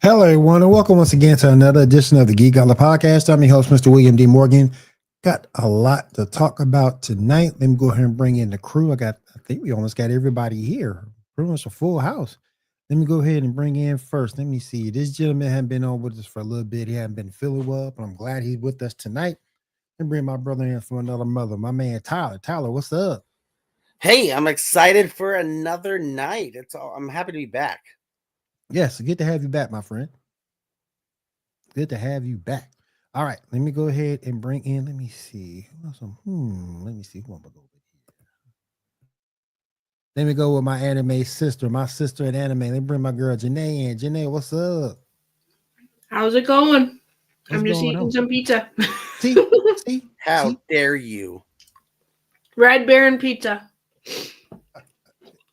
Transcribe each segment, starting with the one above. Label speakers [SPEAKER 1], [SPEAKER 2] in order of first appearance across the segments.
[SPEAKER 1] Hello, everyone, and welcome once again to another edition of the Geek Gauntlet podcast. I'm your host, Mr. William D. Morgan. Got a lot to talk about tonight. Let me go ahead and bring in the crew. I think we almost got everybody here. Pretty much a full house. Let me go ahead and bring in first. Let me see. This gentleman hadn't been on with us for a little bit. He hadn't been feeling well, but I'm glad he's with us tonight. And bring my brother in from another mother, my man Tyler. Tyler, what's up?
[SPEAKER 2] Hey, I'm excited for another night. I'm happy to be back.
[SPEAKER 1] Yes, good to have you back, my friend. Good to have you back. All right, let me go ahead and bring in. Let me see. Let me see who I'm gonna go with here. Let me go with my anime sister, my sister in anime. Let me bring my girl Janae in. Janae, what's up?
[SPEAKER 3] How's it going?
[SPEAKER 1] What's
[SPEAKER 3] I'm just
[SPEAKER 1] going
[SPEAKER 3] eating
[SPEAKER 1] on?
[SPEAKER 3] some pizza.
[SPEAKER 1] See?
[SPEAKER 2] How dare you,
[SPEAKER 3] Red Baron pizza.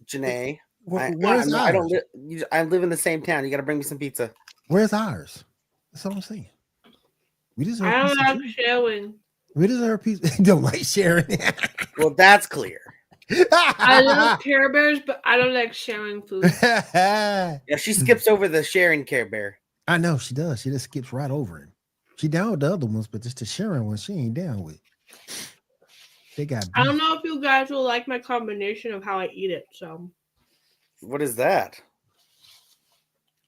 [SPEAKER 2] Janae?
[SPEAKER 1] Where's
[SPEAKER 2] I
[SPEAKER 1] ours?
[SPEAKER 2] I live in the same town. You got to bring me some pizza.
[SPEAKER 1] Where's ours? That's all I'm saying. We deserve
[SPEAKER 3] I don't
[SPEAKER 1] pizza
[SPEAKER 3] like
[SPEAKER 1] too.
[SPEAKER 3] sharing.
[SPEAKER 1] We deserve pizza. Don't like sharing.
[SPEAKER 2] Well, that's clear.
[SPEAKER 3] I love Care Bears, but I don't like sharing food.
[SPEAKER 2] Yeah, she skips over the sharing Care Bear.
[SPEAKER 1] I know she does. She just skips right over it. She down with the other ones, but just the sharing one, she ain't down with. They got.
[SPEAKER 3] I don't know if you guys will like my combination of how I eat it. So
[SPEAKER 2] What is that?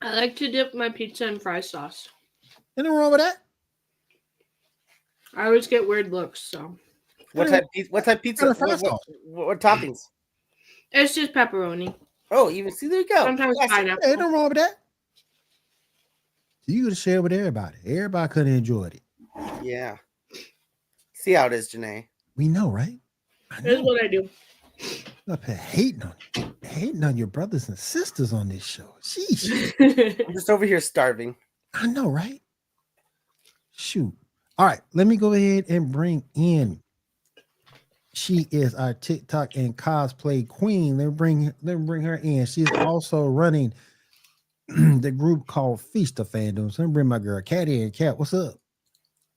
[SPEAKER 3] I like to dip my pizza in fry sauce.
[SPEAKER 1] Anything wrong with that?
[SPEAKER 3] I always get weird looks. So
[SPEAKER 2] What type pizza?
[SPEAKER 1] What fry sauce?
[SPEAKER 2] What toppings?
[SPEAKER 3] it's just pepperoni.
[SPEAKER 2] Oh, even see, there you go.
[SPEAKER 3] Sometimes pineapple.
[SPEAKER 1] Ain't nothing wrong with that. You could share with everybody. Everybody could have enjoyed it.
[SPEAKER 2] Yeah. See how it is, Janae.
[SPEAKER 1] We know, right?
[SPEAKER 3] Here's what I do.
[SPEAKER 1] Up here hating on your brothers and sisters on this show. Sheesh.
[SPEAKER 2] I'm just over here starving.
[SPEAKER 1] I know, right? Shoot. All right, let me go ahead and bring in. She is our TikTok and cosplay queen. Let me bring her in. She's also running the group called Feast of Fandoms. Let me bring my girl Cat in. Cat, what's up?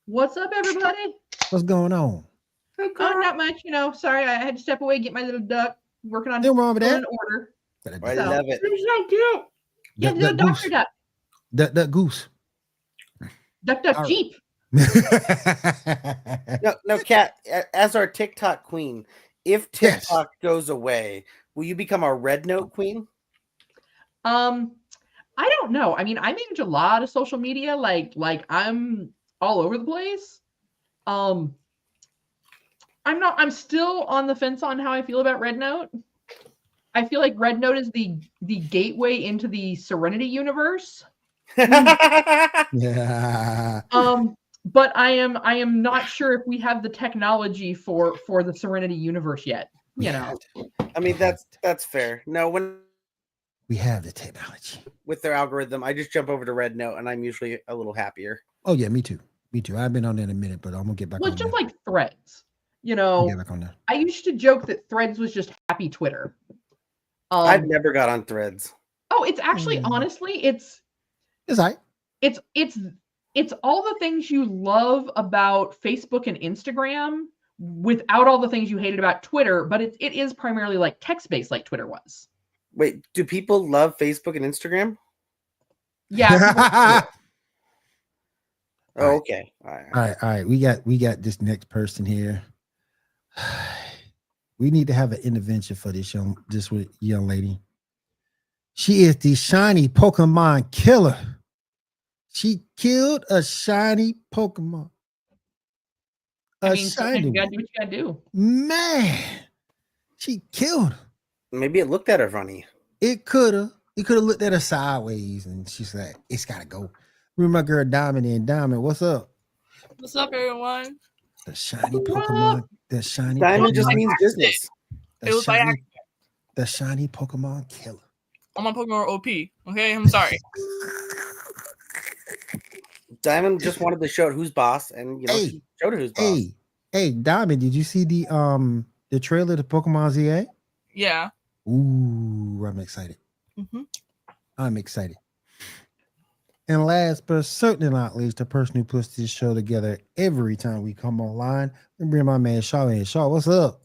[SPEAKER 4] What's up, everybody?
[SPEAKER 1] What's going on?
[SPEAKER 4] Oh, not much. Sorry, I had to step away, get my little duck working on
[SPEAKER 1] Nothing wrong with that.
[SPEAKER 4] an order.
[SPEAKER 2] I love it.
[SPEAKER 3] It's so cute.
[SPEAKER 4] Yeah, the little doctor duck.
[SPEAKER 1] Duck goose.
[SPEAKER 4] Duck
[SPEAKER 1] All right.
[SPEAKER 4] Jeep.
[SPEAKER 2] No, Kat, as our TikTok queen, if TikTok goes away, will you become our Red Note queen?
[SPEAKER 4] I don't know. I mean, I manage a lot of social media. Like I'm all over the place. I'm still on the fence on how I feel about Red Note. I feel like Red Note is the gateway into the Serenity universe.
[SPEAKER 1] Yeah.
[SPEAKER 4] But I am not sure if we have the technology for the Serenity universe yet.
[SPEAKER 2] I mean, that's fair. No, when
[SPEAKER 1] we have the technology
[SPEAKER 2] with their algorithm, I just jump over to Red Note, and I'm usually a little happier.
[SPEAKER 1] Oh yeah, me too. I've been on there in a minute, but I'm gonna get back.
[SPEAKER 4] Well,
[SPEAKER 1] on
[SPEAKER 4] just
[SPEAKER 1] there.
[SPEAKER 4] like Threads.
[SPEAKER 1] Get back on there.
[SPEAKER 4] I used to joke that Threads was just happy Twitter.
[SPEAKER 2] I've never got on Threads.
[SPEAKER 4] Oh, it's actually honestly, it's
[SPEAKER 1] right.
[SPEAKER 4] It's all the things you love about Facebook and Instagram without all the things you hated about Twitter, but it is primarily like text-based like Twitter was.
[SPEAKER 2] Wait, do people love Facebook and Instagram?
[SPEAKER 4] Yeah.
[SPEAKER 2] Oh, okay.
[SPEAKER 1] All right. We got this next person here. We need to have an intervention for this young lady. She is the shiny Pokemon killer. She killed a shiny Pokemon.
[SPEAKER 4] Shiny you gotta do what you gotta do.
[SPEAKER 1] Man, she killed her.
[SPEAKER 2] Maybe it looked at her funny.
[SPEAKER 1] It could have. It could have looked at her sideways, and she's like, "It's gotta go." Remember my girl Diamond and Diamond. What's up?
[SPEAKER 5] What's up, everyone?
[SPEAKER 1] The shiny Pokemon. The shiny
[SPEAKER 2] Diamond
[SPEAKER 1] Pokemon.
[SPEAKER 2] just means business.
[SPEAKER 5] It was by accident.
[SPEAKER 1] The shiny Pokemon killer.
[SPEAKER 5] All my Pokemon are OP. Okay, I'm sorry.
[SPEAKER 2] Diamond just wanted to show who's boss, and she showed her who's boss.
[SPEAKER 1] Hey, Diamond, did you see the trailer to Pokemon ZA?
[SPEAKER 5] Yeah.
[SPEAKER 1] Ooh, I'm excited.
[SPEAKER 5] Mm-hmm.
[SPEAKER 1] I'm excited. And last but certainly not least, the person who puts this show together every time we come online, and bring my man Shaw in. Shaw, what's up?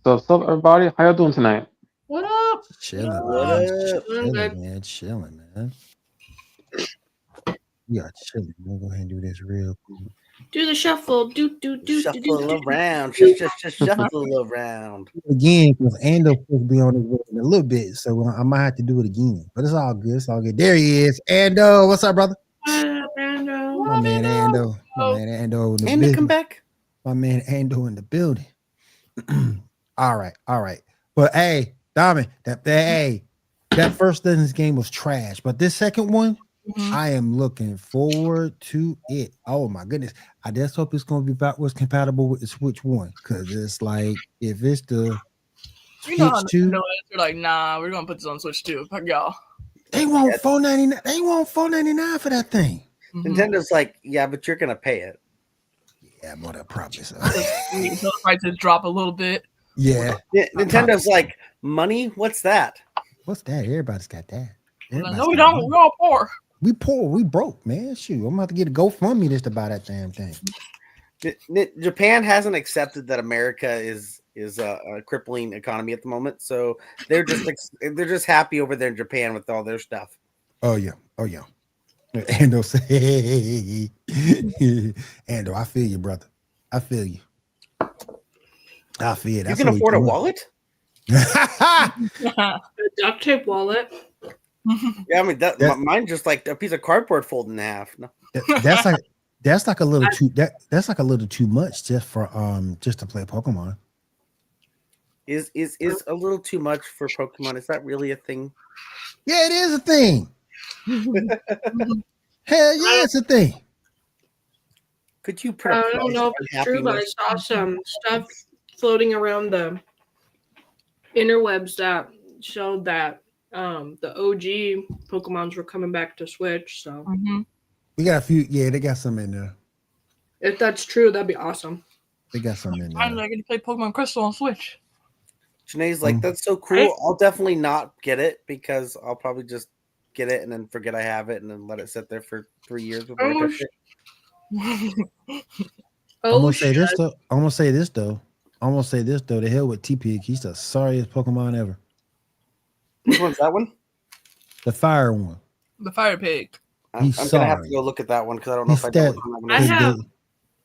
[SPEAKER 6] What's up, everybody? How y'all doing tonight?
[SPEAKER 4] What up?
[SPEAKER 1] Chilling,
[SPEAKER 2] What
[SPEAKER 1] man.
[SPEAKER 2] up?
[SPEAKER 1] Chilling, man. We are chilling. We'll go ahead and do this real quick.
[SPEAKER 3] Do the shuffle. Do.
[SPEAKER 2] Shuffle around. Just shuffle around.
[SPEAKER 1] Again, because Ando supposed to be on his way in a little bit, so I might have to do it again. But it's all good. It's all good. There he is. Ando, what's up, brother?
[SPEAKER 3] Brando.
[SPEAKER 1] My man Ando. My man Ando in the
[SPEAKER 2] And to come
[SPEAKER 1] business.
[SPEAKER 2] back.
[SPEAKER 1] My man Ando in the building. All right. But hey, Diamond, that first Legends game was trash. But this second one, I am looking forward to it. Oh my goodness. I just hope it's gonna be backwards compatible with the Switch 1. Cause it's like if it's the
[SPEAKER 5] You know how
[SPEAKER 1] Switch 2,
[SPEAKER 5] Nintendo is. They're like, nah, we're gonna put this on Switch 2. Fuck y'all.
[SPEAKER 1] they want $4.99. They want $4.99 for that thing.
[SPEAKER 2] Nintendo's like, yeah, but you're gonna pay it.
[SPEAKER 1] Yeah, but I promise.
[SPEAKER 5] The prices drop a little bit.
[SPEAKER 1] Yeah.
[SPEAKER 2] Nintendo's like, money? What's that?
[SPEAKER 1] What's that? Everybody's got that. Everybody's
[SPEAKER 5] No, we
[SPEAKER 1] got
[SPEAKER 5] don't.
[SPEAKER 1] money.
[SPEAKER 5] We're all poor.
[SPEAKER 1] We poor. We broke, man. Shoot, I'm about to get a GoFundMe just to buy that damn thing.
[SPEAKER 2] Japan hasn't accepted that America is a crippling economy at the moment, so they're just happy over there in Japan with all their stuff.
[SPEAKER 1] Oh yeah. Ando say, Ando, I feel you, brother. I feel you.
[SPEAKER 2] You can afford a wallet?
[SPEAKER 3] A duct tape wallet.
[SPEAKER 2] Yeah, I mean mine just like a piece of cardboard folded in half. No.
[SPEAKER 1] That's like a little too that's like a little too much just for just to play Pokemon.
[SPEAKER 2] Is a little too much for Pokemon? Is that really a thing?
[SPEAKER 1] Yeah, it is a thing. Hell yeah, it's a thing.
[SPEAKER 2] Could you put
[SPEAKER 3] I
[SPEAKER 2] a
[SPEAKER 3] don't
[SPEAKER 2] price
[SPEAKER 3] know if
[SPEAKER 2] on
[SPEAKER 3] it's true, but I
[SPEAKER 2] happiness?
[SPEAKER 3] saw some stuff floating around the interwebs that showed that the OG Pokemons were coming back to Switch. So
[SPEAKER 1] We got a few. Yeah, they got some in there.
[SPEAKER 3] if that's true, that'd be awesome.
[SPEAKER 1] They got some in
[SPEAKER 5] Finally,
[SPEAKER 1] there.
[SPEAKER 5] I get to play Pokemon Crystal on Switch.
[SPEAKER 2] Janae's like, that's so cool. I'll definitely not get it because I'll probably just get it and then forget I have it and then let it sit there for 3 years before I touch it.
[SPEAKER 1] I'm gonna say this though. The hell with T-Pig. He's the sorriest Pokemon ever.
[SPEAKER 2] Which one's that one?
[SPEAKER 1] The fire one.
[SPEAKER 5] The Fire Pig.
[SPEAKER 2] I'm
[SPEAKER 1] He's
[SPEAKER 2] gonna have to
[SPEAKER 1] sorry.
[SPEAKER 2] go look at that one because I don't know
[SPEAKER 1] It's
[SPEAKER 2] if I know
[SPEAKER 1] that-
[SPEAKER 2] which one
[SPEAKER 3] I
[SPEAKER 2] I'm gonna
[SPEAKER 3] have-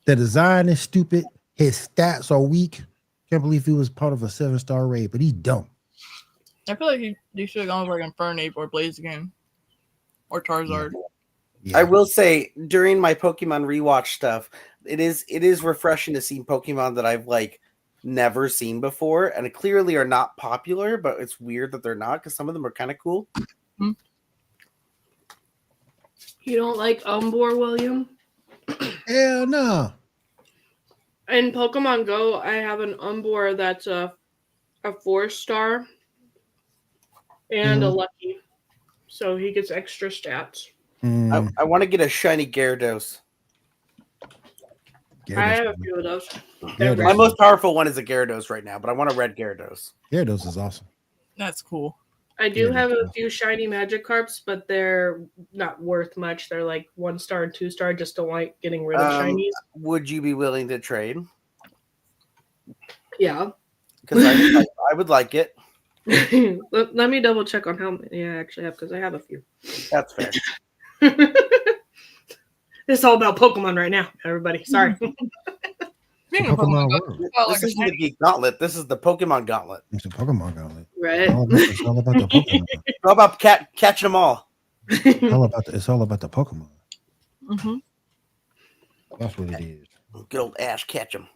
[SPEAKER 1] The design is stupid. His stats are weak. Can't believe he was part of a 7-star raid, but he's dumb.
[SPEAKER 5] I feel like they should have gone with like Infernape or Blaziken or Charizard.
[SPEAKER 1] Yeah.
[SPEAKER 2] I will say during my Pokemon rewatch stuff, it is refreshing to see Pokemon that I've like never seen before and clearly are not popular, but it's weird that they're not because some of them are kind of cool.
[SPEAKER 3] You don't like Umbor, William?
[SPEAKER 1] Hell no.
[SPEAKER 3] In Pokemon Go, I have an Umbor that's a 4-star and a Lucky, so he gets extra stats.
[SPEAKER 2] I want to get a shiny Gyarados.
[SPEAKER 3] I have a few of those.
[SPEAKER 1] Gyarados.
[SPEAKER 2] My most powerful one is a Gyarados right now, but I want a red Gyarados.
[SPEAKER 1] Gyarados is awesome.
[SPEAKER 5] That's cool.
[SPEAKER 3] I do
[SPEAKER 1] Yeah,
[SPEAKER 3] have a
[SPEAKER 1] that's
[SPEAKER 3] few shiny Magikarps, but they're not worth much. They're like 1-star and 2-star. Just don't like getting rid of shinies.
[SPEAKER 2] Would you be willing to trade?
[SPEAKER 3] Yeah.
[SPEAKER 2] Because I would like it.
[SPEAKER 3] Let me double check on how many I actually have because I have a few.
[SPEAKER 2] That's fair.
[SPEAKER 3] It's all about Pokemon right now, everybody. Sorry.
[SPEAKER 5] Speaking of
[SPEAKER 1] Pokemon
[SPEAKER 5] Pokemon,
[SPEAKER 1] World.
[SPEAKER 5] Go,
[SPEAKER 2] This isn't the Geek Gauntlet. This is the Pokemon Gauntlet.
[SPEAKER 1] It's a Pokemon Gauntlet.
[SPEAKER 3] Right.
[SPEAKER 1] It's all about the Pokemon.
[SPEAKER 2] How about catching them all?
[SPEAKER 1] It's all about the Pokemon.
[SPEAKER 5] Mm-hmm.
[SPEAKER 1] That's what it is.
[SPEAKER 2] Good old Ash Ketchum.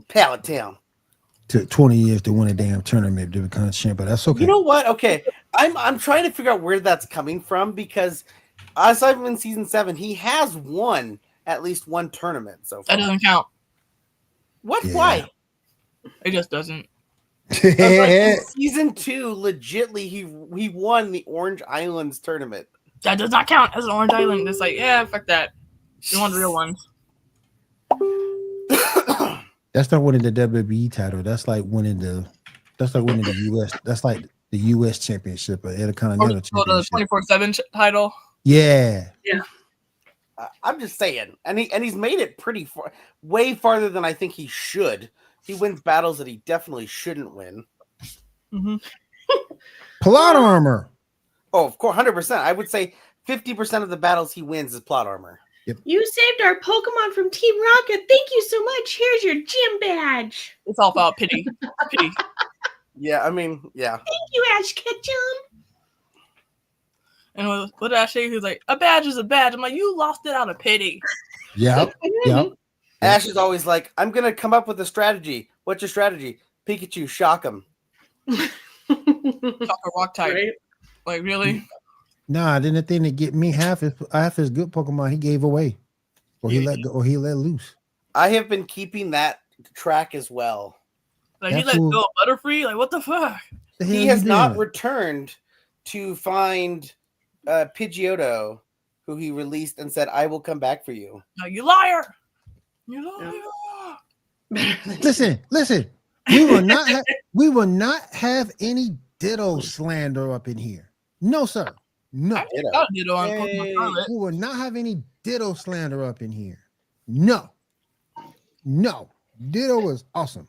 [SPEAKER 2] Pallet Town.
[SPEAKER 1] Took 20 years to win a damn tournament to become champ, but that's okay.
[SPEAKER 2] You know what? Okay, I'm trying to figure out where that's coming from because as I've in season 7, he has won at least one tournament so far.
[SPEAKER 5] That doesn't count.
[SPEAKER 2] What?
[SPEAKER 1] Yeah.
[SPEAKER 2] Why?
[SPEAKER 5] It just doesn't.
[SPEAKER 2] Like in season 2, legitly, he won the Orange Islands tournament.
[SPEAKER 5] That does not count as an Orange Island. It's like, yeah, fuck that. You want the real ones.
[SPEAKER 1] That's not winning the WWE title. That's like winning the US. That's like the US championship or Intercontinental
[SPEAKER 5] Or the
[SPEAKER 1] championship.
[SPEAKER 5] 24/7 title.
[SPEAKER 1] Yeah.
[SPEAKER 2] I'm just saying, and he's made it pretty far, way farther than I think he should. He wins battles that he definitely shouldn't win.
[SPEAKER 5] Mm-hmm.
[SPEAKER 1] Plot armor.
[SPEAKER 2] Oh, of course, 100%. I would say 50% of the battles he wins is plot armor.
[SPEAKER 7] You saved our Pokemon from Team Rocket. Thank you so much. Here's your gym badge.
[SPEAKER 5] It's all about pity. Pity.
[SPEAKER 2] Yeah, I mean, yeah.
[SPEAKER 7] Thank you, Ash Ketchum.
[SPEAKER 5] And what did I say? He was like, a badge is a badge. I'm like, you lost it out of pity.
[SPEAKER 1] Yep. Yep.
[SPEAKER 2] Ash is always like, I'm going to come up with a strategy. What's your strategy? Pikachu, shock him.
[SPEAKER 5] Shock a rock type.
[SPEAKER 3] Right?
[SPEAKER 5] Like, really?
[SPEAKER 1] Nah, then the thing that get me half his good Pokemon he gave away. Or he let go, or he let loose.
[SPEAKER 2] I have been keeping that track as well.
[SPEAKER 5] Like, he let
[SPEAKER 1] fool-
[SPEAKER 5] go of Butterfree? Like, what the fuck?
[SPEAKER 1] The hell
[SPEAKER 2] He
[SPEAKER 1] you
[SPEAKER 2] has not
[SPEAKER 1] doing?
[SPEAKER 2] returned to find Pidgeotto, who he released and said, I will come back for you.
[SPEAKER 5] Like, you liar! You liar!
[SPEAKER 1] Listen. We will not have any ditto slander up in here. No, sir. No.
[SPEAKER 5] I just got a ditto on
[SPEAKER 2] Hey.
[SPEAKER 5] Pokemon Scarlet.
[SPEAKER 1] We will not have any ditto slander up in here. No. Ditto is awesome.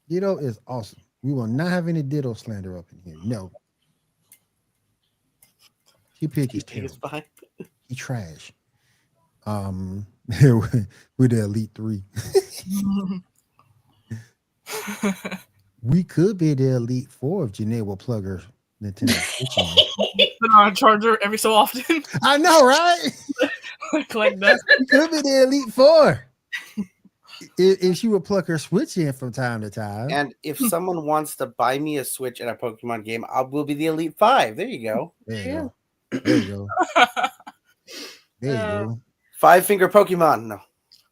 [SPEAKER 1] Ditto is awesome. We will not have any ditto slander up in here. No. He pick is
[SPEAKER 2] It's
[SPEAKER 1] terrible.
[SPEAKER 2] fine.
[SPEAKER 1] He trash. We're the Elite Three. We could be the Elite Four if Janae will plug her Nintendo Switch in.
[SPEAKER 5] Put on a charger every so often.
[SPEAKER 1] I know, right?
[SPEAKER 5] Like that.
[SPEAKER 1] We could be the Elite Four. If she would plug her Switch in from time to time.
[SPEAKER 2] And if someone wants to buy me a Switch and a Pokemon game, I will be the Elite 5. There you go.
[SPEAKER 1] There you go. There you go. There you go.
[SPEAKER 2] 5-finger Pokemon. No.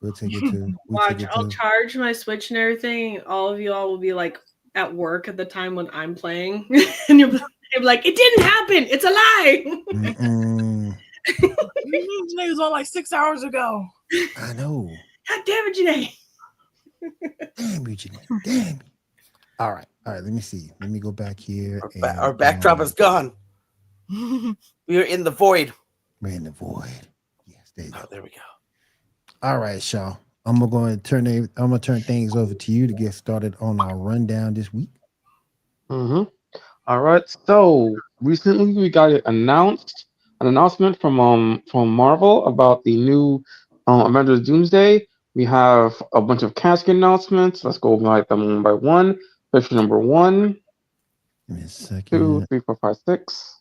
[SPEAKER 1] We'll take it to.
[SPEAKER 3] Watch, I'll charge my Switch and everything. All of you all will be like at work at the time when I'm playing, and you'll be like, "It didn't happen. It's a lie."
[SPEAKER 1] Mm-mm.
[SPEAKER 5] This nigga was on like 6 hours ago.
[SPEAKER 1] I know.
[SPEAKER 3] God damn it, Janae.
[SPEAKER 1] Damn you, Janae. Damn you. All right. Let me see. Let me go back here.
[SPEAKER 2] Our backdrop is gone. We are in the void.
[SPEAKER 1] We're in the void. Yes, there you go.
[SPEAKER 2] Oh, there we go.
[SPEAKER 1] All right, Shaw. I'm gonna turn things over to you to get started on our rundown this week.
[SPEAKER 6] Mm-hmm. All right. So recently we got an announcement from Marvel about the new Avengers Doomsday. We have a bunch of casket announcements. Let's go like them one by one. Picture number 1,
[SPEAKER 1] Give me a
[SPEAKER 6] 2,
[SPEAKER 1] second.
[SPEAKER 6] 3, 4, 5, 6.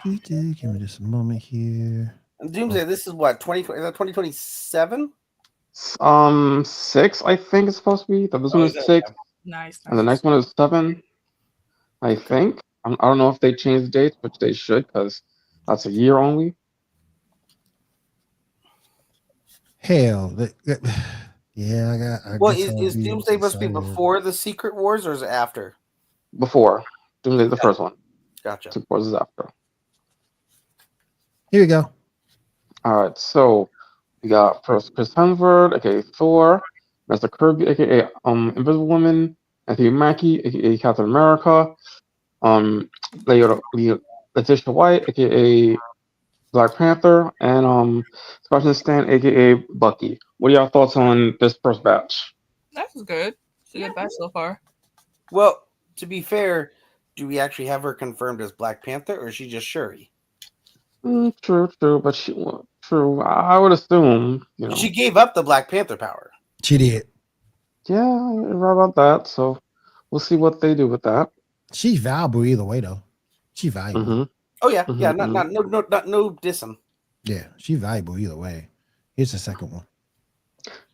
[SPEAKER 1] Give me just a moment here.
[SPEAKER 2] And Doomsday, this is what, 2027?
[SPEAKER 6] 6, I think it's supposed to be. This one is 6,
[SPEAKER 5] Nice.
[SPEAKER 6] and the next one is 7, I think. I don't know if they changed the dates, but they should, because that's a year only.
[SPEAKER 1] Hell, yeah, I
[SPEAKER 2] Well,
[SPEAKER 1] guess I'll
[SPEAKER 2] is
[SPEAKER 1] be
[SPEAKER 2] Doomsday supposed to be
[SPEAKER 1] excited.
[SPEAKER 2] before the Secret Wars or is it after?
[SPEAKER 6] Before. Doomsday is the first one.
[SPEAKER 2] Gotcha.
[SPEAKER 6] 2 Wars is after.
[SPEAKER 1] Here we go.
[SPEAKER 6] All right, so we got first Chris Hemsworth, aka Thor, Mr. Kirby, aka Invisible Woman, Anthony Mackie, aka Captain America, Letitia White, aka Black Panther, and Sebastian Stan, aka Bucky. What are y'all thoughts on this first batch?
[SPEAKER 5] That's good. It's a good batch so far.
[SPEAKER 2] Well, to be fair, do we actually have her confirmed as Black Panther or is she just Shuri?
[SPEAKER 6] True, but true. I would assume,
[SPEAKER 2] She gave up the Black Panther power.
[SPEAKER 1] She did.
[SPEAKER 6] Yeah, you're right about that. So we'll see what they do with that.
[SPEAKER 1] She's valuable either way, though. She's valuable.
[SPEAKER 6] Mm-hmm.
[SPEAKER 2] Oh yeah,
[SPEAKER 6] Mhm,
[SPEAKER 2] yeah, no dissing.
[SPEAKER 1] Yeah, she's valuable either way. Here's the second one.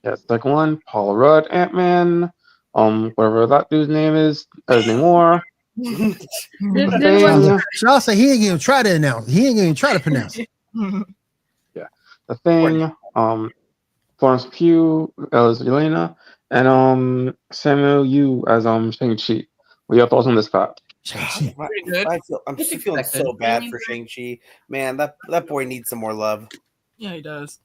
[SPEAKER 6] Yeah, second one, Paul Rudd, Ant-Man, whatever that dude's name is, Namor. Thing,
[SPEAKER 1] Shaw said he ain't gonna try to announce. He ain't gonna try to pronounce it.
[SPEAKER 6] the Thing, Florence Pugh as Elena, and Samuel Yu as Shang-Chi. What are your thoughts on this fact?
[SPEAKER 1] Shang-Chi.
[SPEAKER 5] Pretty good.
[SPEAKER 2] I'm
[SPEAKER 4] It's
[SPEAKER 2] feeling so
[SPEAKER 4] expected.
[SPEAKER 2] bad for Shang-Chi. Man, that boy needs some more love.
[SPEAKER 5] Yeah, he does.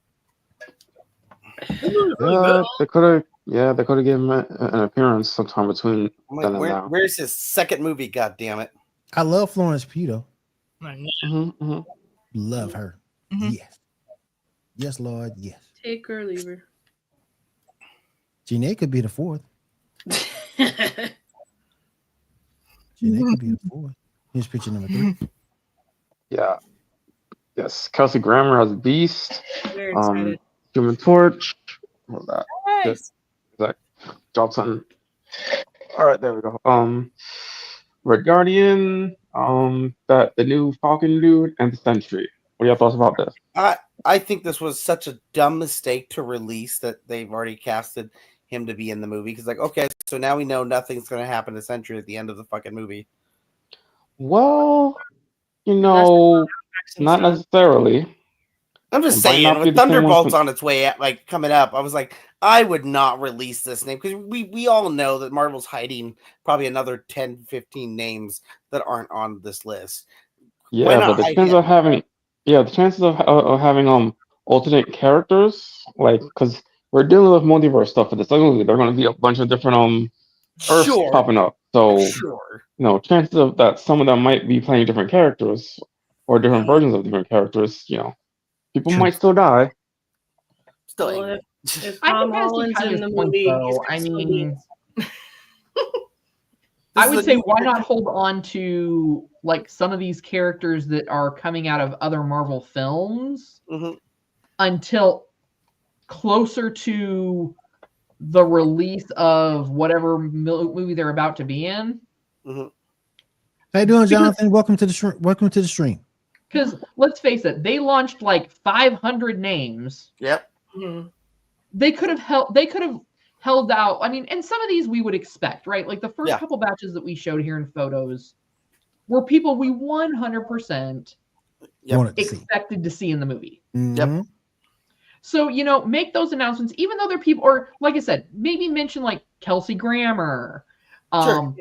[SPEAKER 6] Yeah, they could have given him an appearance sometime between
[SPEAKER 2] I'm
[SPEAKER 6] then
[SPEAKER 2] like,
[SPEAKER 6] and now.
[SPEAKER 2] where's his second movie? God damn it!
[SPEAKER 1] I love Florence Pugh, though.
[SPEAKER 6] Mm-hmm.
[SPEAKER 1] Love her.
[SPEAKER 5] Mhm.
[SPEAKER 1] Yes. Yes, Lord. Yes.
[SPEAKER 3] Take her or leave her.
[SPEAKER 1] Janae could be the fourth. Shit, that could be the fourth. Here's picture number 3.
[SPEAKER 6] Yeah. Yes. Kelsey Grammer as Beast.
[SPEAKER 7] Very excited.
[SPEAKER 6] Human Torch. What was that?
[SPEAKER 5] Nice.
[SPEAKER 6] That Johnson. All right, there we go. Red Guardian. That the new Falcon dude and the Sentry. What are your thoughts about this?
[SPEAKER 2] I think this was such a dumb mistake to release that they've already casted him to be in the movie. Because, like, okay, so now we know nothing's going to happen to Sentry at the end of the fucking movie.
[SPEAKER 6] Well, not necessarily.
[SPEAKER 2] I'm just
[SPEAKER 6] It might
[SPEAKER 2] saying,
[SPEAKER 6] not be
[SPEAKER 2] with
[SPEAKER 6] the same one
[SPEAKER 2] Thunderbolts
[SPEAKER 6] from-
[SPEAKER 2] on its way, like coming up, I was like, I would not release this name because we all know that Marvel's hiding probably another 10, 15 names that aren't on this list. Why
[SPEAKER 6] Yeah,
[SPEAKER 2] not
[SPEAKER 6] but the
[SPEAKER 2] hide
[SPEAKER 6] chances
[SPEAKER 2] him?
[SPEAKER 6] of having, the chances of having alternate characters, like, because we're dealing with multiverse stuff for this movie, there are going to be a bunch of different Earths
[SPEAKER 2] Sure,
[SPEAKER 6] popping up. So,
[SPEAKER 2] sure.
[SPEAKER 6] chances of that some of them might be playing different characters or different versions of different characters. People
[SPEAKER 1] True.
[SPEAKER 6] might still die.
[SPEAKER 2] Still
[SPEAKER 3] Well,
[SPEAKER 2] angry.
[SPEAKER 3] if
[SPEAKER 4] I
[SPEAKER 3] Tom
[SPEAKER 4] can kind of see
[SPEAKER 3] Holland's in
[SPEAKER 4] Tyler's
[SPEAKER 3] the
[SPEAKER 4] point,
[SPEAKER 3] movie, he's
[SPEAKER 4] though.
[SPEAKER 3] gonna
[SPEAKER 4] I
[SPEAKER 3] still
[SPEAKER 4] mean,
[SPEAKER 3] be.
[SPEAKER 4] I
[SPEAKER 2] This
[SPEAKER 4] would
[SPEAKER 2] is a
[SPEAKER 4] say
[SPEAKER 2] new
[SPEAKER 4] why not
[SPEAKER 2] character.
[SPEAKER 4] hold on to like some of these characters that are coming out of other Marvel films
[SPEAKER 2] Mhm.
[SPEAKER 4] until closer to the release of whatever movie they're about to be in.
[SPEAKER 2] Mhm.
[SPEAKER 1] How you doing,
[SPEAKER 4] Because-
[SPEAKER 1] Jonathan? Welcome to the stream. Welcome to the stream.
[SPEAKER 4] Because let's face it, they launched like 500 names.
[SPEAKER 2] Yep.
[SPEAKER 3] Mhm.
[SPEAKER 4] They could have held out. I mean, and some of these we would expect, right? Like the first
[SPEAKER 2] Yeah.
[SPEAKER 4] couple batches that we showed here in photos were people we 100%
[SPEAKER 2] Yep.
[SPEAKER 1] Wanted to see.
[SPEAKER 4] expected to see in the movie.
[SPEAKER 1] Mhm.
[SPEAKER 4] So, make those announcements, even though they're people, or like I said, maybe mention like Kelsey Grammer,
[SPEAKER 2] Sure.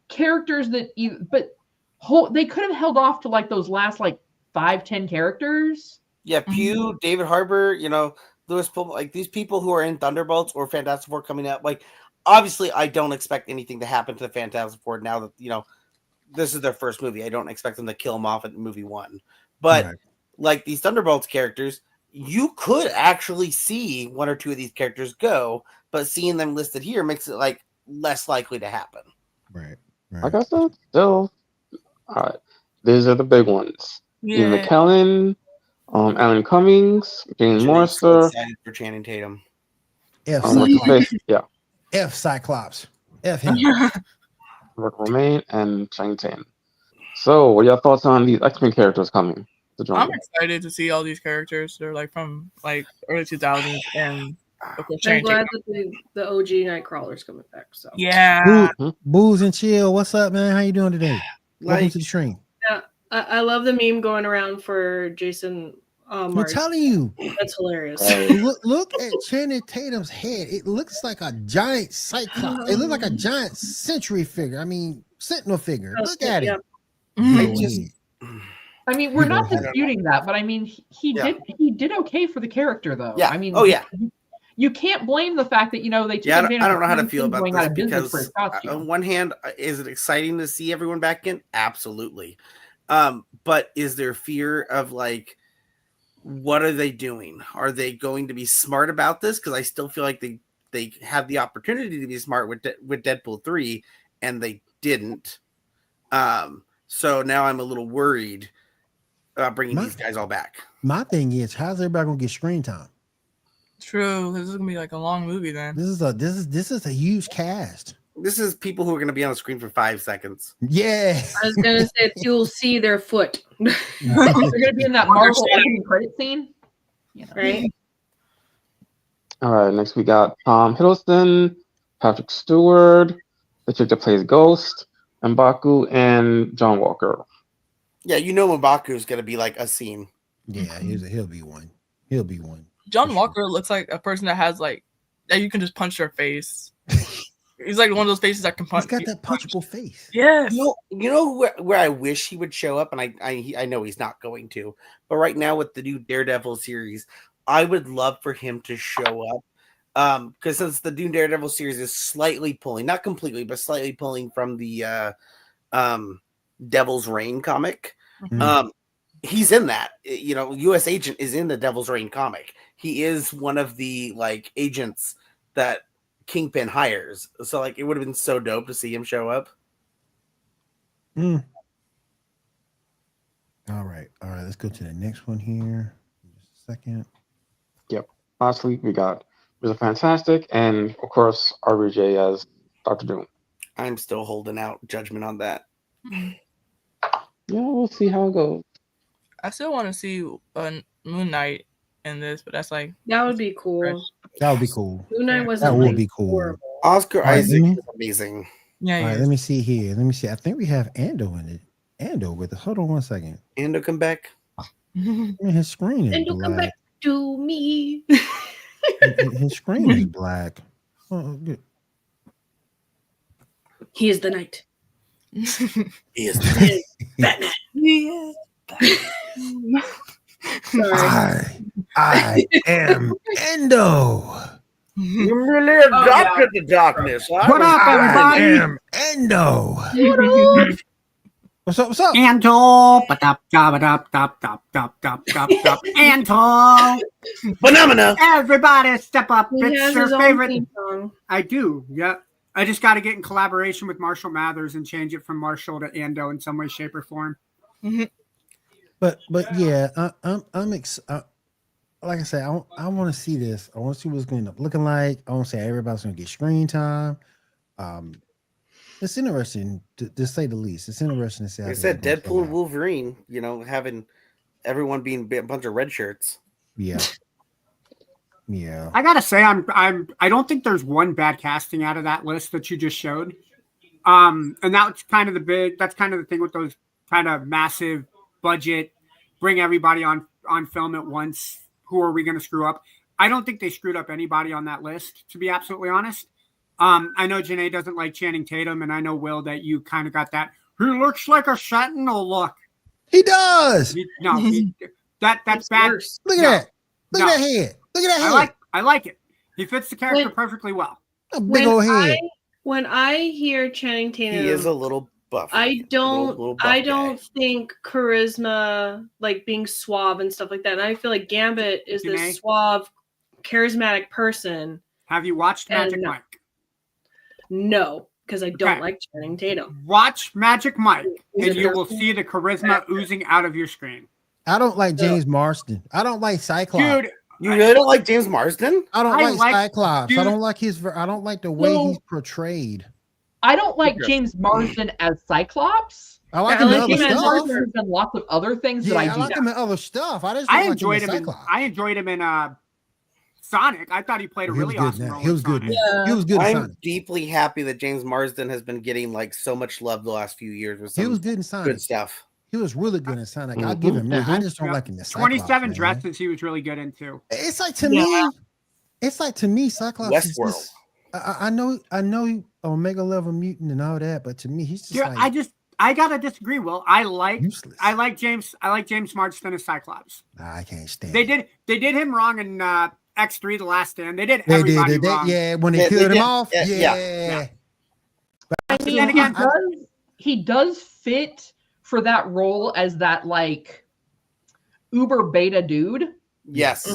[SPEAKER 4] characters that, they could have held off to like those last like 5-10 characters.
[SPEAKER 2] Yeah, Pew, David Harbour, Lewis Pullman, like these people who are in Thunderbolts or Fantastic Four coming up. Like, obviously, I don't expect anything to happen to the Fantastic Four now that this is their first movie. I don't expect them to kill them off at movie 1. But
[SPEAKER 1] Right.
[SPEAKER 2] like these Thunderbolts characters, you could actually see 1 or 2 of these characters go, but seeing them listed here makes it like less likely to happen.
[SPEAKER 1] Right.
[SPEAKER 6] Like I said, still, all right. These are the big ones. Ian
[SPEAKER 5] Yeah.
[SPEAKER 6] McKellen, Alan Cummings, Jane
[SPEAKER 2] Janine, so
[SPEAKER 6] Morster,
[SPEAKER 2] excited for Channing Tatum.
[SPEAKER 1] F
[SPEAKER 6] what's his
[SPEAKER 1] Cyclops.
[SPEAKER 6] face? Yeah,
[SPEAKER 1] F Cyclops. F him.
[SPEAKER 6] Rick Romaine and Channing Tatum. So, what are your thoughts on these X-Men characters coming to join?
[SPEAKER 5] I'm excited to see all these characters. They're like from like early 2000s, and of course,
[SPEAKER 3] I'm
[SPEAKER 5] Channing
[SPEAKER 3] glad
[SPEAKER 5] Tatum.
[SPEAKER 3] that the OG Nightcrawler's coming back. So
[SPEAKER 5] Yeah.
[SPEAKER 1] Booze and chill. What's up, man? How you doing today? Welcome
[SPEAKER 2] Like,
[SPEAKER 1] to the stream.
[SPEAKER 3] I love the meme going around for Jason.
[SPEAKER 1] I'm
[SPEAKER 3] Mars.
[SPEAKER 1] telling you.
[SPEAKER 3] That's hilarious.
[SPEAKER 1] Look at Channing Tatum's head. It looks like a giant Cyclops. It looks like a giant Sentry figure. I mean, Sentinel figure. Look at it.
[SPEAKER 2] I
[SPEAKER 1] Go
[SPEAKER 2] just-
[SPEAKER 1] ahead.
[SPEAKER 4] I mean, we're not
[SPEAKER 1] I don't
[SPEAKER 4] disputing that, but I mean, he did okay for the character, though.
[SPEAKER 2] Yeah.
[SPEAKER 4] I mean,
[SPEAKER 2] Oh, yeah.
[SPEAKER 4] You can't blame the fact that they took
[SPEAKER 2] Yeah,
[SPEAKER 4] advantage
[SPEAKER 2] I don't know
[SPEAKER 4] of
[SPEAKER 2] how to
[SPEAKER 4] Channing
[SPEAKER 2] feel
[SPEAKER 4] Tatum
[SPEAKER 2] about
[SPEAKER 4] going out
[SPEAKER 2] this
[SPEAKER 4] of business for
[SPEAKER 2] because
[SPEAKER 4] his costume.
[SPEAKER 2] on one hand, is it exciting to see everyone back in? Absolutely. But is there fear of like, what are they doing? Are they going to be smart about this? Because I still feel like they had the opportunity to be smart with Deadpool 3 and they didn't. So now I'm a little worried about bringing these guys all back.
[SPEAKER 1] My thing is, how's everybody gonna get screen time?
[SPEAKER 5] True. This is gonna be like a long movie then.
[SPEAKER 1] This is a huge cast.
[SPEAKER 2] This is people who are going to be on the screen for 5 seconds.
[SPEAKER 1] Yeah.
[SPEAKER 7] I was gonna say you'll see their foot,
[SPEAKER 4] They're going to be in that Marvel opening credit scene,
[SPEAKER 7] right?
[SPEAKER 6] All right, next we got Tom Hiddleston, Patrick Stewart, the chick that plays Ghost, M'Baku, and John Walker.
[SPEAKER 2] Yeah, M'Baku is going to be like a scene.
[SPEAKER 1] Yeah, he'll be one. He'll be one.
[SPEAKER 5] John
[SPEAKER 1] For
[SPEAKER 5] Walker looks like a person that has like that you can just punch their face. He's like one of those faces that can punch.
[SPEAKER 1] He's got that punchable face.
[SPEAKER 5] Yes.
[SPEAKER 2] You know where I wish he would show up, and I know he's not going to, but right now with the new Daredevil series, I would love for him to show up. Because since the new Daredevil series is slightly pulling, not completely, but slightly pulling from the Devil's Reign comic. He's in that. US Agent is in the Devil's Reign comic. He is one of the like agents that Kingpin hires. So like it would have been so dope to see him show up.
[SPEAKER 1] Mm. All right. Let's go to the next one here. Just a second.
[SPEAKER 6] Yep. Last week we got Mr. Fantastic and of course RBJ as Dr. Doom.
[SPEAKER 2] I'm still holding out judgment on that.
[SPEAKER 6] Yeah, we'll see how it goes.
[SPEAKER 5] I still want to see Moon Knight in this, but that's like
[SPEAKER 3] That would be cool.
[SPEAKER 1] That would be cool.
[SPEAKER 3] Moon Knight
[SPEAKER 5] Yeah.
[SPEAKER 3] wasn't
[SPEAKER 1] That would
[SPEAKER 3] like
[SPEAKER 1] be cool.
[SPEAKER 3] horrible.
[SPEAKER 2] Oscar
[SPEAKER 1] All right,
[SPEAKER 2] Isaac
[SPEAKER 1] let me-
[SPEAKER 2] is amazing.
[SPEAKER 5] yeah.
[SPEAKER 1] All
[SPEAKER 5] he
[SPEAKER 1] right,
[SPEAKER 5] is.
[SPEAKER 1] let me see here. Let me see. I think we have Ando in it. Ando with us. Hold on one second.
[SPEAKER 2] Ando come back.
[SPEAKER 1] I mean, his screen is
[SPEAKER 7] And you'll come
[SPEAKER 1] black.
[SPEAKER 7] back to me.
[SPEAKER 1] His screen is black. Oh, good.
[SPEAKER 7] He is the knight.
[SPEAKER 2] He is
[SPEAKER 7] Batman.
[SPEAKER 5] Yeah.
[SPEAKER 3] Sorry.
[SPEAKER 1] I am Endo.
[SPEAKER 2] You really adopted the darkness. Huh?
[SPEAKER 8] What up,
[SPEAKER 1] I
[SPEAKER 8] everybody?
[SPEAKER 1] am Endo. What's up? What's up?
[SPEAKER 8] Anto, ba-dop, da-ba-dop, dop, dop, dop, dop, dop, dop. Anto,
[SPEAKER 2] Phenomena.
[SPEAKER 8] everybody step up.
[SPEAKER 3] He
[SPEAKER 8] It's
[SPEAKER 3] has
[SPEAKER 8] your
[SPEAKER 3] his own
[SPEAKER 8] favorite.
[SPEAKER 3] theme song.
[SPEAKER 8] I do, yeah. I just got to get in collaboration with Marshall Mathers and change it from Marshall to Ando in some way, shape, or form.
[SPEAKER 1] But yeah, like I said, I want to see this. I want to see what's going to end up looking like. I want to say everybody's going to get screen time. It's interesting to say the least. It's interesting to say.
[SPEAKER 2] Like I said, Deadpool and Wolverine. You know, having everyone being a bunch of red shirts.
[SPEAKER 1] Yeah. Yeah.
[SPEAKER 8] I gotta say, I don't think there's one bad casting out of that list that you just showed. And that's kind of the thing with those kind of massive budget, bring everybody on film at once. Who are we going to screw up? I don't think they screwed up anybody on that list, to be absolutely honest. I know Janae doesn't like Channing Tatum, and I know, Will, that you kind of got that. He looks like a sentinel look.
[SPEAKER 1] He does.
[SPEAKER 8] That's bad.
[SPEAKER 3] Worse.
[SPEAKER 1] Look at
[SPEAKER 8] No.
[SPEAKER 1] that. Look at that head. Look at that head.
[SPEAKER 8] I like it. He fits the character
[SPEAKER 3] When-
[SPEAKER 8] perfectly well.
[SPEAKER 1] A big old head.
[SPEAKER 3] When I hear Channing Tatum,
[SPEAKER 2] He is a little buff.
[SPEAKER 3] I don't
[SPEAKER 2] Little buff
[SPEAKER 3] I
[SPEAKER 2] guy.
[SPEAKER 3] don't think charisma, like being suave and stuff like that. And I feel like Gambit is
[SPEAKER 8] Janae?
[SPEAKER 3] this suave, charismatic person.
[SPEAKER 8] Have you watched Magic
[SPEAKER 3] And-
[SPEAKER 8] Mike?
[SPEAKER 3] No, because I don't
[SPEAKER 8] Okay.
[SPEAKER 3] like Channing Tatum.
[SPEAKER 8] Watch Magic Mike,
[SPEAKER 3] He's
[SPEAKER 8] and
[SPEAKER 3] a
[SPEAKER 8] you will
[SPEAKER 3] person.
[SPEAKER 8] see the charisma oozing out of your screen.
[SPEAKER 1] I don't like James Marsden. I don't like Cyclops.
[SPEAKER 8] Dude,
[SPEAKER 2] You really don't like James Marsden?
[SPEAKER 1] I don't
[SPEAKER 8] I
[SPEAKER 1] like
[SPEAKER 8] like-
[SPEAKER 1] Cyclops.
[SPEAKER 8] dude.
[SPEAKER 1] I don't like I don't like the way
[SPEAKER 4] No.
[SPEAKER 1] he's portrayed.
[SPEAKER 4] I don't like
[SPEAKER 8] Okay.
[SPEAKER 4] James Marsden as Cyclops.
[SPEAKER 1] I like
[SPEAKER 3] I
[SPEAKER 1] him in
[SPEAKER 3] like
[SPEAKER 1] other
[SPEAKER 3] him as
[SPEAKER 1] stuff.
[SPEAKER 4] Marsden has done lots of other things
[SPEAKER 1] Yeah,
[SPEAKER 4] that
[SPEAKER 1] I
[SPEAKER 4] I do
[SPEAKER 1] like
[SPEAKER 4] not.
[SPEAKER 1] him in other stuff. I just don't
[SPEAKER 8] I
[SPEAKER 1] like
[SPEAKER 8] enjoyed
[SPEAKER 1] him
[SPEAKER 8] him
[SPEAKER 1] in
[SPEAKER 8] in
[SPEAKER 1] Cyclops.
[SPEAKER 8] I enjoyed him in Sonic. I thought he played a
[SPEAKER 1] He was
[SPEAKER 8] really
[SPEAKER 1] good
[SPEAKER 8] awesome
[SPEAKER 1] now.
[SPEAKER 8] role.
[SPEAKER 1] He was
[SPEAKER 8] in
[SPEAKER 1] good
[SPEAKER 8] Sonic.
[SPEAKER 1] now. He was good in
[SPEAKER 2] I'm
[SPEAKER 1] Sonic.
[SPEAKER 2] deeply happy that James Marsden has been getting like so much love the last few years with
[SPEAKER 1] He
[SPEAKER 2] some
[SPEAKER 1] was good in Sonic.
[SPEAKER 2] good stuff.
[SPEAKER 1] He was really good in Sonic. I'll give him that. I just don't
[SPEAKER 8] Yep.
[SPEAKER 1] like him in Cyclops.
[SPEAKER 8] 27
[SPEAKER 1] man.
[SPEAKER 8] dresses he was really good in too.
[SPEAKER 1] It's like to me. It's like to me, Cyclops is
[SPEAKER 2] Westworld.
[SPEAKER 1] just, I know he Omega level mutant and all that, but to me, he's just
[SPEAKER 8] Dude,
[SPEAKER 1] like
[SPEAKER 8] I gotta disagree, Will. I like
[SPEAKER 1] useless.
[SPEAKER 8] James Marsden as Cyclops.
[SPEAKER 1] I can't stand.
[SPEAKER 8] They
[SPEAKER 1] it.
[SPEAKER 8] did him wrong in X3 The Last Stand. They did
[SPEAKER 1] They
[SPEAKER 8] everybody
[SPEAKER 1] did.
[SPEAKER 8] wrong.
[SPEAKER 1] Yeah, when they
[SPEAKER 2] Yeah, they
[SPEAKER 1] killed him
[SPEAKER 2] did.
[SPEAKER 1] off.
[SPEAKER 2] Yeah.
[SPEAKER 1] Yeah.
[SPEAKER 4] I mean,
[SPEAKER 8] then again-
[SPEAKER 4] he does fit for that role as that like uber beta dude,
[SPEAKER 2] Yes.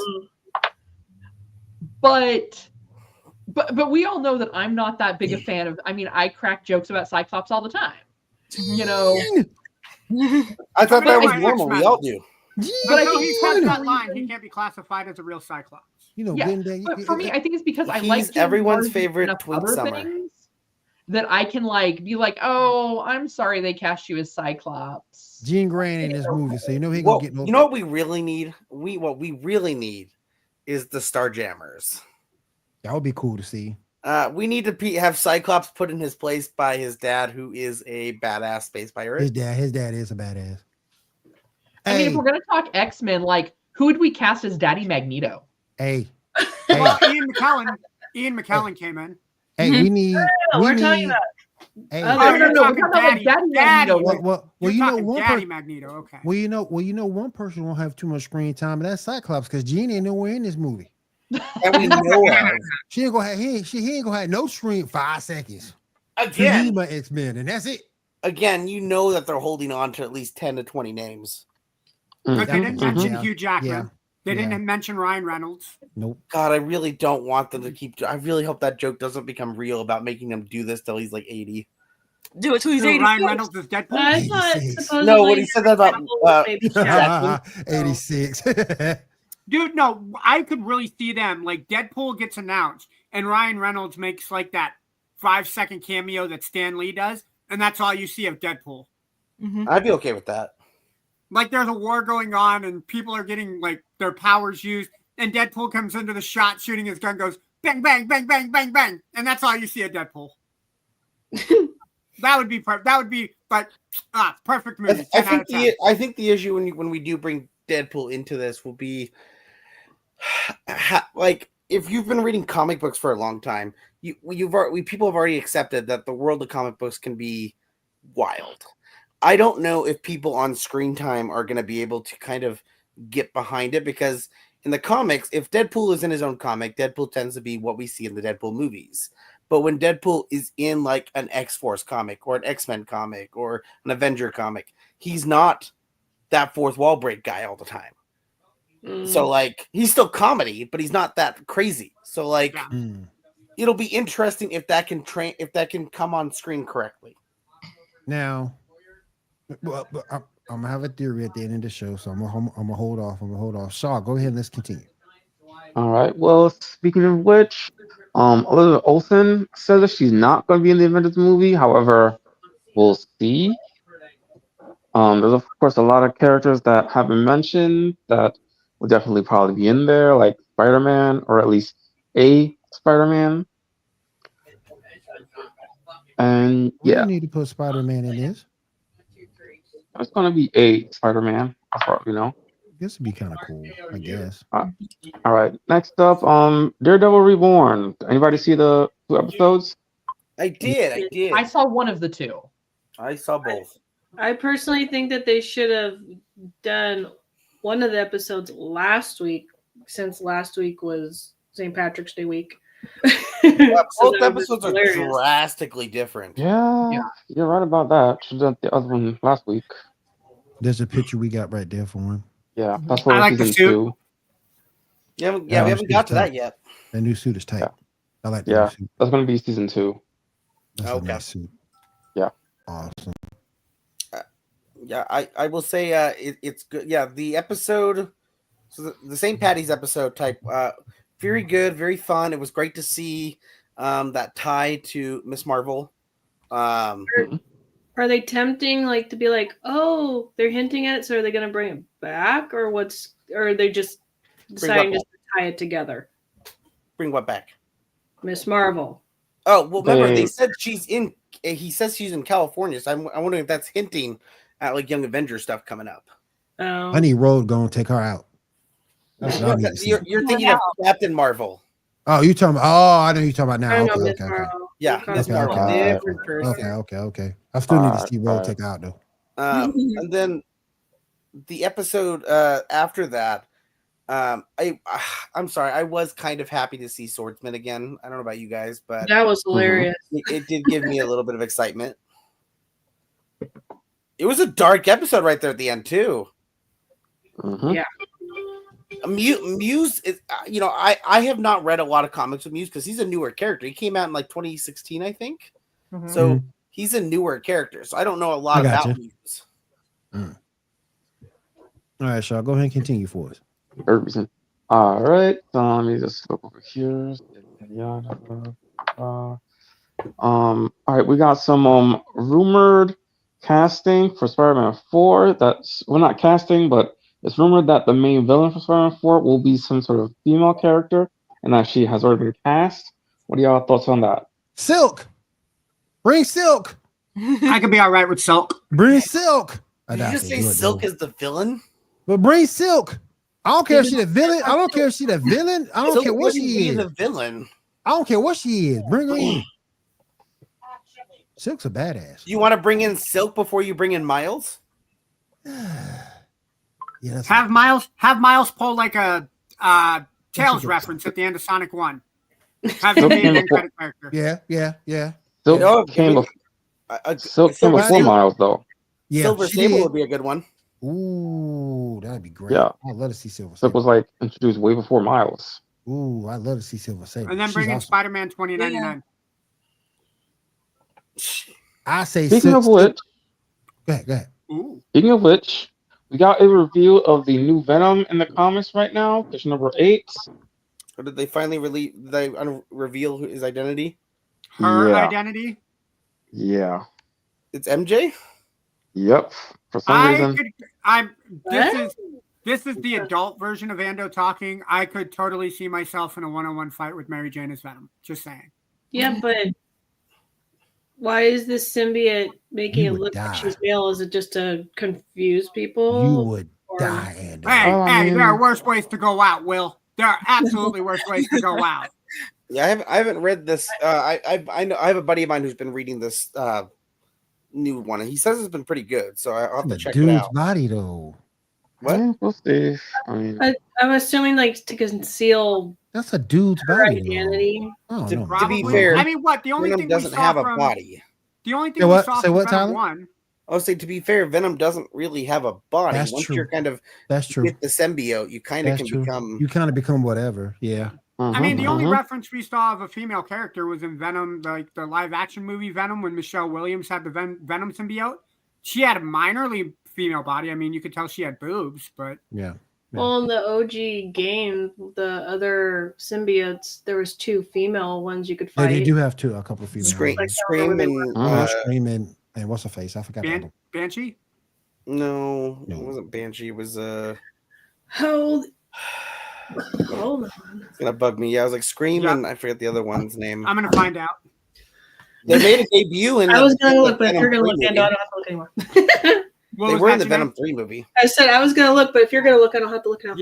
[SPEAKER 4] but we all know that I'm not that big a fan of. I mean, I crack jokes about Cyclops all the time. You know,
[SPEAKER 2] I thought that was
[SPEAKER 8] I mean,
[SPEAKER 2] normal. We
[SPEAKER 8] X-Men.
[SPEAKER 2] all do.
[SPEAKER 4] But I
[SPEAKER 8] Until
[SPEAKER 4] think
[SPEAKER 8] he
[SPEAKER 4] for
[SPEAKER 8] crossed
[SPEAKER 4] some
[SPEAKER 8] that line, he
[SPEAKER 4] reason-
[SPEAKER 8] can't be classified as a real Cyclops.
[SPEAKER 1] You know,
[SPEAKER 4] Yeah,
[SPEAKER 1] good day.
[SPEAKER 4] but for me, I think it's because I
[SPEAKER 2] He's
[SPEAKER 4] like James
[SPEAKER 2] everyone's
[SPEAKER 4] Marsden
[SPEAKER 2] favorite
[SPEAKER 4] enough
[SPEAKER 2] Twink
[SPEAKER 4] other
[SPEAKER 2] Summer.
[SPEAKER 4] things that I can like be like, oh, I'm sorry they cast you as Cyclops.
[SPEAKER 1] Gene Grant in this movie, so you know he
[SPEAKER 2] Well,
[SPEAKER 1] gonna get no.
[SPEAKER 2] you know what we really need? What we really need is the Starjammers.
[SPEAKER 1] That would be cool to see.
[SPEAKER 2] We need to have Cyclops put in his place by his dad, who is a badass space pirate.
[SPEAKER 1] His dad is a badass.
[SPEAKER 4] I mean,
[SPEAKER 1] Hey,
[SPEAKER 4] if we're gonna talk X-Men, like who would we cast as Daddy Magneto?
[SPEAKER 1] hey,
[SPEAKER 8] Well, Ian McKellen came in.
[SPEAKER 1] hey, we need.
[SPEAKER 3] we're talking about
[SPEAKER 1] Hey,
[SPEAKER 3] other-
[SPEAKER 8] Oh,
[SPEAKER 4] no,
[SPEAKER 8] you're
[SPEAKER 4] no,
[SPEAKER 8] talking
[SPEAKER 4] we're talking about Daddy Magneto.
[SPEAKER 1] well,
[SPEAKER 8] You're
[SPEAKER 1] you know
[SPEAKER 8] talking
[SPEAKER 1] one
[SPEAKER 8] Daddy
[SPEAKER 1] person.
[SPEAKER 8] Magneto. Okay.
[SPEAKER 1] Well, you know one person won't have too much screen time, and that's Cyclops, because Jean ain't nowhere in this movie.
[SPEAKER 2] And we know of.
[SPEAKER 1] She ain't gonna have he ain't gonna have no screen 5 seconds. He
[SPEAKER 2] Again,
[SPEAKER 1] my X-Men, and that's it.
[SPEAKER 2] you know that they're holding on to at least 10 to 20 names.
[SPEAKER 8] But they didn't mention
[SPEAKER 1] Yeah.
[SPEAKER 8] Hugh Jackman.
[SPEAKER 1] Yeah.
[SPEAKER 8] They
[SPEAKER 1] Yeah.
[SPEAKER 8] didn't mention Ryan Reynolds.
[SPEAKER 1] Nope.
[SPEAKER 2] God, I really don't want them to keep. I really hope that joke doesn't become real about making him do this till he's like 80.
[SPEAKER 5] Do it till he's
[SPEAKER 8] So
[SPEAKER 5] 86.
[SPEAKER 8] Ryan Reynolds is Deadpool.
[SPEAKER 3] I thought
[SPEAKER 1] 86.
[SPEAKER 3] supposedly
[SPEAKER 2] No, when he said that about
[SPEAKER 3] maybe
[SPEAKER 2] Jackson.
[SPEAKER 1] 86.
[SPEAKER 8] Dude, no, I could really see them. Like Deadpool gets announced, and Ryan Reynolds makes like that 5-second cameo that Stan Lee does, and that's all you see of Deadpool.
[SPEAKER 2] I'd be okay with that.
[SPEAKER 8] Like there's a war going on, and people are getting like their powers used, and Deadpool comes into the shot, shooting his gun, goes bang, bang, bang, bang, bang, bang, and that's all you see of Deadpool. That would be perfect movie. 10 out of 10.
[SPEAKER 2] I think the issue when we do bring Deadpool into this will be like if you've been reading comic books for a long time, people have already accepted that the world of comic books can be wild. I don't know if people on screen time are going to be able to kind of get behind it, because in the comics, if Deadpool is in his own comic, Deadpool tends to be what we see in the Deadpool movies. But when Deadpool is in like an X-Force comic or an X-Men comic or an Avenger comic, he's not that fourth wall break guy all the time. So like he's still comedy, but he's not that crazy. So like it'll be interesting if that can come on screen correctly.
[SPEAKER 1] Now, well, I'm gonna have a theory at the end of the show, so I'm gonna hold off. Shaw, go ahead and let's continue.
[SPEAKER 6] All right. Well, speaking of which, Elizabeth Olsen says that she's not going to be in the Avengers movie. However, we'll see. There's of course a lot of characters that have been mentioned that will definitely probably be in there, like Spider-Man, or at least a Spider-Man. And
[SPEAKER 1] We
[SPEAKER 6] yeah,
[SPEAKER 1] don't need to put Spider-Man in this.
[SPEAKER 6] it's going to be a Spider-Man, as far as we know.
[SPEAKER 1] This would be kind of cool, I guess.
[SPEAKER 6] All right. Next up, Daredevil Reborn. Anybody see the 2 episodes?
[SPEAKER 2] I did.
[SPEAKER 4] I saw one of the 2.
[SPEAKER 2] I saw both.
[SPEAKER 3] I personally think that they should have done one of the episodes last week, since last week was St. Patrick's Day week.
[SPEAKER 2] Both episodes are drastically different.
[SPEAKER 6] Yeah, you're right about that. Should have done the other one last week.
[SPEAKER 1] There's a picture we got right there for him.
[SPEAKER 6] Yeah, that's what
[SPEAKER 8] I like the
[SPEAKER 6] season
[SPEAKER 8] suit.
[SPEAKER 6] 2.
[SPEAKER 2] We haven't got to that yet.
[SPEAKER 1] That new suit is tight.
[SPEAKER 6] Yeah.
[SPEAKER 1] I like the
[SPEAKER 6] Yeah,
[SPEAKER 1] new suit.
[SPEAKER 6] that's going to be season 2.
[SPEAKER 1] That's
[SPEAKER 2] Okay.
[SPEAKER 1] a nice suit.
[SPEAKER 6] Yeah.
[SPEAKER 1] Awesome.
[SPEAKER 2] Yeah, I will say it's good. Yeah, the episode, so the St. Patty's episode type, very good, very fun. It was great to see that tie to Miss Marvel.
[SPEAKER 3] Are they tempting like to be like, oh, they're hinting at it, so are they going to bring it back, or are they just deciding just to tie it together?
[SPEAKER 2] Bring what back?
[SPEAKER 3] Miss Marvel.
[SPEAKER 2] Oh, well, remember they said she's in. He says she's in California, so I'm wondering if that's hinting at like Young Avengers stuff coming up.
[SPEAKER 3] Oh.
[SPEAKER 1] I need Road going to take her out. That's what I need to see.
[SPEAKER 2] You're thinking of Captain Marvel.
[SPEAKER 1] Oh, you talking about? Oh, I know you're talking about now.
[SPEAKER 3] I don't know,
[SPEAKER 1] Okay,
[SPEAKER 3] Miss
[SPEAKER 1] okay.
[SPEAKER 3] Marvel.
[SPEAKER 2] Yeah,
[SPEAKER 3] Okay.
[SPEAKER 2] Miss Marvel,
[SPEAKER 6] okay.
[SPEAKER 2] different person.
[SPEAKER 1] Okay. I still need to see Road take her out though.
[SPEAKER 2] And then the episode after that, I'm sorry, I was kind of happy to see Swordsman again. I don't know about you guys, but
[SPEAKER 3] That was hilarious.
[SPEAKER 2] it did give me a little bit of excitement. It was a dark episode right there at the end too.
[SPEAKER 6] Mm-hmm.
[SPEAKER 3] Yeah.
[SPEAKER 2] Muse is, I have not read a lot of comics with Muse because he's a newer character. He came out in like 2016, I think.
[SPEAKER 4] Mhm.
[SPEAKER 2] So he's a newer character. So I don't know a lot
[SPEAKER 1] I got
[SPEAKER 2] about
[SPEAKER 1] you.
[SPEAKER 2] Muse.
[SPEAKER 1] All right, Shaw, go ahead and continue for us.
[SPEAKER 6] Third reason. All right. So let me just look over here. All right, we got some rumored casting for Spider-Man 4. That's not casting, but it's rumored that the main villain for Spider-Man 4 will be some sort of female character, and that she has already been cast. What are y'all thoughts on that?
[SPEAKER 1] Silk, bring Silk.
[SPEAKER 8] I could be all right with Silk.
[SPEAKER 1] Bring Silk.
[SPEAKER 2] Did you just say Silk is the villain?
[SPEAKER 1] But bring Silk. I don't care if she's a villain. I don't care if she's a villain. I don't
[SPEAKER 2] Silk
[SPEAKER 1] care what
[SPEAKER 2] wouldn't
[SPEAKER 1] she
[SPEAKER 2] be
[SPEAKER 1] is.
[SPEAKER 2] the villain.
[SPEAKER 1] I don't care what she is. Bring her in. Silk's a badass.
[SPEAKER 2] You want to bring in Silk before you bring in Miles?
[SPEAKER 1] Yeah,
[SPEAKER 8] Have Miles pull like a Tails reference at the end of Sonic 1. Have the main end credit character.
[SPEAKER 1] Yeah.
[SPEAKER 6] Silk came before Miles, though.
[SPEAKER 1] Yeah,
[SPEAKER 2] Silver
[SPEAKER 1] she
[SPEAKER 2] Sable
[SPEAKER 1] did.
[SPEAKER 2] would be a good one.
[SPEAKER 1] Ooh, that'd be great.
[SPEAKER 6] Yeah.
[SPEAKER 1] I'd love to see Silver
[SPEAKER 6] Silk
[SPEAKER 1] Sable.
[SPEAKER 6] was like introduced way before Miles.
[SPEAKER 1] Ooh, I'd love to see Silver Sable.
[SPEAKER 8] And then
[SPEAKER 1] She's
[SPEAKER 8] bring in
[SPEAKER 1] awesome.
[SPEAKER 8] Spider-Man 2099.
[SPEAKER 1] I say
[SPEAKER 6] Speaking of
[SPEAKER 1] six.
[SPEAKER 6] which,
[SPEAKER 1] Go ahead.
[SPEAKER 8] Ooh.
[SPEAKER 6] speaking of which, we got a reveal of the new Venom in the comics right now, issue number 8.
[SPEAKER 2] Or did they finally release? Did they reveal his identity?
[SPEAKER 8] Her
[SPEAKER 6] Yeah.
[SPEAKER 8] identity.
[SPEAKER 6] Yeah.
[SPEAKER 2] It's MJ.
[SPEAKER 6] Yep. For some reason.
[SPEAKER 8] This is the adult version of Ando talking. I could totally see myself in a one-on-one fight with Mary Jane as Venom. Just saying.
[SPEAKER 7] Yeah, but why is this symbiote making
[SPEAKER 1] You
[SPEAKER 7] it
[SPEAKER 1] would
[SPEAKER 7] look
[SPEAKER 1] die.
[SPEAKER 7] like she's male? Is it just to confuse
[SPEAKER 1] You
[SPEAKER 7] people?
[SPEAKER 1] would
[SPEAKER 7] Or-
[SPEAKER 1] die, Ando.
[SPEAKER 8] Hey,
[SPEAKER 6] Oh, I mean-
[SPEAKER 8] there are worse ways to go out, Will. There are absolutely worse ways to go out.
[SPEAKER 2] Yeah, I haven't read this. I know I have a buddy of mine who's been reading this new one, and he says it's been pretty good. So I'll have to
[SPEAKER 1] The
[SPEAKER 2] check it
[SPEAKER 1] dude's
[SPEAKER 2] out.
[SPEAKER 1] body, though.
[SPEAKER 2] What?
[SPEAKER 6] Yeah, we'll see. I mean,
[SPEAKER 7] I'm assuming like to conceal
[SPEAKER 1] That's a dude's
[SPEAKER 7] her
[SPEAKER 1] body.
[SPEAKER 7] identity.
[SPEAKER 1] Oh,
[SPEAKER 2] To-
[SPEAKER 1] no.
[SPEAKER 2] to be
[SPEAKER 8] Probably.
[SPEAKER 2] fair,
[SPEAKER 8] I mean, what? The only
[SPEAKER 2] Venom
[SPEAKER 8] thing we
[SPEAKER 2] doesn't
[SPEAKER 8] saw
[SPEAKER 2] have a
[SPEAKER 8] from
[SPEAKER 2] body.
[SPEAKER 8] the only thing
[SPEAKER 1] Say
[SPEAKER 8] we
[SPEAKER 1] what?
[SPEAKER 8] saw
[SPEAKER 1] Say
[SPEAKER 8] from
[SPEAKER 1] what,
[SPEAKER 8] Venom
[SPEAKER 1] Tyler?
[SPEAKER 8] 1.
[SPEAKER 2] I would say, to be fair, Venom doesn't really have a body.
[SPEAKER 1] That's
[SPEAKER 2] Once
[SPEAKER 1] true.
[SPEAKER 2] you're kind of
[SPEAKER 1] That's true.
[SPEAKER 2] with the symbiote, you kind of
[SPEAKER 1] That's
[SPEAKER 2] can
[SPEAKER 1] true.
[SPEAKER 2] become.
[SPEAKER 1] You kind of become whatever. Yeah.
[SPEAKER 8] I mean, the only
[SPEAKER 6] mhm.
[SPEAKER 8] reference we saw of a female character was in Venom, like the live action movie Venom, when Michelle Williams had the Venom symbiote. She had a minorly female body. I mean, you could tell she had boobs, but
[SPEAKER 1] Yeah. Yeah.
[SPEAKER 7] Well, in the OG game, the other symbiotes, there was 2 female ones you could
[SPEAKER 1] Yeah,
[SPEAKER 7] fight.
[SPEAKER 1] they do have a couple of female.
[SPEAKER 2] Scream,
[SPEAKER 1] ones.
[SPEAKER 2] Scream, and
[SPEAKER 1] Scream and what's her face? I forgot. the other one.
[SPEAKER 8] Banshee?
[SPEAKER 2] no,
[SPEAKER 1] No.
[SPEAKER 2] it wasn't Banshee. It was
[SPEAKER 7] Hold on.
[SPEAKER 2] it's gonna bug me. Yeah, I was like Scream,
[SPEAKER 8] Yeah.
[SPEAKER 2] and I forget the other one's name.
[SPEAKER 8] I'm going to find out.
[SPEAKER 2] They made a debut in.
[SPEAKER 7] I was gonna
[SPEAKER 2] in the
[SPEAKER 7] look, but if you're
[SPEAKER 2] Venom
[SPEAKER 7] gonna
[SPEAKER 2] 3
[SPEAKER 7] look, I
[SPEAKER 2] movie.
[SPEAKER 7] don't have to look anymore.
[SPEAKER 8] What
[SPEAKER 2] They
[SPEAKER 8] was
[SPEAKER 2] were
[SPEAKER 8] that,
[SPEAKER 2] in the
[SPEAKER 8] Janae?
[SPEAKER 2] Venom 3 movie.
[SPEAKER 7] I said I was gonna look, but if you're gonna look, I don't have to look now.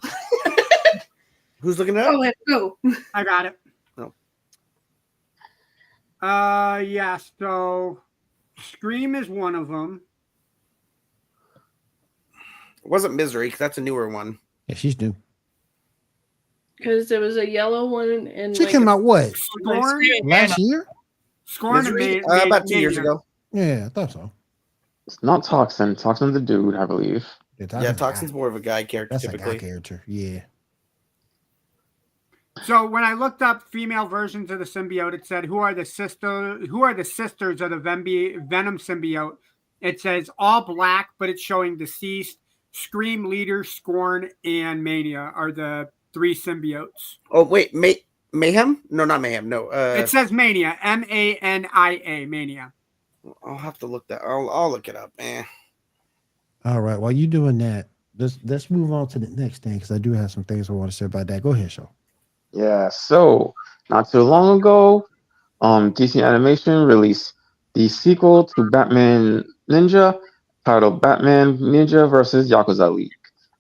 [SPEAKER 2] Who's looking it up?
[SPEAKER 7] Go ahead, go.
[SPEAKER 8] I got it.
[SPEAKER 2] No.
[SPEAKER 8] Yeah, so Scream is one of them.
[SPEAKER 2] It wasn't Misery, because that's a newer one.
[SPEAKER 1] Yeah, she's new.
[SPEAKER 7] Because there was a yellow one and
[SPEAKER 1] She
[SPEAKER 7] like
[SPEAKER 1] came out what?
[SPEAKER 8] Scorn?
[SPEAKER 1] Last year?
[SPEAKER 8] Scorn
[SPEAKER 2] Misery?
[SPEAKER 8] and
[SPEAKER 2] About 2 years
[SPEAKER 8] Mania.
[SPEAKER 2] ago.
[SPEAKER 1] Yeah, I thought so.
[SPEAKER 6] It's not Toxin. Toxin's a dude, I believe.
[SPEAKER 2] Yeah, Toxin's more of a guy character
[SPEAKER 1] That's a
[SPEAKER 2] typically.
[SPEAKER 1] guy character. Yeah.
[SPEAKER 8] So when I looked up female versions of the symbiote, it said who are the sisters of the Venom symbiote. It says all black, but it's showing deceased. Scream, Leader, Scorn, and Mania are the 3 symbiotes.
[SPEAKER 2] Oh wait, Mayhem? No, not Mayhem. No,
[SPEAKER 8] It says Mania, Mania, Mania.
[SPEAKER 2] I'll have to look that. I'll look it up.
[SPEAKER 1] All right. While you doing that, let's move on to the next thing because I do have some things I want to say about that. Go ahead, Shaw.
[SPEAKER 6] Yeah, so not too long ago, DC Animation released the sequel to Batman Ninja titled Batman Ninja versus Yakuza League.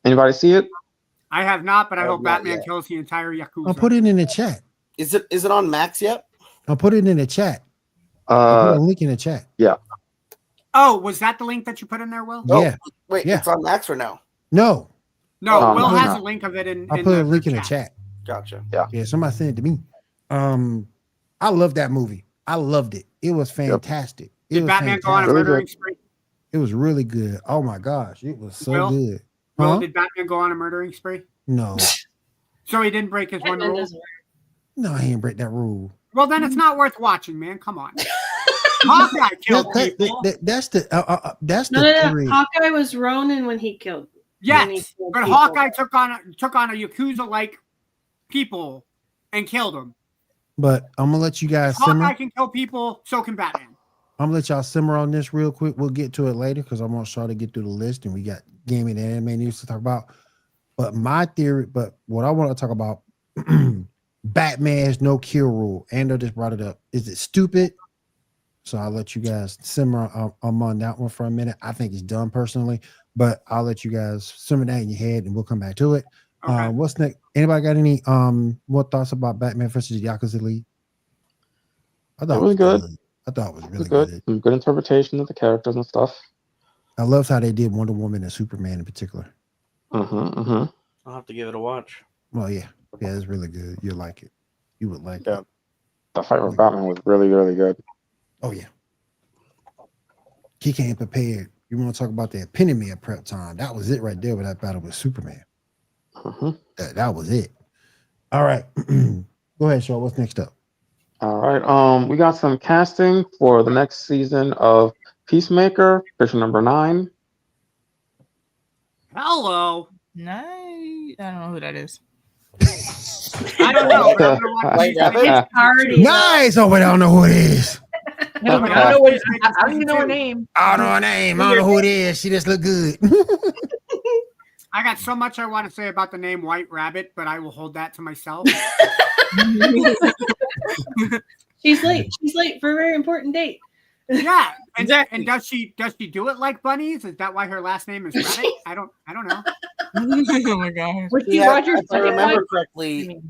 [SPEAKER 6] Anybody see it?
[SPEAKER 8] I have not, but I
[SPEAKER 2] I
[SPEAKER 8] hope
[SPEAKER 2] have not
[SPEAKER 8] Batman
[SPEAKER 2] yet.
[SPEAKER 8] kills the entire Yakuza.
[SPEAKER 1] I'll put it in the chat.
[SPEAKER 2] Is it on Max yet?
[SPEAKER 1] I'll put it in the chat. I'll put a
[SPEAKER 6] Uh,
[SPEAKER 1] link in the chat.
[SPEAKER 8] Oh, was that the link that you put in there, Will?
[SPEAKER 2] Oh,
[SPEAKER 1] Yeah.
[SPEAKER 2] Wait,
[SPEAKER 1] Yeah.
[SPEAKER 2] it's on Max or no?
[SPEAKER 1] No,
[SPEAKER 8] No,
[SPEAKER 6] Oh,
[SPEAKER 8] Will
[SPEAKER 6] no,
[SPEAKER 8] has
[SPEAKER 6] no.
[SPEAKER 8] a link of it in.
[SPEAKER 1] I'll
[SPEAKER 8] in
[SPEAKER 1] put
[SPEAKER 8] the
[SPEAKER 1] a link in the
[SPEAKER 8] chat.
[SPEAKER 1] chat.
[SPEAKER 2] Gotcha.
[SPEAKER 1] Yeah, somebody sent it to me. I love that movie. I loved it. It was fantastic. It
[SPEAKER 8] Did
[SPEAKER 1] was
[SPEAKER 8] Batman go on a
[SPEAKER 1] fantastic.
[SPEAKER 6] Really
[SPEAKER 8] murdering
[SPEAKER 6] good.
[SPEAKER 8] spree?
[SPEAKER 1] It was really good. Oh my gosh, it was so
[SPEAKER 8] Will?
[SPEAKER 1] good.
[SPEAKER 8] Will,
[SPEAKER 1] Huh?
[SPEAKER 8] did Batman go on a murdering spree?
[SPEAKER 1] No,
[SPEAKER 8] So he didn't break his one
[SPEAKER 7] Batman
[SPEAKER 8] rule?
[SPEAKER 7] doesn't-
[SPEAKER 1] no, I ain't break that rule.
[SPEAKER 8] Well, then it's not worth watching, man. Come on. Hawkeye killed people.
[SPEAKER 1] That's the
[SPEAKER 7] No, no, no.
[SPEAKER 1] theory.
[SPEAKER 7] Hawkeye was Ronin when he killed. when he
[SPEAKER 8] Yes,
[SPEAKER 7] killed
[SPEAKER 8] but
[SPEAKER 7] people.
[SPEAKER 8] Hawkeye took on a Yakuza-like people and killed them.
[SPEAKER 1] But I'm gonna let you guys
[SPEAKER 8] Hawkeye
[SPEAKER 1] simmer.
[SPEAKER 8] can kill people, so can Batman.
[SPEAKER 1] I'm gonna let y'all simmer on this real quick. We'll get to it later because I want Shaw to get through the list and we got gaming and anime news to talk about. But what I want to talk about, Batman's no kill rule. Ando just brought it up. Is it stupid? So I'll let you guys simmer on that one for a minute. I think it's dumb personally, but I'll let you guys simmer that in your head and we'll come back to it.
[SPEAKER 8] Okay.
[SPEAKER 1] What's next? Anybody got any more thoughts about Batman versus Yakuza League? I thought
[SPEAKER 6] It was good.
[SPEAKER 1] I thought it was really
[SPEAKER 6] good.
[SPEAKER 1] good.
[SPEAKER 6] Some good interpretation of the characters and stuff.
[SPEAKER 1] I loved how they did Wonder Woman and Superman in particular.
[SPEAKER 2] I'll have to give it a watch.
[SPEAKER 1] Well, yeah, it's really good. You'll like it. You would like
[SPEAKER 6] Yeah.
[SPEAKER 1] it.
[SPEAKER 6] The fight with Batman was really, really good.
[SPEAKER 1] Oh yeah. He came prepared. You want to talk about the epitome of prep time? That was it right there with that battle with Superman.
[SPEAKER 6] Mhm.
[SPEAKER 1] That was it. All right. Go ahead, Shaw. What's next up?
[SPEAKER 6] All right. We got some casting for the next season of Peacemaker, Fisher number 9.
[SPEAKER 8] Hello.
[SPEAKER 5] Nice. I don't know who that is.
[SPEAKER 8] I don't know. But I'm gonna watch
[SPEAKER 2] White
[SPEAKER 8] Peacemaker
[SPEAKER 2] Rabbit?
[SPEAKER 8] season
[SPEAKER 7] Party.
[SPEAKER 8] 2.
[SPEAKER 1] Nice. Oh, but I don't know who it is.
[SPEAKER 4] I don't know what. I don't even know her name.
[SPEAKER 1] I don't know her name. I don't know who it is. She just look good.
[SPEAKER 8] I got so much I want to say about the name White Rabbit, but I will hold that to myself.
[SPEAKER 7] She's late. She's late for a very important date.
[SPEAKER 8] Yeah, and,
[SPEAKER 5] Exactly.
[SPEAKER 8] and does she do it like bunnies? Is that why her last name is Rabbit? I don't know.
[SPEAKER 5] Oh my gosh.
[SPEAKER 4] Was she
[SPEAKER 2] Yeah,
[SPEAKER 4] Roger's
[SPEAKER 2] if I
[SPEAKER 4] second
[SPEAKER 2] remember
[SPEAKER 4] wife?
[SPEAKER 2] correctly,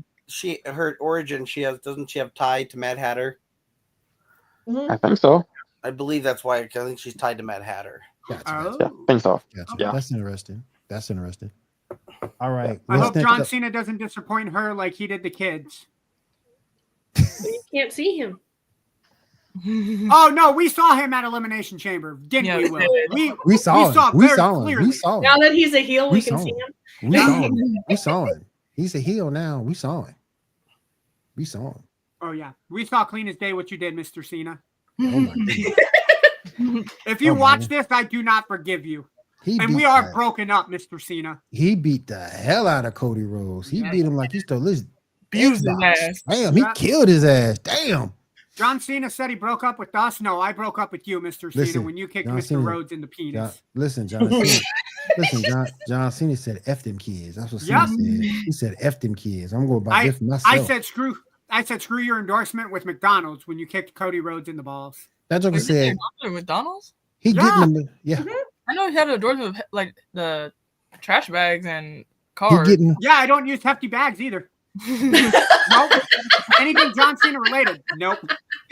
[SPEAKER 2] her origin, doesn't she have tied to Mad Hatter?
[SPEAKER 4] Mhm.
[SPEAKER 6] I think so.
[SPEAKER 2] I believe that's why. I think she's tied to Mad Hatter.
[SPEAKER 1] Gotcha,
[SPEAKER 8] Oh.
[SPEAKER 6] Yeah, I think so.
[SPEAKER 1] gotcha.
[SPEAKER 6] Yeah.
[SPEAKER 1] That's interesting. That's interesting. All right.
[SPEAKER 8] I
[SPEAKER 1] what's
[SPEAKER 8] hope
[SPEAKER 1] next
[SPEAKER 8] John
[SPEAKER 1] up?
[SPEAKER 8] Cena doesn't disappoint her like he did the kids.
[SPEAKER 3] But you can't see him.
[SPEAKER 8] Oh no, we saw him at Elimination Chamber, didn't
[SPEAKER 5] Yeah,
[SPEAKER 8] we?
[SPEAKER 5] we
[SPEAKER 8] Will?
[SPEAKER 1] We saw him. We
[SPEAKER 8] very
[SPEAKER 1] saw him.
[SPEAKER 8] clearly.
[SPEAKER 1] We saw
[SPEAKER 3] Now
[SPEAKER 1] him.
[SPEAKER 3] that he's a heel,
[SPEAKER 1] We
[SPEAKER 3] we can
[SPEAKER 1] saw
[SPEAKER 3] see
[SPEAKER 1] him.
[SPEAKER 3] him.
[SPEAKER 1] We saw him. We saw him. He's a heel now. We saw him. We saw him.
[SPEAKER 8] Oh yeah, we saw clean as day what you did, Mr. Cena.
[SPEAKER 1] Oh my goodness.
[SPEAKER 8] If you
[SPEAKER 1] Oh,
[SPEAKER 8] watch
[SPEAKER 1] man.
[SPEAKER 8] this, I do not forgive you.
[SPEAKER 1] He
[SPEAKER 8] And
[SPEAKER 1] beat
[SPEAKER 8] we are
[SPEAKER 1] the-
[SPEAKER 8] broken up, Mr. Cena.
[SPEAKER 1] He beat the hell out of Cody Rhodes. He beat him like he stole his
[SPEAKER 5] Abused his
[SPEAKER 1] Xbox.
[SPEAKER 5] ass.
[SPEAKER 1] Damn, he
[SPEAKER 8] Yeah.
[SPEAKER 1] killed his ass. Damn.
[SPEAKER 8] John Cena said he broke up with us. No, I broke up with you, Mr.
[SPEAKER 1] Listen,
[SPEAKER 8] Cena, when you kicked
[SPEAKER 1] John
[SPEAKER 8] Mr.
[SPEAKER 1] Cena-
[SPEAKER 8] Rhodes in the
[SPEAKER 1] John,
[SPEAKER 8] penis.
[SPEAKER 1] listen, John Cena. Listen, John Cena said F them kids. That's what Cena
[SPEAKER 8] Yep.
[SPEAKER 1] said. He said F them kids. I'm going to buy this for myself.
[SPEAKER 8] I said screw your endorsement with McDonald's when you kicked Cody Rhodes in the balls.
[SPEAKER 1] that joker
[SPEAKER 5] Is it
[SPEAKER 1] said
[SPEAKER 5] at McDonald's?
[SPEAKER 1] he
[SPEAKER 8] Yeah.
[SPEAKER 1] getting them. Yeah.
[SPEAKER 5] I know he had an endorsement of like the trash bags and
[SPEAKER 1] He
[SPEAKER 5] cars.
[SPEAKER 1] getting
[SPEAKER 8] Yeah, I don't use hefty bags either. Nope. Anything John Cena related. Nope.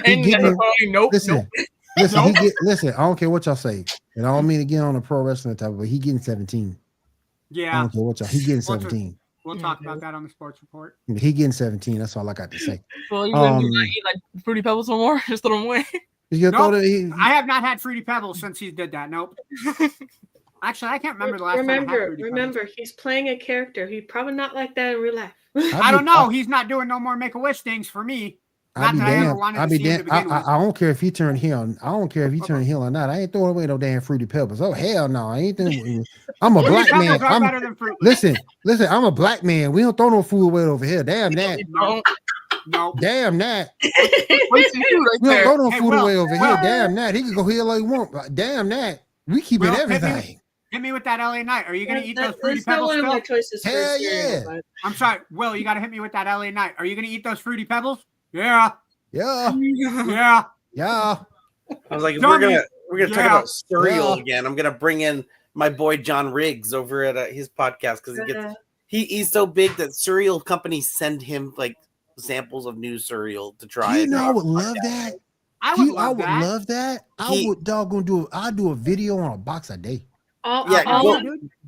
[SPEAKER 5] and
[SPEAKER 1] getting
[SPEAKER 5] that's
[SPEAKER 1] it.
[SPEAKER 5] fine. Nope.
[SPEAKER 1] listen.
[SPEAKER 5] Nope.
[SPEAKER 1] Listen,
[SPEAKER 8] Nope.
[SPEAKER 1] listen, I don't care what y'all say. And I don't mean to get on a pro wrestling type, but he getting 17. I
[SPEAKER 8] Yeah,
[SPEAKER 1] don't care what y'all. He getting
[SPEAKER 8] What's
[SPEAKER 1] 17.
[SPEAKER 8] we'll talk about that on the sports report.
[SPEAKER 1] He getting 17. That's all I got to say.
[SPEAKER 5] Well, you wouldn't
[SPEAKER 1] Um,
[SPEAKER 5] eat like Fruity Pebbles no more. Just throw them away.
[SPEAKER 1] He's gonna
[SPEAKER 8] Nope.
[SPEAKER 1] throw the,
[SPEAKER 8] I have not had Fruity Pebbles since he did that. Nope. Actually, I can't remember the last time I had Fruity Pebbles.
[SPEAKER 3] Remember, he's playing a character. He's probably not like that in real life.
[SPEAKER 8] I don't know. He's not doing no more Make-A-Wish things for me.
[SPEAKER 1] I'll be
[SPEAKER 8] Not that I ever
[SPEAKER 1] damned.
[SPEAKER 8] wanted
[SPEAKER 1] I'll
[SPEAKER 8] to
[SPEAKER 1] be
[SPEAKER 8] see him to
[SPEAKER 1] damned.
[SPEAKER 8] begin with.
[SPEAKER 1] I don't care if he turned heel. I don't care if he turned heel or not. I ain't throwing away no damn Fruity Pebbles. Oh hell no! I ain't doing. I'm a
[SPEAKER 8] Fruity
[SPEAKER 1] black man.
[SPEAKER 8] Pebbles are
[SPEAKER 1] I'm,
[SPEAKER 8] better than Fruit.
[SPEAKER 1] listen. I'm a black man. We don't throw no food away over here. Damn that.
[SPEAKER 8] No. Nope.
[SPEAKER 1] Damn that.
[SPEAKER 5] Wasting food right
[SPEAKER 1] We don't
[SPEAKER 5] there.
[SPEAKER 1] throw no
[SPEAKER 8] Hey,
[SPEAKER 1] food
[SPEAKER 8] Will,
[SPEAKER 1] away over here.
[SPEAKER 8] Will.
[SPEAKER 1] Damn that. He can go here all he want. But damn that. We keeping
[SPEAKER 8] Will, hit me
[SPEAKER 1] everything.
[SPEAKER 8] Hit me with that LA Night. Are you going to eat those Fruity
[SPEAKER 3] That's not
[SPEAKER 8] Pebbles
[SPEAKER 3] one of my
[SPEAKER 8] still?
[SPEAKER 3] choices. for
[SPEAKER 1] Hell
[SPEAKER 3] cereal,
[SPEAKER 1] yeah.
[SPEAKER 3] but-
[SPEAKER 8] I'm sorry. Will, you got to hit me with that LA Night. Are you going to eat those Fruity Pebbles? Yeah.
[SPEAKER 1] Yeah.
[SPEAKER 8] Yeah.
[SPEAKER 1] Yeah.
[SPEAKER 2] I was like, if
[SPEAKER 8] Dummy.
[SPEAKER 2] we're gonna talk
[SPEAKER 8] Yeah.
[SPEAKER 2] about cereal
[SPEAKER 1] Yeah.
[SPEAKER 2] again. I'm gonna bring in my boy John Riggs over at his podcast because he's so big that cereal companies send him like samples of new cereal to try.
[SPEAKER 1] You know, I would love that.
[SPEAKER 8] I would
[SPEAKER 1] I
[SPEAKER 8] love
[SPEAKER 1] would
[SPEAKER 8] that.
[SPEAKER 1] love that. I
[SPEAKER 2] He-
[SPEAKER 1] would doggone do it. I'll do a video on a box a day.
[SPEAKER 2] Yeah,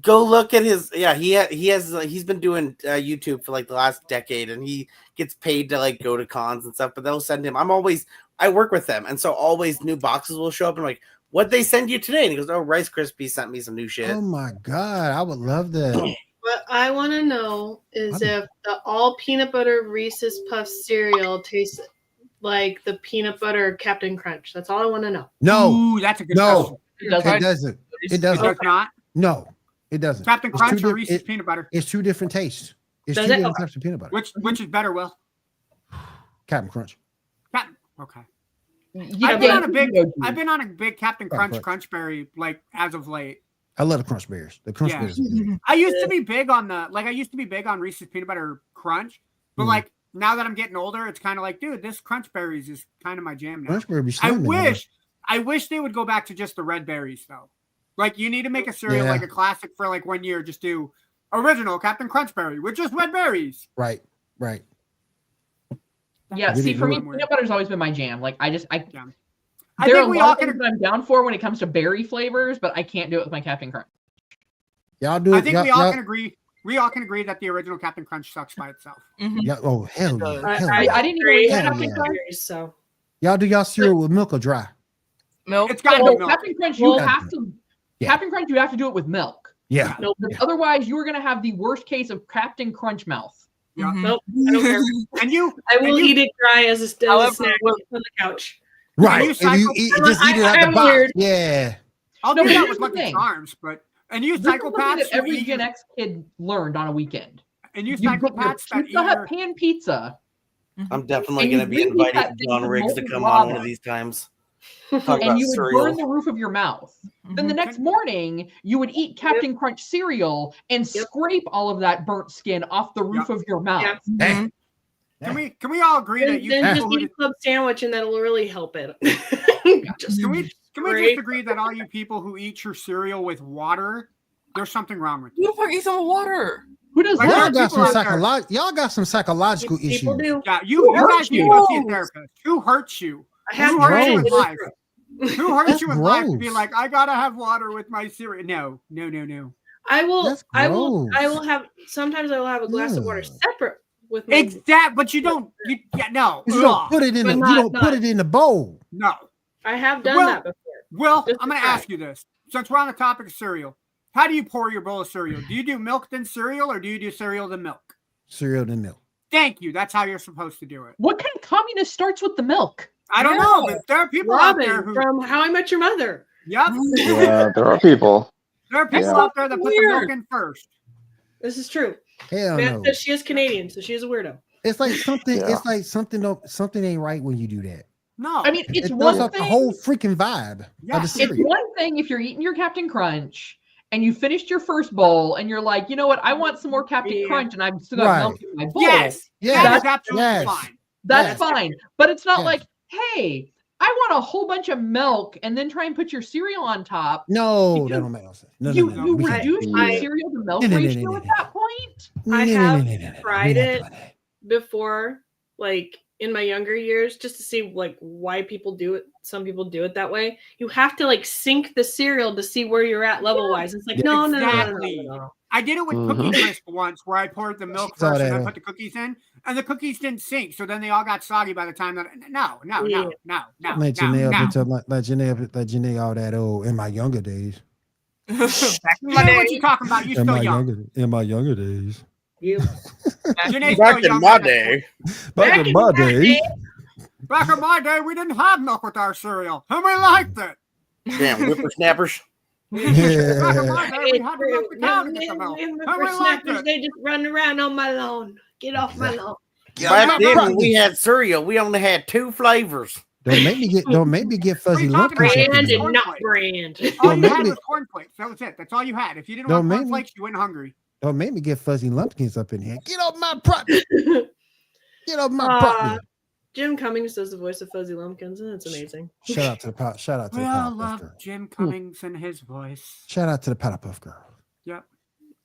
[SPEAKER 2] go look at his. Yeah, he's been doing YouTube for like the last decade, and he gets paid to like go to cons and stuff. But they'll send him. I work with them, and so always new boxes will show up. And I'm like, "What'd they send you today?" And he goes, "Oh, Rice Krispies sent me some new shit."
[SPEAKER 1] Oh my god, I would love that.
[SPEAKER 3] What I want to know is
[SPEAKER 1] I'm-
[SPEAKER 3] if the all peanut butter Reese's Puff cereal tastes like the peanut butter Captain Crunch. That's all I want to know.
[SPEAKER 1] No,
[SPEAKER 8] Ooh, that's a good
[SPEAKER 1] no,
[SPEAKER 8] question.
[SPEAKER 5] It does,
[SPEAKER 1] it
[SPEAKER 5] right?
[SPEAKER 1] doesn't. It
[SPEAKER 8] It
[SPEAKER 1] doesn't.
[SPEAKER 8] does not.
[SPEAKER 1] No, it doesn't.
[SPEAKER 8] Captain
[SPEAKER 1] It's
[SPEAKER 8] Crunch
[SPEAKER 1] two
[SPEAKER 8] or
[SPEAKER 1] di-
[SPEAKER 8] Reese's
[SPEAKER 1] it-
[SPEAKER 8] peanut butter?
[SPEAKER 1] It's two different tastes. It's
[SPEAKER 3] Does
[SPEAKER 1] two
[SPEAKER 3] it?
[SPEAKER 1] different
[SPEAKER 3] Okay.
[SPEAKER 1] types of peanut butter.
[SPEAKER 8] Which is better, Will?
[SPEAKER 1] Captain Crunch.
[SPEAKER 8] Captain. Okay.
[SPEAKER 4] You
[SPEAKER 8] I've
[SPEAKER 4] know,
[SPEAKER 8] been on a big.
[SPEAKER 4] you know,
[SPEAKER 8] I've been on a big Captain
[SPEAKER 1] Captain
[SPEAKER 8] Crunch
[SPEAKER 1] Crunch.
[SPEAKER 8] Crunchberry like as of late.
[SPEAKER 1] I love the Crunch Bears. The Crunch
[SPEAKER 8] Yeah.
[SPEAKER 1] Bears. Are good.
[SPEAKER 8] I used to be big on Reese's peanut butter crunch, but
[SPEAKER 1] Mm.
[SPEAKER 8] like now that I'm getting older, it's kind of like, dude, this crunch berries is kind of my jam now.
[SPEAKER 1] Crunch Bear be
[SPEAKER 8] I
[SPEAKER 1] slamming,
[SPEAKER 8] I wish they would go back to just the red berries though. Like you need to make a cereal
[SPEAKER 1] Yeah.
[SPEAKER 8] like a classic for like 1 year. Just do original Captain Crunchberry with just red berries.
[SPEAKER 1] Right. Right.
[SPEAKER 4] Yeah,
[SPEAKER 1] Really
[SPEAKER 4] see, for me,
[SPEAKER 8] good.
[SPEAKER 4] peanut butter's always been my jam. Like, I
[SPEAKER 8] I
[SPEAKER 4] there are
[SPEAKER 8] think
[SPEAKER 4] a
[SPEAKER 8] we
[SPEAKER 4] lot
[SPEAKER 8] all
[SPEAKER 4] of things
[SPEAKER 8] can.
[SPEAKER 4] that I'm down for when it comes to berry flavors, but I can't do it with my Captain Crunch.
[SPEAKER 1] Y'all do
[SPEAKER 8] I
[SPEAKER 1] it.
[SPEAKER 8] think
[SPEAKER 1] y'all,
[SPEAKER 8] we all
[SPEAKER 1] y'all-
[SPEAKER 8] can agree. We all can agree that the original Captain Crunch sucks by itself.
[SPEAKER 5] Mhm.
[SPEAKER 1] y'all- oh hell yeah. Hell
[SPEAKER 3] I
[SPEAKER 1] yeah.
[SPEAKER 4] I didn't even
[SPEAKER 3] agree.
[SPEAKER 4] eat
[SPEAKER 1] Hell
[SPEAKER 4] Captain
[SPEAKER 1] yeah.
[SPEAKER 4] Crunch.
[SPEAKER 3] So
[SPEAKER 1] Y'all do y'all cereal with milk or dry?
[SPEAKER 5] Milk.
[SPEAKER 8] It's got to
[SPEAKER 4] Well,
[SPEAKER 8] be milk.
[SPEAKER 4] Captain Crunch, you
[SPEAKER 3] Well,
[SPEAKER 4] have to.
[SPEAKER 1] Yeah.
[SPEAKER 4] Captain Crunch, you have to do it with milk.
[SPEAKER 1] Yeah.
[SPEAKER 3] nope.
[SPEAKER 4] Otherwise, you are going to have the worst case of Captain Crunch mouth.
[SPEAKER 8] Yeah.
[SPEAKER 5] Mhm.
[SPEAKER 3] Nope, I don't care.
[SPEAKER 8] And you,
[SPEAKER 3] I will
[SPEAKER 8] and you-
[SPEAKER 3] eat it dry as a
[SPEAKER 5] However,
[SPEAKER 3] snack
[SPEAKER 5] with-
[SPEAKER 3] on the couch.
[SPEAKER 1] Right.
[SPEAKER 8] you
[SPEAKER 1] If you
[SPEAKER 8] cycle-
[SPEAKER 1] eat,
[SPEAKER 3] I'm
[SPEAKER 1] just eat it out
[SPEAKER 3] I'm
[SPEAKER 1] the box.
[SPEAKER 3] weird.
[SPEAKER 1] Yeah.
[SPEAKER 8] I'll
[SPEAKER 4] No,
[SPEAKER 8] do
[SPEAKER 4] but
[SPEAKER 8] that
[SPEAKER 4] here's
[SPEAKER 8] with
[SPEAKER 4] the
[SPEAKER 8] Lucky
[SPEAKER 4] thing.
[SPEAKER 8] Charms, and you
[SPEAKER 4] This is something
[SPEAKER 8] psychopaths
[SPEAKER 4] that
[SPEAKER 8] who
[SPEAKER 4] every
[SPEAKER 8] eat
[SPEAKER 4] Gen
[SPEAKER 8] your,
[SPEAKER 4] X kid learned on a weekend.
[SPEAKER 8] and you
[SPEAKER 4] You get your
[SPEAKER 8] psychopaths that eat
[SPEAKER 4] Pizza Hut
[SPEAKER 8] your,
[SPEAKER 4] pan pizza,
[SPEAKER 2] I'm definitely
[SPEAKER 4] And you
[SPEAKER 2] going to be
[SPEAKER 4] really
[SPEAKER 2] inviting
[SPEAKER 4] got things
[SPEAKER 2] John
[SPEAKER 4] with
[SPEAKER 2] Riggs to
[SPEAKER 4] molten
[SPEAKER 2] come on one
[SPEAKER 4] lava.
[SPEAKER 2] of these times.
[SPEAKER 3] Yep.
[SPEAKER 2] Talk
[SPEAKER 4] and
[SPEAKER 2] about
[SPEAKER 4] you would
[SPEAKER 2] cereal.
[SPEAKER 4] burn the roof of your mouth. Then the
[SPEAKER 8] Mhm.
[SPEAKER 4] next morning, you would eat Captain Crunch cereal and
[SPEAKER 3] Yep.
[SPEAKER 4] scrape all of that burnt skin off the roof of your mouth.
[SPEAKER 3] Yeah.
[SPEAKER 1] Damn.
[SPEAKER 8] Can we all agree that
[SPEAKER 3] Then,
[SPEAKER 8] you
[SPEAKER 3] then
[SPEAKER 8] people
[SPEAKER 3] just
[SPEAKER 8] who
[SPEAKER 3] eat a club sandwich and that'll really help it. Just
[SPEAKER 8] can we just
[SPEAKER 3] scrape.
[SPEAKER 8] agree that all you people who eat your cereal with water, there's something wrong with
[SPEAKER 5] Who
[SPEAKER 8] you.
[SPEAKER 5] the fuck eats some water?
[SPEAKER 4] Who does
[SPEAKER 8] Like,
[SPEAKER 1] Y'all
[SPEAKER 4] that?
[SPEAKER 1] got
[SPEAKER 8] people
[SPEAKER 1] some
[SPEAKER 8] out there-
[SPEAKER 1] y'all got some psychological
[SPEAKER 3] People
[SPEAKER 1] issues.
[SPEAKER 3] do.
[SPEAKER 8] Yeah,
[SPEAKER 4] Who
[SPEAKER 8] you
[SPEAKER 4] hurt
[SPEAKER 8] guys need to
[SPEAKER 4] you?
[SPEAKER 8] go see a therapist. Who hurts you?
[SPEAKER 3] I have
[SPEAKER 8] Who
[SPEAKER 1] That's
[SPEAKER 8] hurts
[SPEAKER 3] tried
[SPEAKER 8] you
[SPEAKER 3] it.
[SPEAKER 8] in life? Who hurts
[SPEAKER 1] That's
[SPEAKER 8] you in life to
[SPEAKER 1] gross.
[SPEAKER 8] be like, I gotta have water with my cereal? No.
[SPEAKER 3] I will.
[SPEAKER 1] That's
[SPEAKER 3] I will. I
[SPEAKER 1] gross.
[SPEAKER 3] will have. Sometimes I will have a glass of water
[SPEAKER 1] Yeah.
[SPEAKER 3] separate with my.
[SPEAKER 8] It's that, but you don't. No.
[SPEAKER 1] You don't put it in
[SPEAKER 3] But
[SPEAKER 1] the
[SPEAKER 3] not-
[SPEAKER 1] you don't put
[SPEAKER 3] not-
[SPEAKER 1] it in the bowl.
[SPEAKER 8] No.
[SPEAKER 3] I have done
[SPEAKER 8] Well-
[SPEAKER 3] that before.
[SPEAKER 8] Will,
[SPEAKER 3] Just
[SPEAKER 8] I'm going to
[SPEAKER 3] try.
[SPEAKER 8] ask you this. Since we're on the topic of cereal, how do you pour your bowl of cereal? Do you do milk then cereal, or do you do cereal then milk?
[SPEAKER 1] Cereal and milk.
[SPEAKER 8] Thank you. That's how you're supposed to do it.
[SPEAKER 4] What kind of communist starts with the milk?
[SPEAKER 8] I don't know, but there are people out there
[SPEAKER 3] Robin
[SPEAKER 8] who.
[SPEAKER 3] from How I Met Your Mother.
[SPEAKER 8] Yep.
[SPEAKER 6] Yeah, there are people.
[SPEAKER 8] There are people
[SPEAKER 6] Yeah.
[SPEAKER 8] out there that put the milk
[SPEAKER 3] Weird.
[SPEAKER 8] in first.
[SPEAKER 3] This is true.
[SPEAKER 1] Hell
[SPEAKER 3] Beth
[SPEAKER 1] no.
[SPEAKER 3] says she is Canadian, so she is a weirdo.
[SPEAKER 1] It's like something.
[SPEAKER 6] Yeah.
[SPEAKER 1] It's like something ain't right when you do that.
[SPEAKER 8] No.
[SPEAKER 4] I mean, it's
[SPEAKER 1] It throws
[SPEAKER 4] one
[SPEAKER 1] off
[SPEAKER 4] thing.
[SPEAKER 1] the whole freaking vibe
[SPEAKER 8] Yeah.
[SPEAKER 1] of the
[SPEAKER 8] It's
[SPEAKER 4] It's
[SPEAKER 1] cereal.
[SPEAKER 4] one thing if you're eating your Captain Crunch and you finished your first bowl and you're like, you know what, I want some more Captain
[SPEAKER 3] Yeah.
[SPEAKER 4] Crunch and I've still got
[SPEAKER 1] Right.
[SPEAKER 4] milk in my bowl.
[SPEAKER 8] yes.
[SPEAKER 1] Yes.
[SPEAKER 8] That is absolutely
[SPEAKER 1] Yes.
[SPEAKER 8] fine.
[SPEAKER 4] That's
[SPEAKER 1] Yes.
[SPEAKER 4] fine. But it's not
[SPEAKER 1] Yes.
[SPEAKER 4] like, hey, I want a whole bunch of milk and then try and put your cereal on top.
[SPEAKER 1] No,
[SPEAKER 4] You-
[SPEAKER 1] that don't make no sense. No,
[SPEAKER 4] you
[SPEAKER 1] no,
[SPEAKER 4] you
[SPEAKER 1] we can't do
[SPEAKER 4] reduce
[SPEAKER 1] that.
[SPEAKER 4] your
[SPEAKER 3] I-
[SPEAKER 4] cereal to milk
[SPEAKER 1] No, no, no, no,
[SPEAKER 4] ratio
[SPEAKER 1] no,
[SPEAKER 4] at
[SPEAKER 1] no.
[SPEAKER 4] that point.
[SPEAKER 3] I
[SPEAKER 1] No, no,
[SPEAKER 3] have
[SPEAKER 1] no, no, no, no.
[SPEAKER 3] tried
[SPEAKER 1] We're not
[SPEAKER 3] it.
[SPEAKER 1] doing that.
[SPEAKER 3] Before, like in my younger years, just to see like why people do it. Some people do it that way. You have to like sync the cereal to see where you're at level wise. It's like
[SPEAKER 1] Yeah.
[SPEAKER 3] no, no, no, no, no,
[SPEAKER 8] Exactly.
[SPEAKER 3] no, no.
[SPEAKER 8] I did it with
[SPEAKER 6] Mhm.
[SPEAKER 8] Cookie Crisp once, where I poured the milk
[SPEAKER 1] Saw
[SPEAKER 8] first and
[SPEAKER 1] that,
[SPEAKER 8] then put the cookies in, and the cookies didn't sync, so then they all got soggy by the time that. No.
[SPEAKER 1] Let Janelle all that old in my younger days.
[SPEAKER 8] You know what you talking about? You
[SPEAKER 1] In
[SPEAKER 8] still
[SPEAKER 1] my
[SPEAKER 8] young.
[SPEAKER 1] younger days.
[SPEAKER 3] You
[SPEAKER 8] Janae's
[SPEAKER 2] Back
[SPEAKER 8] still
[SPEAKER 2] in
[SPEAKER 8] young.
[SPEAKER 2] my day.
[SPEAKER 1] Back in my day.
[SPEAKER 8] Back in my day, we didn't have milk with our cereal, and we liked it.
[SPEAKER 2] Damn, whippersnappers.
[SPEAKER 8] Back in
[SPEAKER 1] Yeah.
[SPEAKER 8] my day, we had to milk the cow to get the milk, and we liked
[SPEAKER 3] Snappers,
[SPEAKER 8] it.
[SPEAKER 3] they just run around on my lawn. Get off my lawn.
[SPEAKER 2] Back then, when we had cereal, we only had 2 flavors.
[SPEAKER 1] Don't make me get fuzzy
[SPEAKER 8] What
[SPEAKER 1] lumpkins.
[SPEAKER 8] are you
[SPEAKER 1] up
[SPEAKER 3] Brand
[SPEAKER 1] in
[SPEAKER 3] and
[SPEAKER 1] here.
[SPEAKER 3] not brand.
[SPEAKER 8] All you
[SPEAKER 1] Don't
[SPEAKER 8] had
[SPEAKER 1] make
[SPEAKER 8] was cornflakes. That was it. That's all you had. If you didn't
[SPEAKER 1] Don't
[SPEAKER 8] want
[SPEAKER 1] make me-
[SPEAKER 8] cornflakes, you went hungry.
[SPEAKER 1] Don't make me get fuzzy lumpkins up in here. Get off my property. Get off my
[SPEAKER 3] Uh,
[SPEAKER 1] property.
[SPEAKER 3] Jim Cummings does the voice of Fuzzy Lumpkins, and it's amazing.
[SPEAKER 1] Shout out to the pot. Shout out to
[SPEAKER 8] We
[SPEAKER 1] the
[SPEAKER 8] all
[SPEAKER 1] Powerpuff
[SPEAKER 8] love
[SPEAKER 1] Girl.
[SPEAKER 8] Jim Cummings and his voice.
[SPEAKER 1] Shout out to the Powerpuff Girl.
[SPEAKER 8] Yep.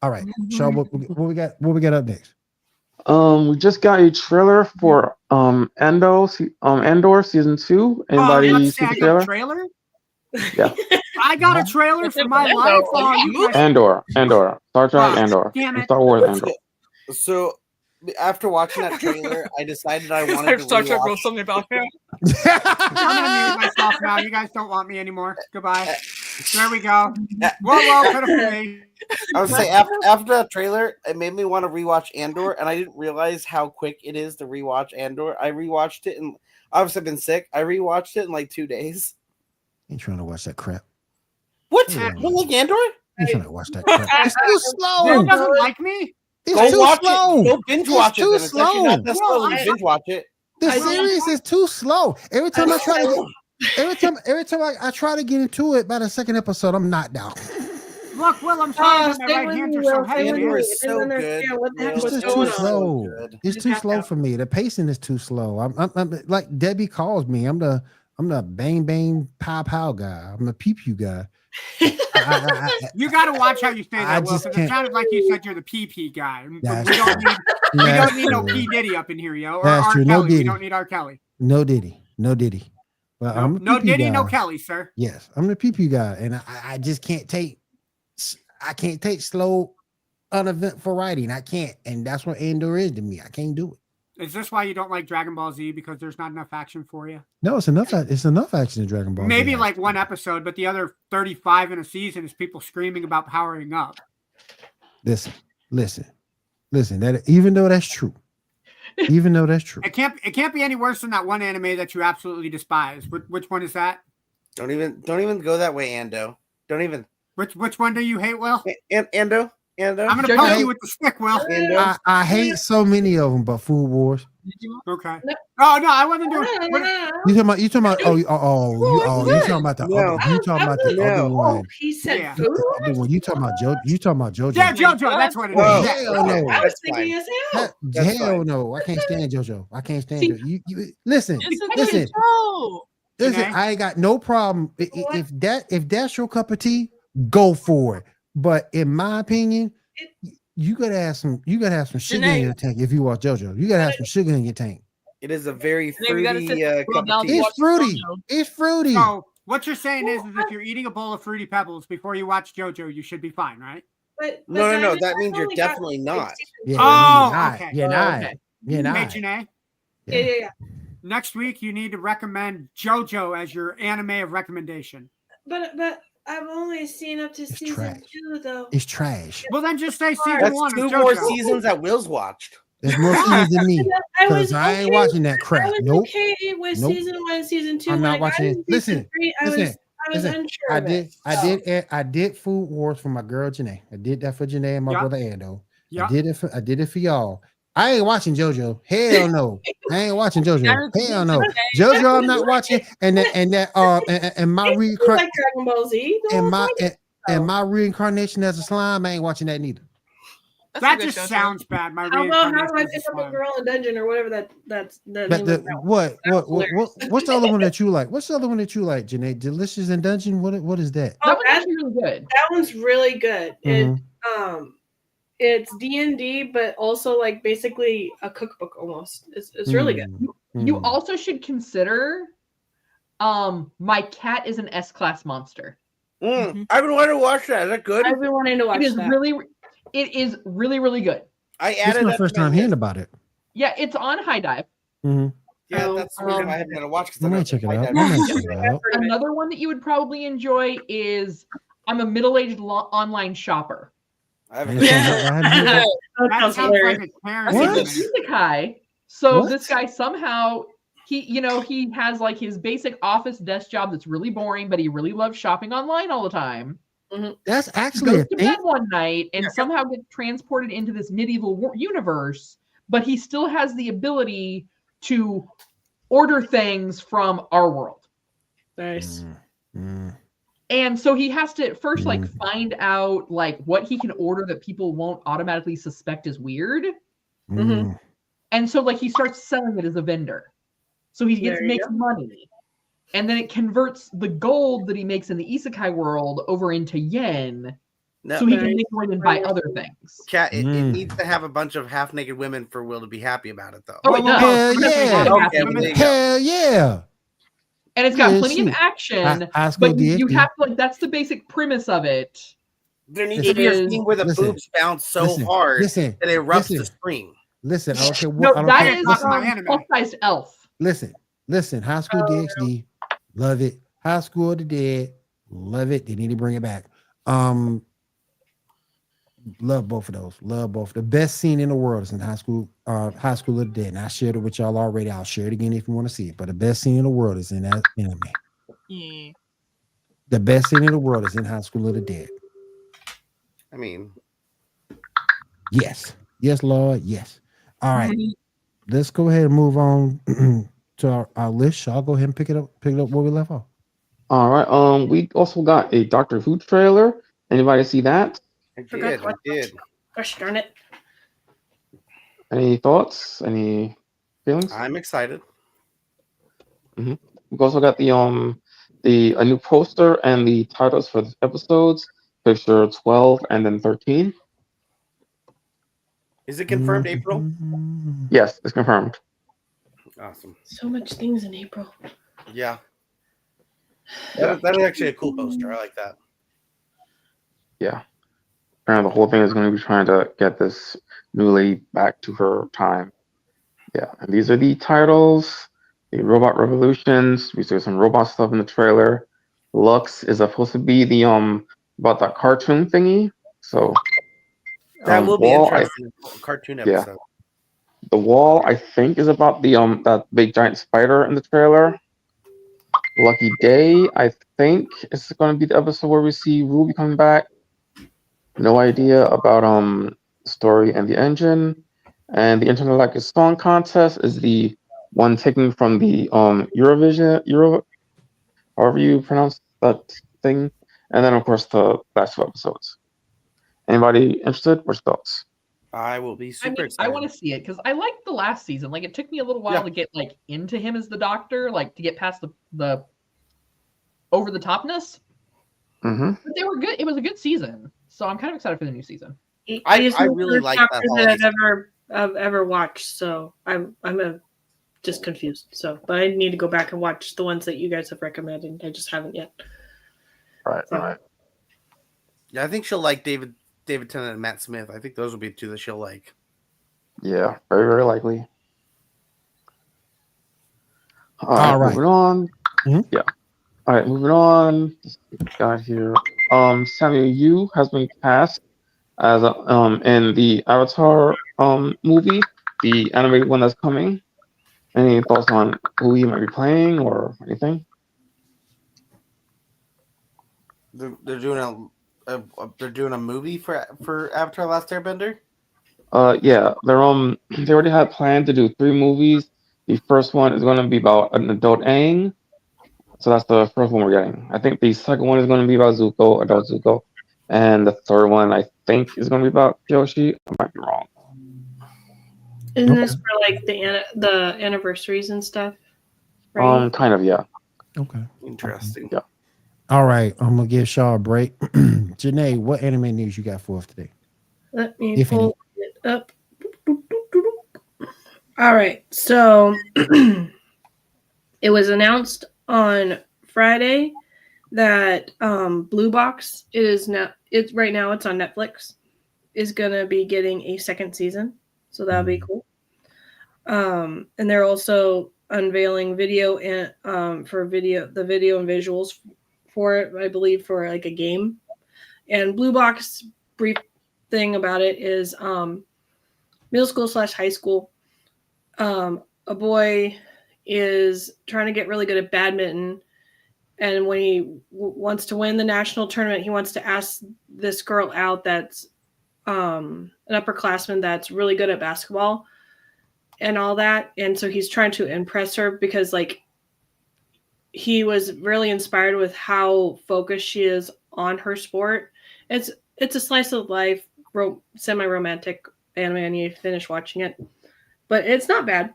[SPEAKER 1] All right, Shaw, what we got? What we got up next?
[SPEAKER 6] We just got a trailer for Endor season 2. Anybody
[SPEAKER 8] let's
[SPEAKER 6] see
[SPEAKER 8] say
[SPEAKER 6] the
[SPEAKER 8] I got a
[SPEAKER 6] trailer?
[SPEAKER 8] trailer?
[SPEAKER 6] Yeah.
[SPEAKER 8] I got a trailer for my
[SPEAKER 5] Hello,
[SPEAKER 8] life.
[SPEAKER 5] are you
[SPEAKER 8] You guys-
[SPEAKER 6] Andor. Star Trek
[SPEAKER 8] Oh,
[SPEAKER 6] Andor.
[SPEAKER 8] damn it.
[SPEAKER 6] Star Wars Andor.
[SPEAKER 2] So, after watching that trailer, I decided I
[SPEAKER 5] It's
[SPEAKER 2] wanted
[SPEAKER 5] like
[SPEAKER 2] to
[SPEAKER 5] Star Trek
[SPEAKER 2] rewatch.
[SPEAKER 5] wrote something about him.
[SPEAKER 8] I'm gonna mute myself now. You guys don't want me anymore. Goodbye. There we go. Whoa, could have me.
[SPEAKER 2] I would say after that trailer, it made me want to rewatch Andor, and I didn't realize how quick it is to rewatch Andor. I rewatched it, and obviously I've been sick. I rewatched it in like 2 days.
[SPEAKER 1] Ain't trying to watch that crap.
[SPEAKER 2] What?
[SPEAKER 1] Yeah.
[SPEAKER 2] You don't like Andor?
[SPEAKER 1] Ain't trying to watch that crap. It's too
[SPEAKER 8] Will
[SPEAKER 1] slow.
[SPEAKER 8] doesn't like me.
[SPEAKER 1] It's
[SPEAKER 2] Go
[SPEAKER 1] too
[SPEAKER 2] watch
[SPEAKER 1] slow.
[SPEAKER 2] it. Go binge watch
[SPEAKER 1] too
[SPEAKER 2] it. Then. It's actually
[SPEAKER 1] slow.
[SPEAKER 2] not that slow.
[SPEAKER 8] Well,
[SPEAKER 2] You
[SPEAKER 8] I-
[SPEAKER 2] binge watch it.
[SPEAKER 1] The
[SPEAKER 3] I don't-
[SPEAKER 1] series is too slow. Every time I try to every time I try to get into it, by the second episode, I'm knocked out.
[SPEAKER 8] Look, Will, I'm sorry, but my
[SPEAKER 3] stay
[SPEAKER 8] right
[SPEAKER 3] with
[SPEAKER 8] hands
[SPEAKER 3] me,
[SPEAKER 8] are so
[SPEAKER 3] Will, stay
[SPEAKER 8] heavy.
[SPEAKER 3] with
[SPEAKER 2] Andor
[SPEAKER 3] me.
[SPEAKER 2] is
[SPEAKER 3] I
[SPEAKER 2] so
[SPEAKER 3] didn't
[SPEAKER 2] good.
[SPEAKER 3] understand what the heck
[SPEAKER 2] Will.
[SPEAKER 3] was
[SPEAKER 1] It's
[SPEAKER 3] going
[SPEAKER 1] too
[SPEAKER 3] on.
[SPEAKER 1] slow.
[SPEAKER 2] Good.
[SPEAKER 1] It's
[SPEAKER 3] Just
[SPEAKER 1] too
[SPEAKER 3] have
[SPEAKER 1] slow
[SPEAKER 3] to-
[SPEAKER 1] for me. The pacing is too slow. I'm like Debbie calls me. I'm the bang bang pow pow guy. I'm the pew pew guy.
[SPEAKER 8] You got to watch how you say
[SPEAKER 1] I
[SPEAKER 8] that, Will,
[SPEAKER 1] just
[SPEAKER 8] because
[SPEAKER 1] can't-
[SPEAKER 8] it sounded like you said you're the PP guy. But
[SPEAKER 1] That's
[SPEAKER 8] we don't need, we
[SPEAKER 1] That's
[SPEAKER 8] don't need no
[SPEAKER 1] true.
[SPEAKER 8] P Diddy up in here, yo. Or
[SPEAKER 1] That's
[SPEAKER 8] R.
[SPEAKER 1] true.
[SPEAKER 8] Kelly.
[SPEAKER 1] No
[SPEAKER 8] We
[SPEAKER 1] Diddy.
[SPEAKER 8] don't need R. Kelly.
[SPEAKER 1] No Diddy. Well, I'm
[SPEAKER 8] No,
[SPEAKER 1] the
[SPEAKER 8] no
[SPEAKER 1] PP
[SPEAKER 8] Diddy,
[SPEAKER 1] guy.
[SPEAKER 8] no Kelly, sir.
[SPEAKER 1] Yes, I'm the PP guy, and I just can't take. I can't take slow, uneventful writing. I can't, and that's what Andor is to me. I can't do it.
[SPEAKER 8] Is this why you don't like Dragon Ball Z? Because there's not enough action for you?
[SPEAKER 1] No, it's enough. It's enough action in Dragon Ball. Z,
[SPEAKER 8] Maybe like
[SPEAKER 1] actually.
[SPEAKER 8] one episode, but the other 35 in a season is people screaming about powering up.
[SPEAKER 1] Listen. That even though that's true, Even though that's true.
[SPEAKER 8] It can't be any worse than that one anime that you absolutely despise. Which one is that?
[SPEAKER 2] Don't even go that way, Ando. Don't even.
[SPEAKER 8] Which one do you hate, Will?
[SPEAKER 2] Ando.
[SPEAKER 8] I'm gonna poke you with the stick, Will.
[SPEAKER 2] Ando.
[SPEAKER 1] I hate so many of them, but Food Wars.
[SPEAKER 8] Okay. Oh no, I wasn't doing.
[SPEAKER 1] You talking about? You talking about the
[SPEAKER 2] No.
[SPEAKER 1] other? You talking about the other
[SPEAKER 2] No.
[SPEAKER 1] one?
[SPEAKER 7] He said
[SPEAKER 8] Yeah.
[SPEAKER 7] food.
[SPEAKER 1] The other one. You talking about Joe? You talking about JoJo?
[SPEAKER 8] Yeah, JoJo. That's what it is.
[SPEAKER 2] Whoa.
[SPEAKER 8] Yeah.
[SPEAKER 1] Hell no.
[SPEAKER 7] I was
[SPEAKER 2] That's
[SPEAKER 7] thinking
[SPEAKER 2] fine.
[SPEAKER 7] as hell.
[SPEAKER 2] That's
[SPEAKER 1] Hell
[SPEAKER 2] fine.
[SPEAKER 1] no. I can't stand JoJo. I can't stand
[SPEAKER 4] See-
[SPEAKER 1] JoJo. You listen.
[SPEAKER 5] It's a
[SPEAKER 1] Listen.
[SPEAKER 5] good show.
[SPEAKER 1] Listen,
[SPEAKER 8] Janae?
[SPEAKER 1] I ain't got no problem. If that's your cup of tea, go for it. But in my opinion, you gotta have some sugar in your tank if you watch JoJo. You gotta have some sugar in your tank.
[SPEAKER 2] It is a very
[SPEAKER 5] Then we gotta
[SPEAKER 2] fruity
[SPEAKER 5] sit
[SPEAKER 2] cup
[SPEAKER 5] down
[SPEAKER 2] of
[SPEAKER 5] to
[SPEAKER 2] tea.
[SPEAKER 1] It's
[SPEAKER 5] watch
[SPEAKER 1] fruity.
[SPEAKER 5] JoJo.
[SPEAKER 1] It's fruity.
[SPEAKER 8] So what you're saying is if you're eating a bowl of Fruity Pebbles before you watch JoJo, you should be fine, right?
[SPEAKER 7] But
[SPEAKER 2] No.
[SPEAKER 7] Diamond,
[SPEAKER 2] That
[SPEAKER 7] I've
[SPEAKER 2] means you're
[SPEAKER 7] only got,
[SPEAKER 2] definitely
[SPEAKER 7] like,
[SPEAKER 2] not.
[SPEAKER 7] season
[SPEAKER 1] Yeah,
[SPEAKER 7] two.
[SPEAKER 8] Oh,
[SPEAKER 1] you're not.
[SPEAKER 8] okay.
[SPEAKER 1] You're not.
[SPEAKER 4] Okay.
[SPEAKER 1] You're
[SPEAKER 8] Hey,
[SPEAKER 1] not.
[SPEAKER 8] Janae,
[SPEAKER 7] Yeah.
[SPEAKER 8] next week you need to recommend JoJo as your anime of recommendation.
[SPEAKER 7] But I've only seen up to
[SPEAKER 1] It's
[SPEAKER 7] season
[SPEAKER 1] trash.
[SPEAKER 7] 2 though.
[SPEAKER 1] It's trash.
[SPEAKER 8] Well, then just say season
[SPEAKER 2] That's
[SPEAKER 8] 1
[SPEAKER 2] 2
[SPEAKER 8] of
[SPEAKER 2] more
[SPEAKER 8] JoJo.
[SPEAKER 2] seasons that Will's watched.
[SPEAKER 1] There's more seasons than me.
[SPEAKER 7] I
[SPEAKER 1] Because
[SPEAKER 7] was
[SPEAKER 1] I ain't
[SPEAKER 7] okay-
[SPEAKER 1] watching that
[SPEAKER 7] I
[SPEAKER 1] crap.
[SPEAKER 7] was
[SPEAKER 1] Nope.
[SPEAKER 7] okay with
[SPEAKER 1] Nope.
[SPEAKER 7] season 1 and season 2.
[SPEAKER 1] I'm
[SPEAKER 7] When
[SPEAKER 1] not
[SPEAKER 7] I got
[SPEAKER 1] watching
[SPEAKER 7] into
[SPEAKER 1] it. Listen,
[SPEAKER 7] season 3, I was
[SPEAKER 1] listen,
[SPEAKER 7] unsure
[SPEAKER 1] I
[SPEAKER 7] of
[SPEAKER 1] did
[SPEAKER 7] it.
[SPEAKER 1] I did Food Wars for my girl Janae. I did that for Janae and my
[SPEAKER 8] Yeah.
[SPEAKER 1] brother Ando.
[SPEAKER 8] Yeah.
[SPEAKER 1] I did it for y'all. I ain't watching JoJo. Hell no. I ain't watching JoJo. Hell no. JoJo I'm not watching. And my
[SPEAKER 7] You like Dragon Ball Z?
[SPEAKER 1] and my reincarnation as a slime, I ain't watching that neither.
[SPEAKER 5] That's a
[SPEAKER 8] That
[SPEAKER 5] good
[SPEAKER 8] just
[SPEAKER 5] show, too.
[SPEAKER 8] sounds bad. My
[SPEAKER 7] How about How do I
[SPEAKER 8] reincarnation
[SPEAKER 7] Pick
[SPEAKER 8] is
[SPEAKER 7] Up a
[SPEAKER 8] slime.
[SPEAKER 7] Girl in a Dungeon or whatever that's the
[SPEAKER 1] But
[SPEAKER 7] name
[SPEAKER 1] the,
[SPEAKER 7] of that one.
[SPEAKER 1] what's the other one that you like? What's the other one that you like, Janae? Delicious in Dungeon? What is that?
[SPEAKER 7] Oh,
[SPEAKER 4] That was
[SPEAKER 7] that,
[SPEAKER 4] actually really good.
[SPEAKER 7] that one's really good.
[SPEAKER 1] Mhm.
[SPEAKER 7] It's D&D, but also like basically a cookbook almost. It's really good.
[SPEAKER 4] You
[SPEAKER 1] Mm.
[SPEAKER 4] also should consider My Cat is an S-Class Monster.
[SPEAKER 2] I've been wanting to watch that. Is that good?
[SPEAKER 7] I've been wanting to watch
[SPEAKER 4] It is
[SPEAKER 7] that.
[SPEAKER 4] really, really good.
[SPEAKER 2] I
[SPEAKER 1] This
[SPEAKER 2] added
[SPEAKER 1] is my
[SPEAKER 2] that
[SPEAKER 1] first
[SPEAKER 2] to my
[SPEAKER 1] time hearing
[SPEAKER 2] list.
[SPEAKER 1] about it.
[SPEAKER 4] Yeah, it's on High Dive.
[SPEAKER 1] Mm-hmm.
[SPEAKER 2] Yeah,
[SPEAKER 7] Oh,
[SPEAKER 2] that's the reason why I haven't been to watch.
[SPEAKER 1] I might check it out. I might check it out.
[SPEAKER 7] I've heard of it.
[SPEAKER 4] Another one that you would probably enjoy is I'm a middle-aged online shopper.
[SPEAKER 2] I
[SPEAKER 1] I
[SPEAKER 2] haven't.
[SPEAKER 1] haven't heard that.
[SPEAKER 7] That
[SPEAKER 8] That
[SPEAKER 7] sounds
[SPEAKER 8] sounds
[SPEAKER 7] hilarious.
[SPEAKER 8] like a parent.
[SPEAKER 1] What?
[SPEAKER 4] It's an isekai. So
[SPEAKER 1] What?
[SPEAKER 4] this guy somehow he has like his basic office desk job that's really boring, but he really loves shopping online all the time.
[SPEAKER 1] That's
[SPEAKER 4] He
[SPEAKER 1] actually
[SPEAKER 4] goes
[SPEAKER 1] a
[SPEAKER 4] to
[SPEAKER 1] thing.
[SPEAKER 4] bed one night and somehow gets transported into this medieval universe, but he still has the ability to order things from our world.
[SPEAKER 7] Nice.
[SPEAKER 4] And so he has to first like find out like what he can order that people won't automatically suspect is weird.
[SPEAKER 1] Mm.
[SPEAKER 4] And so like he starts selling it as a vendor. So he
[SPEAKER 7] There you
[SPEAKER 4] makes money. And then it converts the gold that he makes in the isekai world over into yen.
[SPEAKER 2] No,
[SPEAKER 4] So he
[SPEAKER 7] Nice.
[SPEAKER 4] can make money and buy other things.
[SPEAKER 2] Cat, it
[SPEAKER 1] Mm.
[SPEAKER 2] needs to have a bunch of half-naked women for Will to be happy about it, though.
[SPEAKER 4] Oh, it does.
[SPEAKER 1] Hell yeah.
[SPEAKER 2] Okay, well, there you go.
[SPEAKER 1] Hell yeah.
[SPEAKER 4] And it's got
[SPEAKER 1] Yeah,
[SPEAKER 4] plenty of
[SPEAKER 1] shoot.
[SPEAKER 4] action.
[SPEAKER 1] High school
[SPEAKER 4] But you
[SPEAKER 1] DxD.
[SPEAKER 4] have to like that's the basic premise of it.
[SPEAKER 2] There needs
[SPEAKER 1] Listen,
[SPEAKER 2] to be a
[SPEAKER 4] is-
[SPEAKER 2] scene where the
[SPEAKER 1] listen,
[SPEAKER 2] boobs bounce so
[SPEAKER 1] listen,
[SPEAKER 2] hard
[SPEAKER 1] listen,
[SPEAKER 2] that it erupts the
[SPEAKER 1] listen.
[SPEAKER 2] screen.
[SPEAKER 1] Listen, I don't care
[SPEAKER 4] No,
[SPEAKER 1] what. I don't
[SPEAKER 4] that
[SPEAKER 1] care.
[SPEAKER 4] is
[SPEAKER 8] Talk about anime.
[SPEAKER 4] plus-sized elf.
[SPEAKER 1] Listen. High School DxD, love it. High School of the Dead, love it. They need to bring it back. Love both of those. Love both. The best scene in the world is in High School of the Dead. And I shared it with y'all already. I'll share it again if you want to see it. But the best scene in the world is in that anime.
[SPEAKER 5] Yeah.
[SPEAKER 1] The best scene in the world is in High School of the Dead.
[SPEAKER 2] I mean,
[SPEAKER 1] Yes. Yes, Lord. Yes. All right. Let's go ahead and move on to our list. I'll go ahead and pick it up where we left off.
[SPEAKER 6] All right. We also got a Doctor Who trailer. Anybody see that?
[SPEAKER 2] I
[SPEAKER 7] Forgot
[SPEAKER 2] did.
[SPEAKER 7] to
[SPEAKER 2] I
[SPEAKER 7] watch
[SPEAKER 2] did.
[SPEAKER 7] Gosh darn it.
[SPEAKER 6] Any thoughts? Any feelings?
[SPEAKER 2] I'm excited.
[SPEAKER 6] We've also got a new poster and the titles for the episodes. Picture 12 and then 13.
[SPEAKER 2] Is it confirmed April?
[SPEAKER 6] Yes, it's confirmed.
[SPEAKER 2] Awesome.
[SPEAKER 7] So much things in April.
[SPEAKER 2] Yeah. That is actually a cool poster. I like that.
[SPEAKER 6] Yeah. And the whole thing is going to be trying to get this new lady back to her time. Yeah. And these are the titles. The Robot Revolutions. We see some robot stuff in the trailer. Lux is supposed to be the about that cartoon thingy. So
[SPEAKER 2] That will be
[SPEAKER 6] Wall,
[SPEAKER 2] interesting. Cartoon
[SPEAKER 6] yeah.
[SPEAKER 2] episode.
[SPEAKER 6] The Wall, I think, is about the that big giant spider in the trailer. Lucky Day, I think, is going to be the episode where we see Ruby coming back. No idea about story and the engine. And the Internet Like a Song contest is the one taken from the Euro, however you pronounce that thing. And then of course the last 2 episodes. Anybody interested? What's your thoughts?
[SPEAKER 2] I will be
[SPEAKER 4] I
[SPEAKER 2] super
[SPEAKER 4] mean,
[SPEAKER 2] excited.
[SPEAKER 4] I want to see it because I liked the last season. Like, it took me a little while
[SPEAKER 2] Yeah.
[SPEAKER 4] to get like into him as the Doctor, like to get past the over the topness.
[SPEAKER 6] Mm-hmm.
[SPEAKER 4] But they were good. It was a good season, so I'm kind of excited for the new season.
[SPEAKER 2] I
[SPEAKER 7] He's the
[SPEAKER 2] really
[SPEAKER 7] first
[SPEAKER 2] like
[SPEAKER 7] Doctor
[SPEAKER 2] that
[SPEAKER 7] that I've ever watched, so I'm just confused. So, but I need to go back and watch the ones that you guys have recommended. I just haven't yet.
[SPEAKER 6] Right,
[SPEAKER 7] So.
[SPEAKER 6] right.
[SPEAKER 2] Yeah, I think she'll like David Tennant and Matt Smith. I think those will be two that she'll like.
[SPEAKER 6] Yeah, very, very likely.
[SPEAKER 1] All right.
[SPEAKER 6] Moving on.
[SPEAKER 1] Mhm.
[SPEAKER 6] Yeah. All right, moving on. This guy here. Samuel Yu has been cast as in the Avatar movie, the animated one that's coming. Any thoughts on who he might be playing or anything?
[SPEAKER 2] They're doing they're doing a movie for Avatar: Last Airbender.
[SPEAKER 6] Yeah, they already had planned to do 3 movies. The first one is going to be about an adult Aang, so that's the first one we're getting. I think the second one is going to be about Zuko, adult Zuko, and the third one I think is going to be about Kyoshi. I might be wrong.
[SPEAKER 7] Isn't this for like the anniversaries and stuff? Right.
[SPEAKER 6] Kind of, yeah.
[SPEAKER 1] Okay.
[SPEAKER 2] Interesting.
[SPEAKER 6] Yeah.
[SPEAKER 1] All right. I'm gonna give Shaw a break. Janae, what anime news you got for us today?
[SPEAKER 7] Let me
[SPEAKER 1] If any.
[SPEAKER 7] pull it up. All right. So it was announced on Friday that Blue Box is now right now it's on Netflix, is gonna be getting a second season. So that'll be cool. And they're also unveiling video and the video and visuals for it, I believe, for like a game. And Blue Box, brief thing about it is middle school / high school. A boy is trying to get really good at badminton, and when he wants to win the national tournament, he wants to ask this girl out that's an upperclassman that's really good at basketball and all that. And so he's trying to impress her because like he was really inspired with how focused she is on her sport. It's a slice of life, semi-romantic anime. I need to finish watching it, but it's not bad.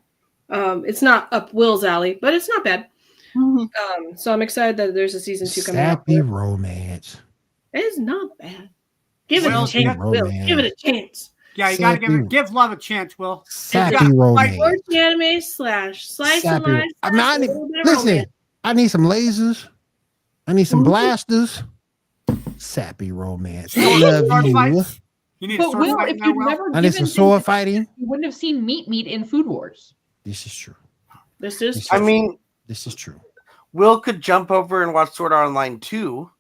[SPEAKER 7] It's not up Will's alley, but it's not bad. So I'm excited that there's a season 2 coming out.
[SPEAKER 1] Sappy romance.
[SPEAKER 7] It's not bad. Give it
[SPEAKER 8] Will,
[SPEAKER 7] a chance, Will.
[SPEAKER 1] romance.
[SPEAKER 7] Give it a chance.
[SPEAKER 8] Yeah, you gotta
[SPEAKER 1] Sappy.
[SPEAKER 8] give love a chance, Will.
[SPEAKER 1] Sappy
[SPEAKER 8] Yeah,
[SPEAKER 1] romance.
[SPEAKER 7] Sports anime / slice of
[SPEAKER 1] Sappy.
[SPEAKER 7] life.
[SPEAKER 1] I mean,
[SPEAKER 7] / a little bit of
[SPEAKER 1] listen,
[SPEAKER 7] romance.
[SPEAKER 1] I need some lasers. I need some blasters. Sappy romance. I love
[SPEAKER 8] Sword
[SPEAKER 1] you.
[SPEAKER 8] fights? You need a
[SPEAKER 4] But
[SPEAKER 8] sword
[SPEAKER 4] Will,
[SPEAKER 8] fight
[SPEAKER 4] if
[SPEAKER 8] now,
[SPEAKER 4] you'd
[SPEAKER 8] Will?
[SPEAKER 4] never
[SPEAKER 1] I need
[SPEAKER 4] given
[SPEAKER 1] some sword
[SPEAKER 4] him,
[SPEAKER 1] fighting.
[SPEAKER 4] you wouldn't have seen meat in Food Wars.
[SPEAKER 1] This is true.
[SPEAKER 7] This is
[SPEAKER 1] This
[SPEAKER 2] I
[SPEAKER 1] is
[SPEAKER 2] mean,
[SPEAKER 1] This is true.
[SPEAKER 2] Will could jump over and watch Sword Art Online 2.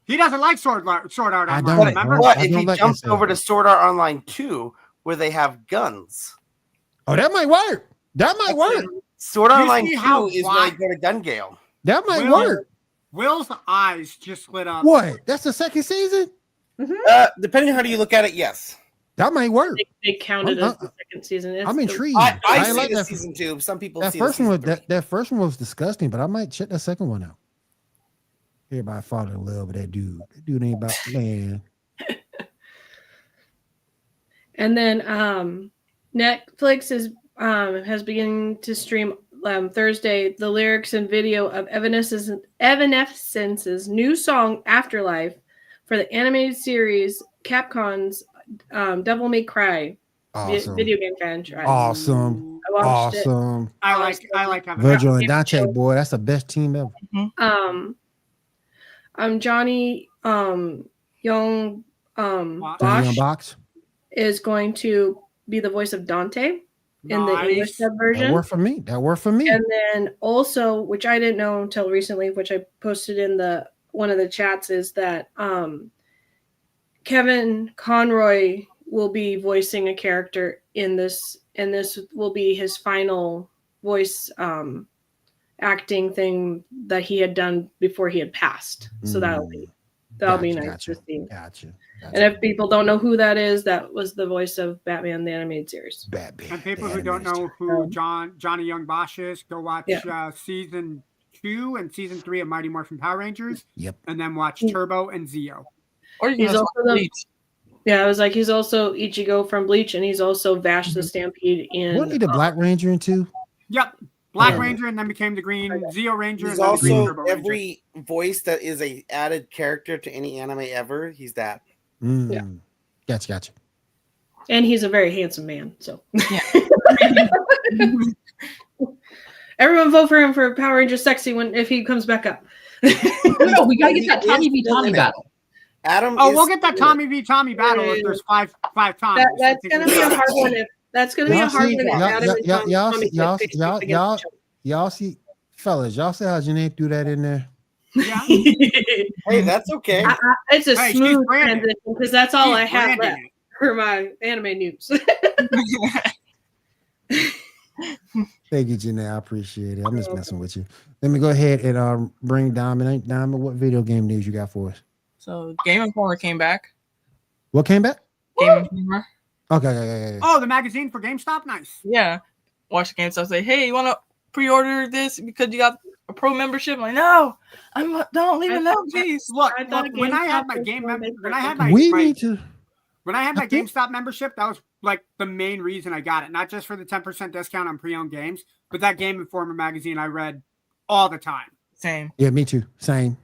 [SPEAKER 8] He doesn't like Sword Art
[SPEAKER 1] I
[SPEAKER 8] Online,
[SPEAKER 1] don't.
[SPEAKER 8] remember?
[SPEAKER 2] But
[SPEAKER 1] I
[SPEAKER 2] if
[SPEAKER 1] don't
[SPEAKER 2] he
[SPEAKER 1] like
[SPEAKER 2] jumps
[SPEAKER 1] that
[SPEAKER 2] over to
[SPEAKER 1] stuff.
[SPEAKER 2] Sword Art Online 2, where they have guns,
[SPEAKER 1] Oh, that might work. That might work.
[SPEAKER 2] Sword Art
[SPEAKER 8] You
[SPEAKER 2] Online
[SPEAKER 8] see
[SPEAKER 2] 2
[SPEAKER 8] how
[SPEAKER 2] is where they go to Gun Gale.
[SPEAKER 1] That might
[SPEAKER 8] Will-
[SPEAKER 1] work.
[SPEAKER 8] Will's eyes just lit up.
[SPEAKER 1] What? That's the second season?
[SPEAKER 2] Depending on how you look at it, yes.
[SPEAKER 1] That might work.
[SPEAKER 7] they counted
[SPEAKER 1] I'm-
[SPEAKER 7] as the second season. It's
[SPEAKER 1] I'm
[SPEAKER 7] the-
[SPEAKER 1] intrigued.
[SPEAKER 2] I see
[SPEAKER 1] like
[SPEAKER 2] the
[SPEAKER 1] that.
[SPEAKER 2] season 2. Some people
[SPEAKER 1] That
[SPEAKER 2] see
[SPEAKER 1] first
[SPEAKER 2] the
[SPEAKER 1] one
[SPEAKER 2] season
[SPEAKER 1] was
[SPEAKER 2] 3.
[SPEAKER 1] that first one was disgusting, but I might check that second one out. Everybody fall in love with that dude. That dude ain't about man.
[SPEAKER 7] And then Netflix has begun to stream Thursday the lyrics and video of Evanescence's new song "Afterlife" for the animated series Capcom's Devil May Cry
[SPEAKER 1] Awesome.
[SPEAKER 7] video game franchise.
[SPEAKER 1] Awesome.
[SPEAKER 7] I watched it.
[SPEAKER 1] Awesome.
[SPEAKER 8] I like having
[SPEAKER 1] Virgil and
[SPEAKER 7] Yeah.
[SPEAKER 1] Dante, boy, that's the best team ever.
[SPEAKER 7] Johnny Young
[SPEAKER 1] Johnny
[SPEAKER 7] Bosch
[SPEAKER 1] Young Box.
[SPEAKER 7] is going to be the voice of Dante in the English
[SPEAKER 8] Nice.
[SPEAKER 7] dub
[SPEAKER 1] That
[SPEAKER 7] version.
[SPEAKER 1] worked for me. That worked for me.
[SPEAKER 7] And then also, which I didn't know until recently, which I posted in one of the chats, is that Kevin Conroy will be voicing a character in this, and this will be his final voice acting thing that he had done before he had passed. So that'll be nice to see.
[SPEAKER 1] Gotcha.
[SPEAKER 7] And if people don't know who that is, that was the voice of Batman the animated series.
[SPEAKER 1] Batman.
[SPEAKER 8] And people who don't know who Johnny Young Bosch is, go watch season 2 and season 3 of Mighty Morphin Power Rangers.
[SPEAKER 1] Yep.
[SPEAKER 8] And then watch Turbo and Zeo.
[SPEAKER 5] Or you can
[SPEAKER 7] He's
[SPEAKER 5] just
[SPEAKER 7] also
[SPEAKER 5] watch Bleach.
[SPEAKER 7] I was like, he's also Ichigo from Bleach, and he's also Vash the Stampede in.
[SPEAKER 1] Wasn't he the Black Ranger in 2?
[SPEAKER 8] Yep. Black Ranger, and then became the Green Zeo Ranger.
[SPEAKER 2] He's
[SPEAKER 8] and then the Green
[SPEAKER 2] also
[SPEAKER 8] Turbo Ranger.
[SPEAKER 2] every voice that is a added character to any anime ever. He's that.
[SPEAKER 7] Yeah.
[SPEAKER 1] Gotcha.
[SPEAKER 7] And he's a very handsome man. So
[SPEAKER 5] Yeah.
[SPEAKER 7] everyone vote for him for Power Ranger Sexy if he comes back up.
[SPEAKER 4] No, we gotta get that Tommy v Tommy battle.
[SPEAKER 2] Adam.
[SPEAKER 8] We'll get that Tommy v Tommy battle if there's five Tommies.
[SPEAKER 7] That's gonna be a hard one. That's gonna be a hard one.
[SPEAKER 1] Y'all see, fellas, y'all see how Janae threw that in there?
[SPEAKER 8] Yeah.
[SPEAKER 2] Hey, that's okay.
[SPEAKER 7] It's a
[SPEAKER 8] Hey,
[SPEAKER 7] smooth
[SPEAKER 8] she's branded.
[SPEAKER 7] transition because that's all
[SPEAKER 8] She's
[SPEAKER 7] I have
[SPEAKER 8] branding
[SPEAKER 7] left for my anime news.
[SPEAKER 1] Thank you, Janae. I appreciate it. I'm just messing with you. Let me go ahead and bring Diamond. Diamond, what video game news you got for us?
[SPEAKER 5] So Game Informer came back.
[SPEAKER 1] What came back?
[SPEAKER 5] Game Informer.
[SPEAKER 1] Okay.
[SPEAKER 8] Oh, the magazine for GameStop? Nice.
[SPEAKER 5] Yeah. Watch the GameStop say, hey, you want to pre-order this because you got a pro membership? I'm like, no, don't leave it alone, please.
[SPEAKER 8] Look,
[SPEAKER 7] I thought
[SPEAKER 8] when I had
[SPEAKER 7] GameStop
[SPEAKER 8] my
[SPEAKER 7] was
[SPEAKER 8] game
[SPEAKER 7] more
[SPEAKER 8] membership,
[SPEAKER 7] membership.
[SPEAKER 8] when I had my
[SPEAKER 1] I think-
[SPEAKER 8] GameStop membership, that was like the main reason I got it. Not just for the 10% discount on pre-owned games, but that Game Informer magazine I read all the time.
[SPEAKER 5] Same.
[SPEAKER 1] Yeah, me too. Same.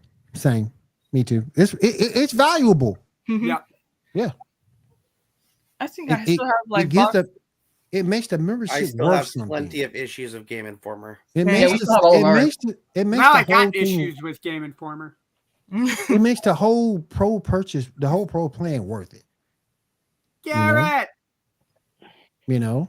[SPEAKER 1] Me too. It's valuable.
[SPEAKER 8] Yep.
[SPEAKER 1] Yeah.
[SPEAKER 5] I think I still have like
[SPEAKER 1] it makes the
[SPEAKER 2] I
[SPEAKER 1] membership
[SPEAKER 2] still
[SPEAKER 1] worth
[SPEAKER 2] have
[SPEAKER 1] something.
[SPEAKER 2] plenty of issues of Game Informer.
[SPEAKER 1] It
[SPEAKER 4] Yeah,
[SPEAKER 1] makes
[SPEAKER 4] we still have all of ours.
[SPEAKER 1] it makes
[SPEAKER 8] Now I
[SPEAKER 1] the whole
[SPEAKER 8] got
[SPEAKER 1] thing,
[SPEAKER 8] issues with Game Informer.
[SPEAKER 1] it makes the whole pro purchase, the whole pro plan worth it.
[SPEAKER 8] Garrett!
[SPEAKER 1] You know?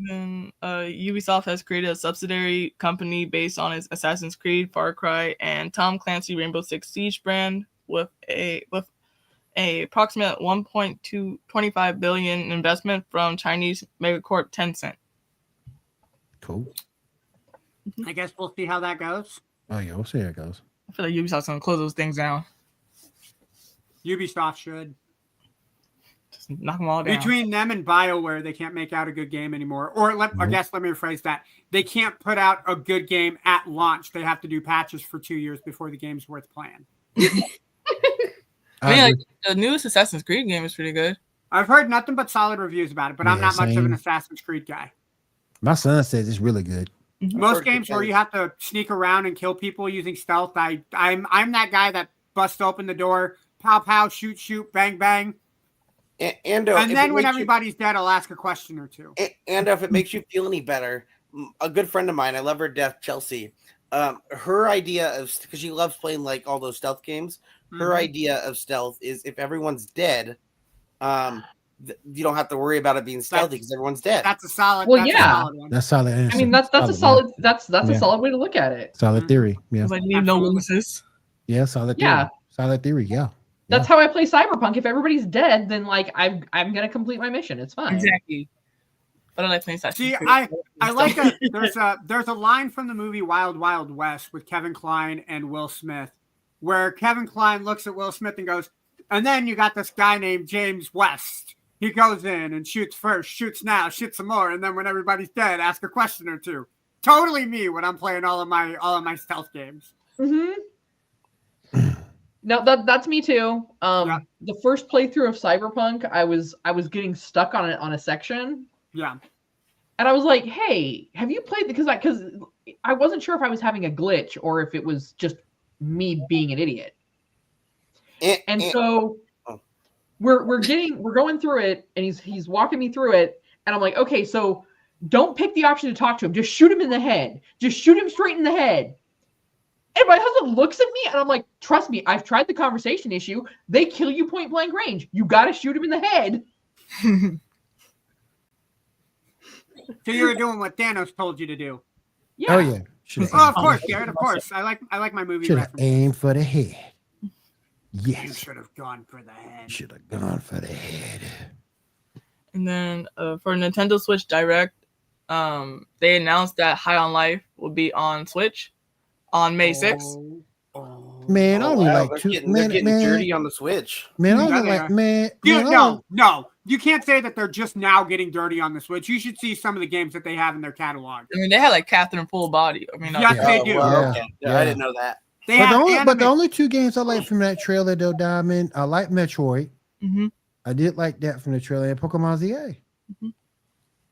[SPEAKER 5] Then Ubisoft has created a subsidiary company based on its Assassin's Creed, Far Cry, and Tom Clancy Rainbow Six Siege brand with a approximate 1.25 billion investment from Chinese megacorp Tencent.
[SPEAKER 1] Cool.
[SPEAKER 8] I guess we'll see how that goes.
[SPEAKER 1] Oh yeah, we'll see how it goes.
[SPEAKER 5] I feel like Ubisoft's gonna close those things down.
[SPEAKER 8] Ubisoft should.
[SPEAKER 5] Just knock them all down.
[SPEAKER 8] Between them and BioWare, they can't make out a good game anymore. Or I guess let me rephrase that. They can't put out a good game at launch. They have to do patches for 2 years before the game's worth playing.
[SPEAKER 5] I mean, like, the newest Assassin's Creed game is pretty good.
[SPEAKER 8] I've heard nothing but solid reviews about it, but I'm
[SPEAKER 1] Yeah,
[SPEAKER 8] not much of
[SPEAKER 1] same.
[SPEAKER 8] an Assassin's Creed guy.
[SPEAKER 1] My son says it's really good.
[SPEAKER 8] Most games where you have to sneak around and kill people using stealth, I'm that guy that busts open the door, pow pow, shoot, bang bang.
[SPEAKER 2] And
[SPEAKER 8] then when everybody's dead, I'll ask a question or two.
[SPEAKER 2] And if it makes you feel any better, a good friend of mine, I love her to death, Chelsea. Her idea of, because she loves playing like all those stealth games, her idea of stealth is if everyone's dead, you don't have to worry about it being stealthy because everyone's dead.
[SPEAKER 8] That's a solid.
[SPEAKER 4] Well,
[SPEAKER 8] that's
[SPEAKER 4] yeah.
[SPEAKER 8] a solid one.
[SPEAKER 1] That's solid answer.
[SPEAKER 4] I mean, that's a solid that's
[SPEAKER 1] Yeah.
[SPEAKER 4] a solid way to look at it.
[SPEAKER 1] solid theory. Yeah.
[SPEAKER 5] It's like you need no
[SPEAKER 8] Absolutely.
[SPEAKER 5] witnesses.
[SPEAKER 1] Yeah, solid theory.
[SPEAKER 4] Yeah.
[SPEAKER 1] Solid theory, yeah.
[SPEAKER 4] That's how I play Cyberpunk. If everybody's dead, then like I'm gonna complete my mission. It's fine.
[SPEAKER 5] Exactly. But I like playing Assassin's
[SPEAKER 8] See,
[SPEAKER 5] Creed.
[SPEAKER 8] I like that. There's a line from the movie Wild Wild West with Kevin Kline and Will Smith, where Kevin Kline looks at Will Smith and goes, and then you got this guy named James West. He goes in and shoots first, shoots now, shoots some more, and then when everybody's dead, ask a question or two. Totally me when I'm playing all of my stealth games.
[SPEAKER 4] Mm-hmm. No, that's me too.
[SPEAKER 8] Yeah.
[SPEAKER 4] The first playthrough of Cyberpunk, I was getting stuck on a section.
[SPEAKER 8] Yeah.
[SPEAKER 4] And I was like, "Hey, have you played?" Because I wasn't sure if I was having a glitch or if it was just me being an idiot. And so we're going through it, and he's walking me through it, and I'm like, "Okay, so don't pick the option to talk to him. Just shoot him in the head. Just shoot him straight in the head." And my husband looks at me, and I'm like, "Trust me, I've tried the conversation issue. They kill you point blank range. You got to shoot him in the head."
[SPEAKER 8] So you were doing what Thanos told you to do.
[SPEAKER 4] Yeah.
[SPEAKER 1] Oh yeah. Should've
[SPEAKER 8] Oh, of
[SPEAKER 1] aimed
[SPEAKER 8] course,
[SPEAKER 1] for
[SPEAKER 8] Garrett. Of course. I like my movie
[SPEAKER 1] Should have
[SPEAKER 8] references.
[SPEAKER 1] aimed for the head.
[SPEAKER 8] You
[SPEAKER 1] Yes.
[SPEAKER 8] should have gone for the head.
[SPEAKER 1] Should have gone for the head.
[SPEAKER 5] And then for Nintendo Switch Direct, they announced that High on Life will be on Switch on May 6th.
[SPEAKER 1] Man, I only like
[SPEAKER 2] they're
[SPEAKER 1] two.
[SPEAKER 2] getting,
[SPEAKER 1] Man,
[SPEAKER 2] they're getting dirty on the Switch.
[SPEAKER 1] Man, I only
[SPEAKER 8] Yeah, they
[SPEAKER 1] like
[SPEAKER 8] are.
[SPEAKER 1] man.
[SPEAKER 8] Yeah,
[SPEAKER 1] man, I
[SPEAKER 8] no,
[SPEAKER 1] only-
[SPEAKER 8] no. You can't say that they're just now getting dirty on the Switch. You should see some of the games that they have in their catalog.
[SPEAKER 5] I mean, they had like Catherine Full Body. I mean, not
[SPEAKER 8] Yes,
[SPEAKER 1] Yeah.
[SPEAKER 8] they
[SPEAKER 2] Oh,
[SPEAKER 8] do.
[SPEAKER 2] well,
[SPEAKER 1] Yeah.
[SPEAKER 2] okay.
[SPEAKER 1] Yeah.
[SPEAKER 2] I didn't know that.
[SPEAKER 8] They
[SPEAKER 1] But
[SPEAKER 8] have
[SPEAKER 1] the
[SPEAKER 8] anime.
[SPEAKER 1] only two games I like from that trailer, though, Diamond, I like Metroid.
[SPEAKER 5] Mhm.
[SPEAKER 1] I did like that from the trailer, and Pokemon ZA.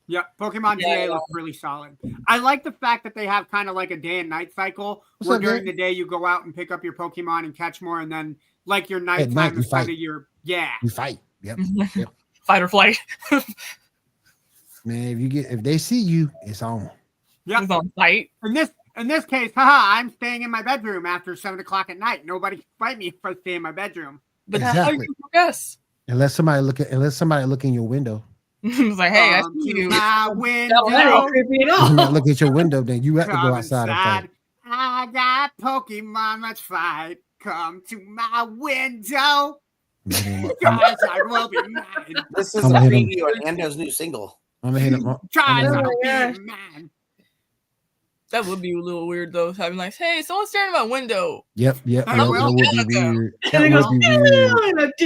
[SPEAKER 8] Yeah, Pokemon
[SPEAKER 5] Yeah,
[SPEAKER 8] ZA looks really solid. I like the fact that they have kind of like a day and night cycle
[SPEAKER 1] What's
[SPEAKER 8] where
[SPEAKER 1] up,
[SPEAKER 8] during
[SPEAKER 1] Jay?
[SPEAKER 8] the day you go out and pick up your Pokemon and catch more, and then like your
[SPEAKER 1] night,
[SPEAKER 8] nighttime
[SPEAKER 1] you
[SPEAKER 8] is kind
[SPEAKER 1] fight.
[SPEAKER 8] of your
[SPEAKER 1] You fight. Yep.
[SPEAKER 5] Fight or flight.
[SPEAKER 1] Man, if they see you, it's on.
[SPEAKER 8] Yeah.
[SPEAKER 5] It's on fight.
[SPEAKER 8] In this case, haha, I'm staying in my bedroom after 7 o'clock at night. Nobody can fight me if I stay in my bedroom.
[SPEAKER 5] But how
[SPEAKER 1] Exactly.
[SPEAKER 5] do you progress?
[SPEAKER 1] Unless somebody look in your window.
[SPEAKER 5] It's like, hey, I
[SPEAKER 8] Come
[SPEAKER 5] see
[SPEAKER 8] to
[SPEAKER 5] you.
[SPEAKER 8] my window.
[SPEAKER 7] That ain't creepy at
[SPEAKER 1] If
[SPEAKER 7] all.
[SPEAKER 1] somebody look at your window, then you have to go
[SPEAKER 8] Come
[SPEAKER 1] outside and
[SPEAKER 8] inside.
[SPEAKER 1] fight.
[SPEAKER 8] I got Pokemon, let's fight. Come to my window.
[SPEAKER 1] Man,
[SPEAKER 8] Guys, I will be mine.
[SPEAKER 2] This is
[SPEAKER 1] I'm
[SPEAKER 2] a
[SPEAKER 1] gonna hit him.
[SPEAKER 2] preview of Nando's new single.
[SPEAKER 1] I'm gonna hit him.
[SPEAKER 8] Guys,
[SPEAKER 1] I'm
[SPEAKER 8] I'll
[SPEAKER 7] Oh my
[SPEAKER 8] be mine.
[SPEAKER 5] That would be a little weird though, having like, hey, someone's staring at my window.
[SPEAKER 1] Yep.
[SPEAKER 8] I
[SPEAKER 1] That
[SPEAKER 8] will.
[SPEAKER 1] would be weird. That
[SPEAKER 7] And it
[SPEAKER 1] would be weird.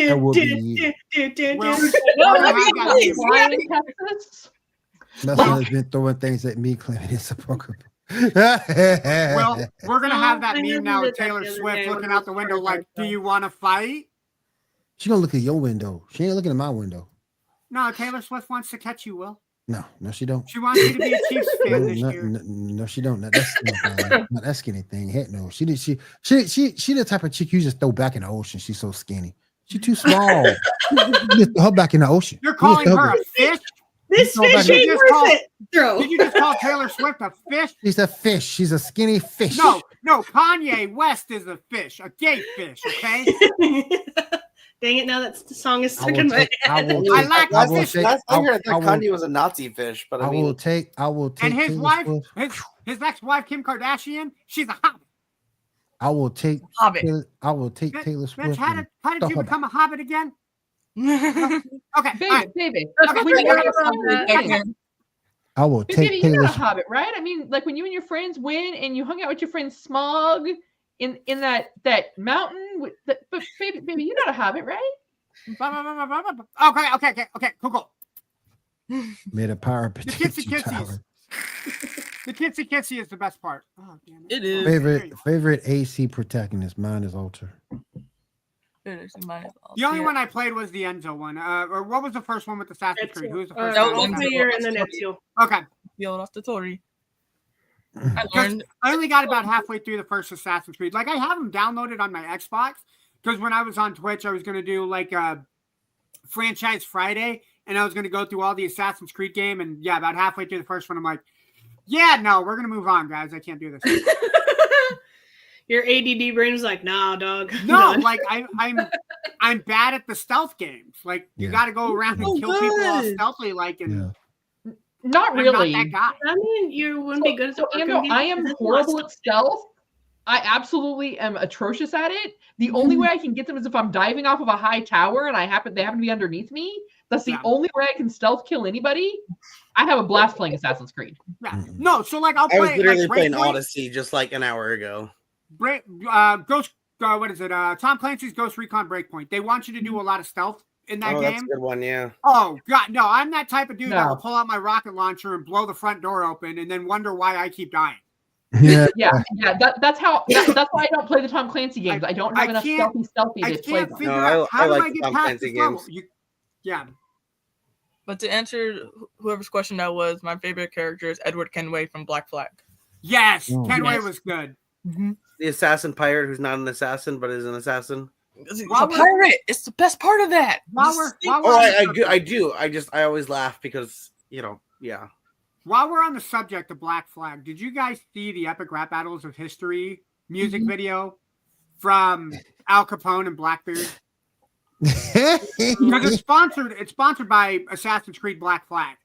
[SPEAKER 1] That would be weird.
[SPEAKER 8] Well,
[SPEAKER 7] No,
[SPEAKER 8] we're gonna
[SPEAKER 7] that'd be
[SPEAKER 8] have that
[SPEAKER 7] nice.
[SPEAKER 8] meme.
[SPEAKER 4] Why in Texas?
[SPEAKER 1] Nothing has been throwing things at me, claiming it's a Pokemon.
[SPEAKER 8] Well, we're gonna have that
[SPEAKER 7] I
[SPEAKER 8] meme
[SPEAKER 7] never
[SPEAKER 8] now
[SPEAKER 7] did
[SPEAKER 8] with
[SPEAKER 7] that
[SPEAKER 8] Taylor
[SPEAKER 7] the other
[SPEAKER 8] Swift
[SPEAKER 7] day when
[SPEAKER 8] looking
[SPEAKER 7] I
[SPEAKER 8] out the
[SPEAKER 7] was
[SPEAKER 8] window
[SPEAKER 7] at
[SPEAKER 8] like,
[SPEAKER 7] work,
[SPEAKER 8] "Do
[SPEAKER 7] though.
[SPEAKER 8] you want to fight?"
[SPEAKER 1] She's gonna look at your window. She ain't looking at my window.
[SPEAKER 8] No, Taylor Swift wants to catch you, Will.
[SPEAKER 1] No, she don't.
[SPEAKER 8] She wants you to be a Chiefs fan this year.
[SPEAKER 1] No, she don't. Not that skinny thing. Heck no. She the type of chick you just throw back in the ocean. She's so skinny. She's too small. You just throw her back in the ocean.
[SPEAKER 8] You're
[SPEAKER 1] You just
[SPEAKER 8] calling
[SPEAKER 1] throw
[SPEAKER 8] her a fish?
[SPEAKER 7] This
[SPEAKER 1] You know
[SPEAKER 7] fish
[SPEAKER 1] about
[SPEAKER 7] ain't
[SPEAKER 8] it.
[SPEAKER 7] worth it. Throw.
[SPEAKER 8] Did you just call Taylor Swift a fish?
[SPEAKER 1] She's a fish. She's a skinny fish.
[SPEAKER 8] No, Kanye West is a fish, a gay fish, okay?
[SPEAKER 7] Dang it! Now that the song is
[SPEAKER 1] I
[SPEAKER 7] stuck
[SPEAKER 1] will
[SPEAKER 7] in my
[SPEAKER 1] take. I
[SPEAKER 7] head.
[SPEAKER 1] will
[SPEAKER 8] I
[SPEAKER 1] take.
[SPEAKER 8] like
[SPEAKER 1] I
[SPEAKER 8] the
[SPEAKER 1] will
[SPEAKER 8] fish.
[SPEAKER 1] take.
[SPEAKER 2] Last I heard, I
[SPEAKER 1] I
[SPEAKER 2] thought
[SPEAKER 1] will-
[SPEAKER 2] Kanye was a Nazi fish, but
[SPEAKER 1] I
[SPEAKER 2] I mean,
[SPEAKER 1] will take. I will take.
[SPEAKER 8] And his
[SPEAKER 1] Taylor
[SPEAKER 8] wife,
[SPEAKER 1] Swift.
[SPEAKER 8] his ex-wife Kim Kardashian, she's a hobbit.
[SPEAKER 1] I will take.
[SPEAKER 5] Hobbit.
[SPEAKER 1] I will take
[SPEAKER 8] Bitch,
[SPEAKER 1] Taylor
[SPEAKER 8] Bitch,
[SPEAKER 1] Swift.
[SPEAKER 8] how
[SPEAKER 1] and
[SPEAKER 8] did
[SPEAKER 1] stuff
[SPEAKER 8] you
[SPEAKER 1] her
[SPEAKER 8] become a hobbit again?
[SPEAKER 5] Baby,
[SPEAKER 8] Okay, all right.
[SPEAKER 4] Baby.
[SPEAKER 8] Okay,
[SPEAKER 4] When you're
[SPEAKER 1] I will
[SPEAKER 4] But
[SPEAKER 1] take
[SPEAKER 4] baby, you're
[SPEAKER 1] Taylor
[SPEAKER 4] not a
[SPEAKER 1] Swift.
[SPEAKER 4] hobbit, right? I mean, like when you and your friends went and you hung out with your friend Smog in that mountain. But baby, you're not a hobbit, right?
[SPEAKER 8] Okay, cool.
[SPEAKER 1] Made a power
[SPEAKER 8] The kitsy
[SPEAKER 1] protection
[SPEAKER 8] kitsies.
[SPEAKER 1] tower.
[SPEAKER 8] The kitsy kitsy is the best part. Oh, damn it.
[SPEAKER 5] It is.
[SPEAKER 1] Favorite AC protagonist. Mine is Alter.
[SPEAKER 8] The only one I played was the Enzo one. Or what was the first one with Assassin's Creed? Who was the first
[SPEAKER 5] That
[SPEAKER 8] one?
[SPEAKER 5] was
[SPEAKER 8] with
[SPEAKER 5] Enzo.
[SPEAKER 8] that?
[SPEAKER 7] and then Ezio.
[SPEAKER 8] Okay.
[SPEAKER 5] Yelled off the Tory. I
[SPEAKER 8] Because
[SPEAKER 5] learned.
[SPEAKER 8] I only got about halfway through the first Assassin's Creed. Like I have them downloaded on my Xbox because when I was on Twitch, I was going to do like a franchise Friday, and I was going to go through all the Assassin's Creed game. And yeah, about halfway through the first one, I'm like, yeah, no, we're going to move on, guys. I can't do this.
[SPEAKER 7] Your ADD brain is like, nah, dog.
[SPEAKER 8] No,
[SPEAKER 7] Done.
[SPEAKER 8] like I'm bad at the stealth games. Like you
[SPEAKER 1] Yeah.
[SPEAKER 8] got to go around and
[SPEAKER 5] Oh,
[SPEAKER 8] kill people all
[SPEAKER 5] good.
[SPEAKER 8] stealthily. Like and
[SPEAKER 1] Yeah.
[SPEAKER 4] Not
[SPEAKER 8] I'm
[SPEAKER 4] really.
[SPEAKER 8] not that guy.
[SPEAKER 7] I mean, you wouldn't be good at
[SPEAKER 4] So
[SPEAKER 7] the
[SPEAKER 4] Ando, I am horrible at stealth. I absolutely am atrocious at it. The only way I can get them is if I'm diving off of a high tower and they happen to be underneath me. That's the
[SPEAKER 8] Yeah.
[SPEAKER 4] only way I can stealth kill anybody. I have a blast playing Assassin's Creed.
[SPEAKER 8] Yeah.
[SPEAKER 1] Mm-mm.
[SPEAKER 8] No, so like I'll
[SPEAKER 2] I was
[SPEAKER 8] play
[SPEAKER 2] literally
[SPEAKER 8] like
[SPEAKER 2] playing
[SPEAKER 8] Breakpoint.
[SPEAKER 2] Odyssey just like an hour ago.
[SPEAKER 8] Ghost. What is it? Tom Clancy's Ghost Recon Breakpoint. They want you to do a lot of stealth in that
[SPEAKER 2] Oh, that's a
[SPEAKER 8] game.
[SPEAKER 2] good one, yeah.
[SPEAKER 8] Oh God, no! I'm that type of dude that
[SPEAKER 4] No.
[SPEAKER 8] will pull out my rocket launcher and blow the front door open, and then wonder why I keep dying.
[SPEAKER 1] Yeah.
[SPEAKER 4] Yeah. That's why I don't play the Tom Clancy games. I don't have
[SPEAKER 8] I
[SPEAKER 4] enough
[SPEAKER 8] can't-
[SPEAKER 4] stealthy
[SPEAKER 8] I
[SPEAKER 4] to play
[SPEAKER 8] can't
[SPEAKER 4] them.
[SPEAKER 8] figure
[SPEAKER 2] No,
[SPEAKER 8] out
[SPEAKER 2] I
[SPEAKER 8] how do
[SPEAKER 2] like
[SPEAKER 8] I
[SPEAKER 2] the
[SPEAKER 8] get
[SPEAKER 2] Tom
[SPEAKER 8] past
[SPEAKER 2] Clancy
[SPEAKER 8] this level.
[SPEAKER 2] games.
[SPEAKER 8] Yeah.
[SPEAKER 5] But to answer whoever's question that was, my favorite character is Edward Kenway from Black Flag.
[SPEAKER 8] Yes,
[SPEAKER 1] Oh,
[SPEAKER 8] Kenway
[SPEAKER 5] yes.
[SPEAKER 8] was good.
[SPEAKER 2] The assassin pirate who's not an assassin but is an assassin.
[SPEAKER 5] It's
[SPEAKER 8] While
[SPEAKER 5] a
[SPEAKER 8] we're-
[SPEAKER 5] pirate. It's the best part of that.
[SPEAKER 8] While
[SPEAKER 5] Just
[SPEAKER 8] we're
[SPEAKER 5] think-
[SPEAKER 8] while we're
[SPEAKER 2] Oh,
[SPEAKER 8] on the
[SPEAKER 2] I
[SPEAKER 8] subject-
[SPEAKER 2] do. I always laugh because yeah.
[SPEAKER 8] While we're on the subject of Black Flag, did you guys see the Epic Rap Battles of History music video from Al Capone and Blackbeard? Because it's sponsored by Assassin's Creed Black Flag.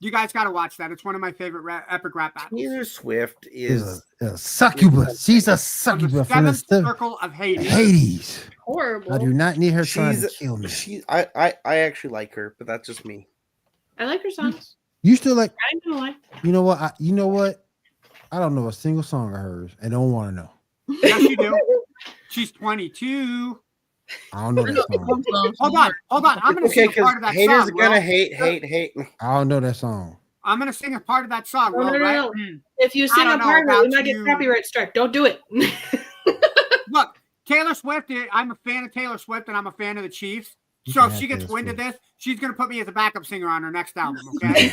[SPEAKER 8] You guys got to watch that. It's one of my favorite Epic Rap Battles.
[SPEAKER 2] Taylor Swift
[SPEAKER 1] Is
[SPEAKER 2] is
[SPEAKER 1] a succubus. She's a
[SPEAKER 8] From the
[SPEAKER 1] succubus from the
[SPEAKER 8] seventh circle of Hades.
[SPEAKER 1] Hades.
[SPEAKER 3] horrible.
[SPEAKER 1] I do not need her trying to
[SPEAKER 2] She's
[SPEAKER 1] kill me.
[SPEAKER 2] I actually like her, but that's just me.
[SPEAKER 3] I like her songs.
[SPEAKER 1] You still like?
[SPEAKER 3] I know why.
[SPEAKER 1] You know what? You know what? I don't know a single song of hers, and don't want to know.
[SPEAKER 8] Yes, you do. She's 22.
[SPEAKER 1] I don't know that song.
[SPEAKER 8] Hold on. I'm gonna sing a part of that
[SPEAKER 2] haters
[SPEAKER 8] song.
[SPEAKER 2] are gonna
[SPEAKER 8] Will.
[SPEAKER 2] hate.
[SPEAKER 1] I don't know that song.
[SPEAKER 8] I'm gonna sing a part of that song.
[SPEAKER 3] No,
[SPEAKER 8] Will,
[SPEAKER 3] no, no,
[SPEAKER 8] right?
[SPEAKER 3] no. If you sing a
[SPEAKER 8] don't know
[SPEAKER 3] part of it, we
[SPEAKER 8] about
[SPEAKER 3] might get
[SPEAKER 8] you.
[SPEAKER 3] copyright strike. Don't do it.
[SPEAKER 8] Look, Taylor Swift. I'm a fan of Taylor Swift, and I'm a fan of the Chiefs.
[SPEAKER 1] You
[SPEAKER 8] So
[SPEAKER 1] can
[SPEAKER 8] if
[SPEAKER 1] have
[SPEAKER 8] she gets
[SPEAKER 1] Taylor
[SPEAKER 8] wind of
[SPEAKER 1] Swift.
[SPEAKER 8] this, she's gonna put me as a backup singer on her next album. Okay.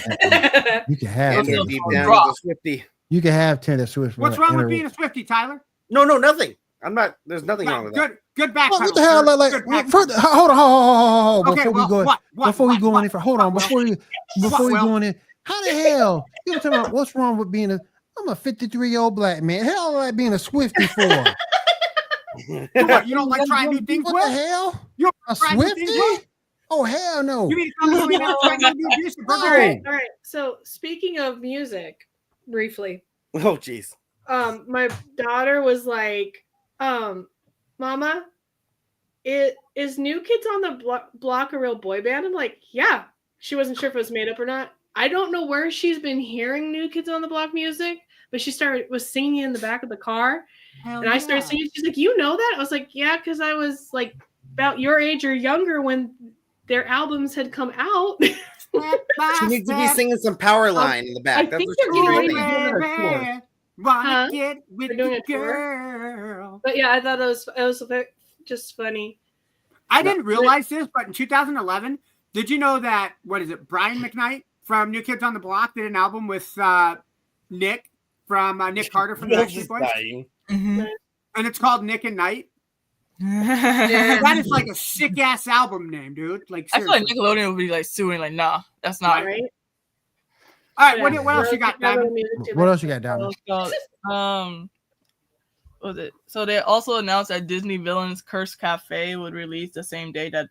[SPEAKER 1] You can have
[SPEAKER 2] And
[SPEAKER 1] Taylor
[SPEAKER 2] deep
[SPEAKER 1] Swift.
[SPEAKER 2] down is a Swiftie.
[SPEAKER 1] You can have Taylor Swift.
[SPEAKER 8] What's wrong with being a Swiftie, Tyler?
[SPEAKER 2] No, nothing. I'm not. There's nothing wrong with that.
[SPEAKER 8] Good back.
[SPEAKER 1] What the hell? Hold on.
[SPEAKER 8] Okay,
[SPEAKER 1] Before we go, before we go any further, hold on. Before we go in, how the hell you talking about what's wrong with being I'm a 53-year-old black man. Hell, I like being a Swiftie for.
[SPEAKER 8] What, you don't like trying new things?
[SPEAKER 1] What the hell?
[SPEAKER 8] You
[SPEAKER 1] A
[SPEAKER 8] trying new things, Will?
[SPEAKER 1] Swiftie? Oh hell no!
[SPEAKER 8] You mean to tell me you're not trying to do music?
[SPEAKER 1] No.
[SPEAKER 3] All right. So speaking of music, briefly,
[SPEAKER 2] Oh, jeez.
[SPEAKER 3] my daughter was like, Mama, is New Kids on the Block a real boy band? I'm like, yeah. She wasn't sure if it was made up or not. I don't know where she's been hearing New Kids on the Block music, but she was singing in the back of the car, and I started singing. She's like, "You know that?" I was like, "Yeah," because I was like about your age or younger when their albums had come out.
[SPEAKER 2] She needs to be singing some Power Line in the back.
[SPEAKER 3] I
[SPEAKER 2] That's
[SPEAKER 3] think
[SPEAKER 2] what
[SPEAKER 3] they're
[SPEAKER 2] she's
[SPEAKER 3] getting
[SPEAKER 2] doing.
[SPEAKER 3] ready to
[SPEAKER 8] Wanna get with
[SPEAKER 3] They're doing
[SPEAKER 8] the
[SPEAKER 3] a tour?
[SPEAKER 8] girl.
[SPEAKER 3] But yeah, I thought it was just funny.
[SPEAKER 8] I didn't realize this, but in 2011, did you know that, Brian McKnight from New Kids on the Block did an album with Nick Carter from the Backstreet Boys?
[SPEAKER 5] Mm-hmm.
[SPEAKER 8] And it's called Nick and Night. That is like a sick ass album name, dude. Like,
[SPEAKER 5] I feel like
[SPEAKER 8] seriously.
[SPEAKER 5] Nickelodeon would be like suing, like, nah, that's not
[SPEAKER 3] Right?
[SPEAKER 8] All right, what else you got, Diamond?
[SPEAKER 1] What else you got, Diamond?
[SPEAKER 5] what was it? So they also announced that Disney Villains Curse Cafe would release the same day that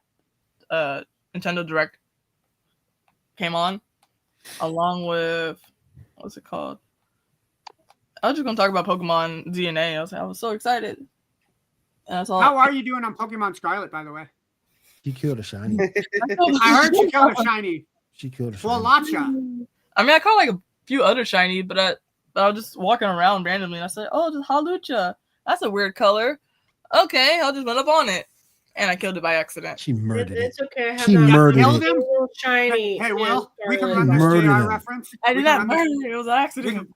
[SPEAKER 5] Nintendo Direct came on, along with what's it called? I was just gonna talk about Pokemon DNA. I was so excited. And that's all.
[SPEAKER 8] How are you doing on Pokemon Scarlet, by the way?
[SPEAKER 1] She killed a shiny.
[SPEAKER 8] I heard you killed a shiny.
[SPEAKER 1] She killed a shiny.
[SPEAKER 8] Wolacha.
[SPEAKER 5] I mean, I caught like a few other shiny, but I was just walking around randomly, and I said, "Oh, just Hawlucha. That's a weird color. Okay, I'll just run up on it." And I killed it by accident.
[SPEAKER 1] She murdered it.
[SPEAKER 3] It's okay. I have
[SPEAKER 1] She
[SPEAKER 3] not
[SPEAKER 1] murdered
[SPEAKER 8] Killed
[SPEAKER 1] it.
[SPEAKER 8] him?
[SPEAKER 3] shiny.
[SPEAKER 8] Hey, Will, we can
[SPEAKER 3] Scarlet.
[SPEAKER 8] run this
[SPEAKER 1] Murdered
[SPEAKER 8] JR
[SPEAKER 1] him.
[SPEAKER 8] reference.
[SPEAKER 5] I
[SPEAKER 8] We
[SPEAKER 5] did
[SPEAKER 8] can
[SPEAKER 5] not
[SPEAKER 8] run this-
[SPEAKER 5] murder it. It was an accident.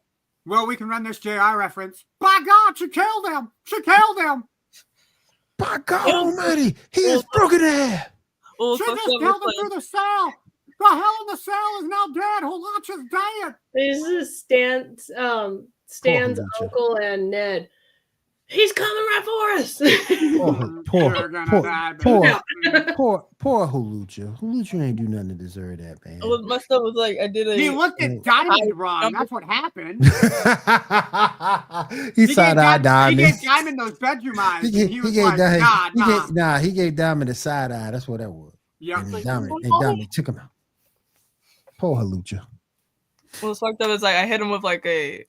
[SPEAKER 8] we can run this JR reference. By God, she killed him. She killed him.
[SPEAKER 1] By God Almighty, he is broken in half.
[SPEAKER 5] Well,
[SPEAKER 8] She
[SPEAKER 5] so
[SPEAKER 8] just
[SPEAKER 5] clever
[SPEAKER 8] killed him
[SPEAKER 5] play.
[SPEAKER 8] through the cell. The Hell in the Cell is now dead. Wolacha's dead.
[SPEAKER 3] This is Stan's
[SPEAKER 1] Hawlucha.
[SPEAKER 3] uncle and Ned. He's coming right for us.
[SPEAKER 8] You're gonna die, baby.
[SPEAKER 1] Poor Hawlucha. Hawlucha ain't do nothing to deserve that, man.
[SPEAKER 5] Well, my stuff was like I did a.
[SPEAKER 8] He looked at Diamond wrong. That's what happened.
[SPEAKER 1] He side-eye
[SPEAKER 8] He
[SPEAKER 1] Diamond.
[SPEAKER 8] gave Diamond those bedroom eyes.
[SPEAKER 1] He
[SPEAKER 8] and he was
[SPEAKER 1] gave
[SPEAKER 8] like,
[SPEAKER 1] Diamond.
[SPEAKER 8] nah.
[SPEAKER 1] He gave Diamond a side eye. That's what that was.
[SPEAKER 8] Yeah.
[SPEAKER 1] And
[SPEAKER 5] like,
[SPEAKER 1] Diamond took him out. Poor Hawlucha.
[SPEAKER 5] What was fucked up is like I hit him with like a,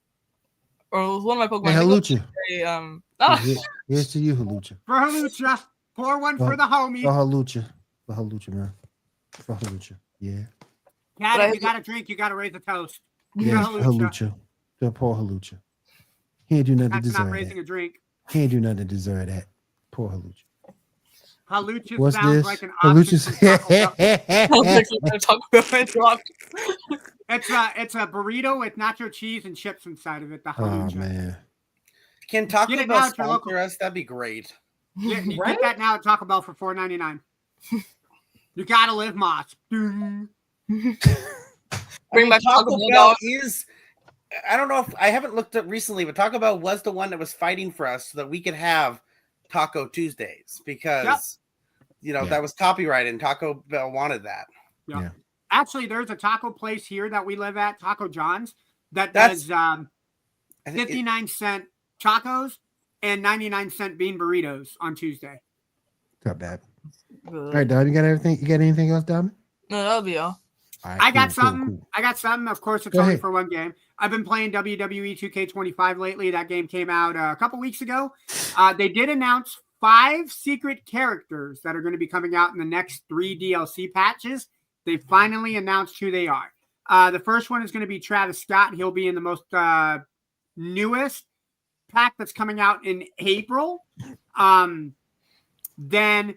[SPEAKER 5] or it was one of my Pokemon.
[SPEAKER 1] Hey,
[SPEAKER 5] I think it
[SPEAKER 1] Hawlucha.
[SPEAKER 5] was a,
[SPEAKER 1] Here's to you, Hawlucha.
[SPEAKER 8] For Hawlucha. Pour one for the homie.
[SPEAKER 1] For Hawlucha. For Hawlucha, man. For Hawlucha. Yeah.
[SPEAKER 8] Cat, if you got to drink, you got to raise a toast.
[SPEAKER 1] Yeah,
[SPEAKER 8] For
[SPEAKER 1] Hawlucha. For poor Hawlucha. He ain't do nothing to
[SPEAKER 8] That's not
[SPEAKER 1] deserve
[SPEAKER 8] raising
[SPEAKER 1] that.
[SPEAKER 8] a drink.
[SPEAKER 1] He ain't do nothing to deserve that. Poor Hawlucha.
[SPEAKER 8] Hawlucha
[SPEAKER 1] What's
[SPEAKER 8] sounds
[SPEAKER 1] this?
[SPEAKER 8] like an option from Taco Bell. It's a burrito with nacho cheese and chips inside of it. The
[SPEAKER 1] Oh
[SPEAKER 8] Hawlucha.
[SPEAKER 1] man.
[SPEAKER 2] Can Taco
[SPEAKER 8] Get it
[SPEAKER 2] Bell
[SPEAKER 8] now at your local-
[SPEAKER 2] sponsor us? That'd be great.
[SPEAKER 8] Yeah, you
[SPEAKER 3] Right?
[SPEAKER 8] get that now at Taco Bell for $4.99. You gotta live, Moss.
[SPEAKER 5] Bring
[SPEAKER 2] I
[SPEAKER 5] back
[SPEAKER 2] Taco
[SPEAKER 5] Taco Bell.
[SPEAKER 2] Bell is. I don't know if I haven't looked up recently, but Taco Bell was the one that was fighting for us so that we could have Taco Tuesdays because that was copyrighted and Taco Bell wanted that.
[SPEAKER 1] Yeah.
[SPEAKER 8] Actually, there's a taco place here that we live at, Taco John's, that
[SPEAKER 2] That's-
[SPEAKER 8] does
[SPEAKER 2] I think
[SPEAKER 8] 59-cent tacos and 99-cent bean burritos on Tuesday.
[SPEAKER 1] Got that. All right, Dom, you got everything? You got anything else, Dom?
[SPEAKER 5] No, that'll be all.
[SPEAKER 1] All right,
[SPEAKER 8] I got
[SPEAKER 1] cool,
[SPEAKER 8] something.
[SPEAKER 1] cool.
[SPEAKER 8] I got something. Of course, it's
[SPEAKER 1] Go
[SPEAKER 8] only
[SPEAKER 1] ahead.
[SPEAKER 8] for one game. I've been playing WWE 2K25 lately. That game came out a couple weeks ago. They did announce 5 secret characters that are going to be coming out in the next 3 DLC patches. They finally announced who they are. The first one is going to be Travis Scott. He'll be in the most newest pack that's coming out in April. Then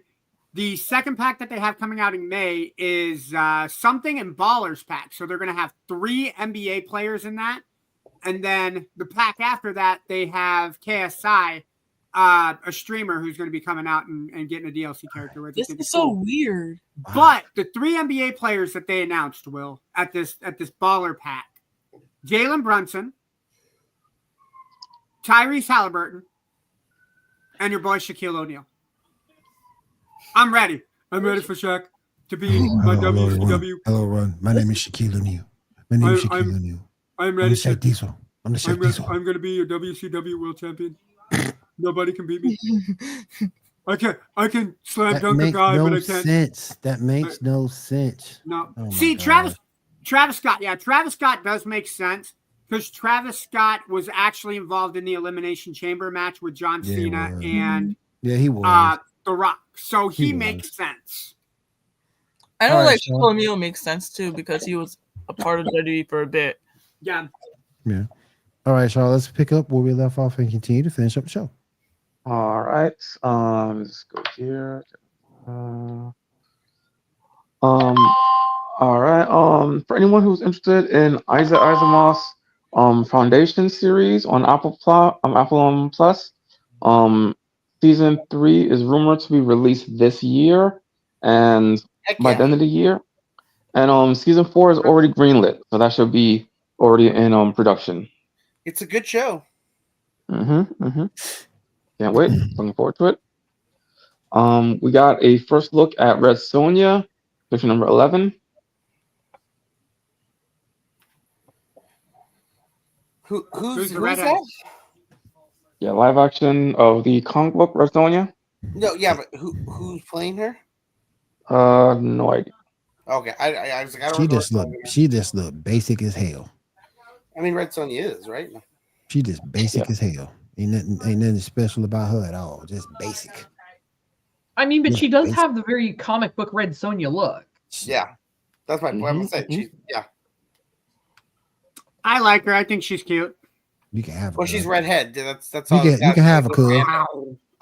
[SPEAKER 8] the second pack that they have coming out in May is Something and Ballers pack. So they're going to have 3 NBA players in that. And then the pack after that, they have KSI, a streamer who's going to be coming out and getting a DLC character with.
[SPEAKER 5] This is so weird.
[SPEAKER 8] But the 3 NBA players that they announced, Will, at this baller pack, Jalen Brunson, Tyrese Halliburton, and your boy Shaquille O'Neal. I'm ready. I'm ready for Shaq to be my WCW.
[SPEAKER 1] Hello, Ron. My name is Shaquille O'Neal. My name is Shaquille O'Neal.
[SPEAKER 8] I'm ready.
[SPEAKER 1] I'm Shaq Diesel. I'm the Shaq Diesel.
[SPEAKER 8] I'm going to be your WCW World Champion. Nobody can beat me. I can slam dunk a guy, but I can't.
[SPEAKER 1] That makes no sense.
[SPEAKER 8] No.
[SPEAKER 1] Oh
[SPEAKER 8] See, Travis Scott. Yeah, Travis Scott does make sense because Travis Scott was actually involved in the Elimination Chamber match with John Cena and
[SPEAKER 1] he was
[SPEAKER 8] The Rock. So he makes sense.
[SPEAKER 5] I know, like Shaquille O'Neal makes sense too because he was a part of WWE for a bit.
[SPEAKER 8] Yeah.
[SPEAKER 1] All right, Charles. Let's pick up where we left off and continue to finish up the show.
[SPEAKER 6] All right. Let's go here. All right. For anyone who's interested in Isaac Asimov's Foundation series on Apple Plus, season 3 is rumored to be released this year, and by the end of the year. And season 4 is already greenlit, so that should be already in production.
[SPEAKER 2] It's a good show.
[SPEAKER 6] Can't wait. Looking forward to it. We got a first look at Red Sonja, picture number 11.
[SPEAKER 2] Who's that?
[SPEAKER 6] Yeah, live action of the comic book Red Sonja.
[SPEAKER 2] No, yeah, but who's playing her?
[SPEAKER 6] No idea.
[SPEAKER 2] Okay, I was like, I don't know.
[SPEAKER 1] She just looked basic as hell.
[SPEAKER 2] I mean, Red Sonja is right.
[SPEAKER 1] She just basic as hell. Ain't nothing special about her at all. Just basic.
[SPEAKER 4] I mean, but she does have the very comic book Red Sonja look.
[SPEAKER 2] Yeah, that's my point. I'm saying
[SPEAKER 8] I like her. I think she's cute.
[SPEAKER 1] You can have her.
[SPEAKER 2] Well, she's redhead. That's all.
[SPEAKER 1] You can have a cuz.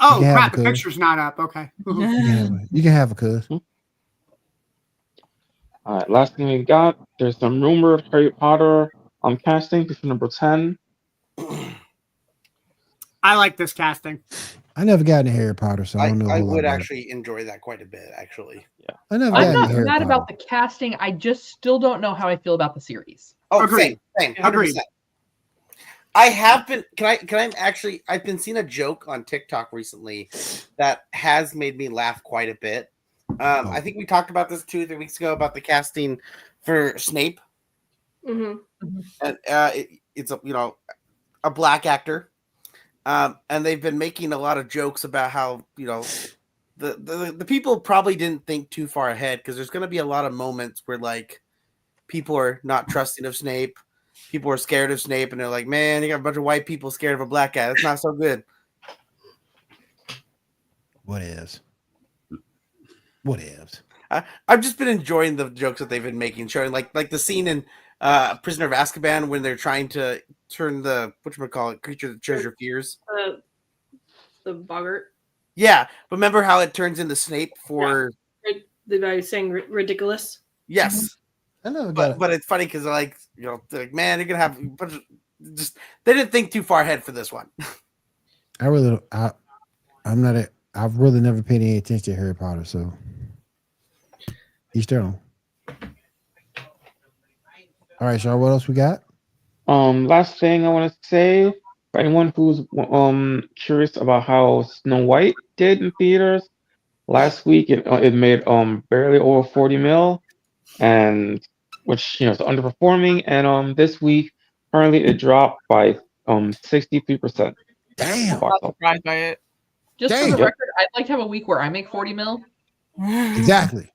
[SPEAKER 8] Oh crap! The picture's not up. Okay.
[SPEAKER 1] You can have a cuz.
[SPEAKER 6] All right. Last thing we got. There's some rumored Harry Potter casting. Picture number 10.
[SPEAKER 8] I like this casting.
[SPEAKER 1] I never got into Harry Potter, so I don't know.
[SPEAKER 2] I would actually enjoy that quite a bit, actually.
[SPEAKER 6] Yeah.
[SPEAKER 4] I'm not mad about the casting. I just still don't know how I feel about the series.
[SPEAKER 2] Oh,
[SPEAKER 8] agreed.
[SPEAKER 2] Same. 100%. I have been. I've been seeing a joke on TikTok recently that has made me laugh quite a bit. I think we talked about this 2 or 3 weeks ago about the casting for Snape.
[SPEAKER 3] Mm-hmm.
[SPEAKER 2] And it's a black actor. And they've been making a lot of jokes about how, the people probably didn't think too far ahead because there's going to be a lot of moments where like people are not trusting of Snape. People are scared of Snape and they're like, man, you got a bunch of white people scared of a black guy. That's not so good.
[SPEAKER 1] What is?
[SPEAKER 2] I've just been enjoying the jokes that they've been making, showing like the scene in Prisoner of Azkaban when they're trying to turn the creature that shows your fears.
[SPEAKER 3] The boggart.
[SPEAKER 2] Yeah, but remember how it turns into Snape for
[SPEAKER 3] the guy saying ridiculous.
[SPEAKER 2] Yes,
[SPEAKER 1] I know,
[SPEAKER 2] but it's funny because they're like, man, you're gonna have a bunch of they didn't think too far ahead for this one.
[SPEAKER 1] I've really never paid any attention to Harry Potter, so each their own. All right, Char, what else we got?
[SPEAKER 6] Last thing I want to say, for anyone who's curious about how Snow White did in theaters, last week it made barely over 40 mil, and which is underperforming, and this week currently it dropped by 63%.
[SPEAKER 1] Damn.
[SPEAKER 5] I'm surprised by it.
[SPEAKER 4] Just for the record, I'd like to have a week where I make 40 mil.
[SPEAKER 1] Exactly.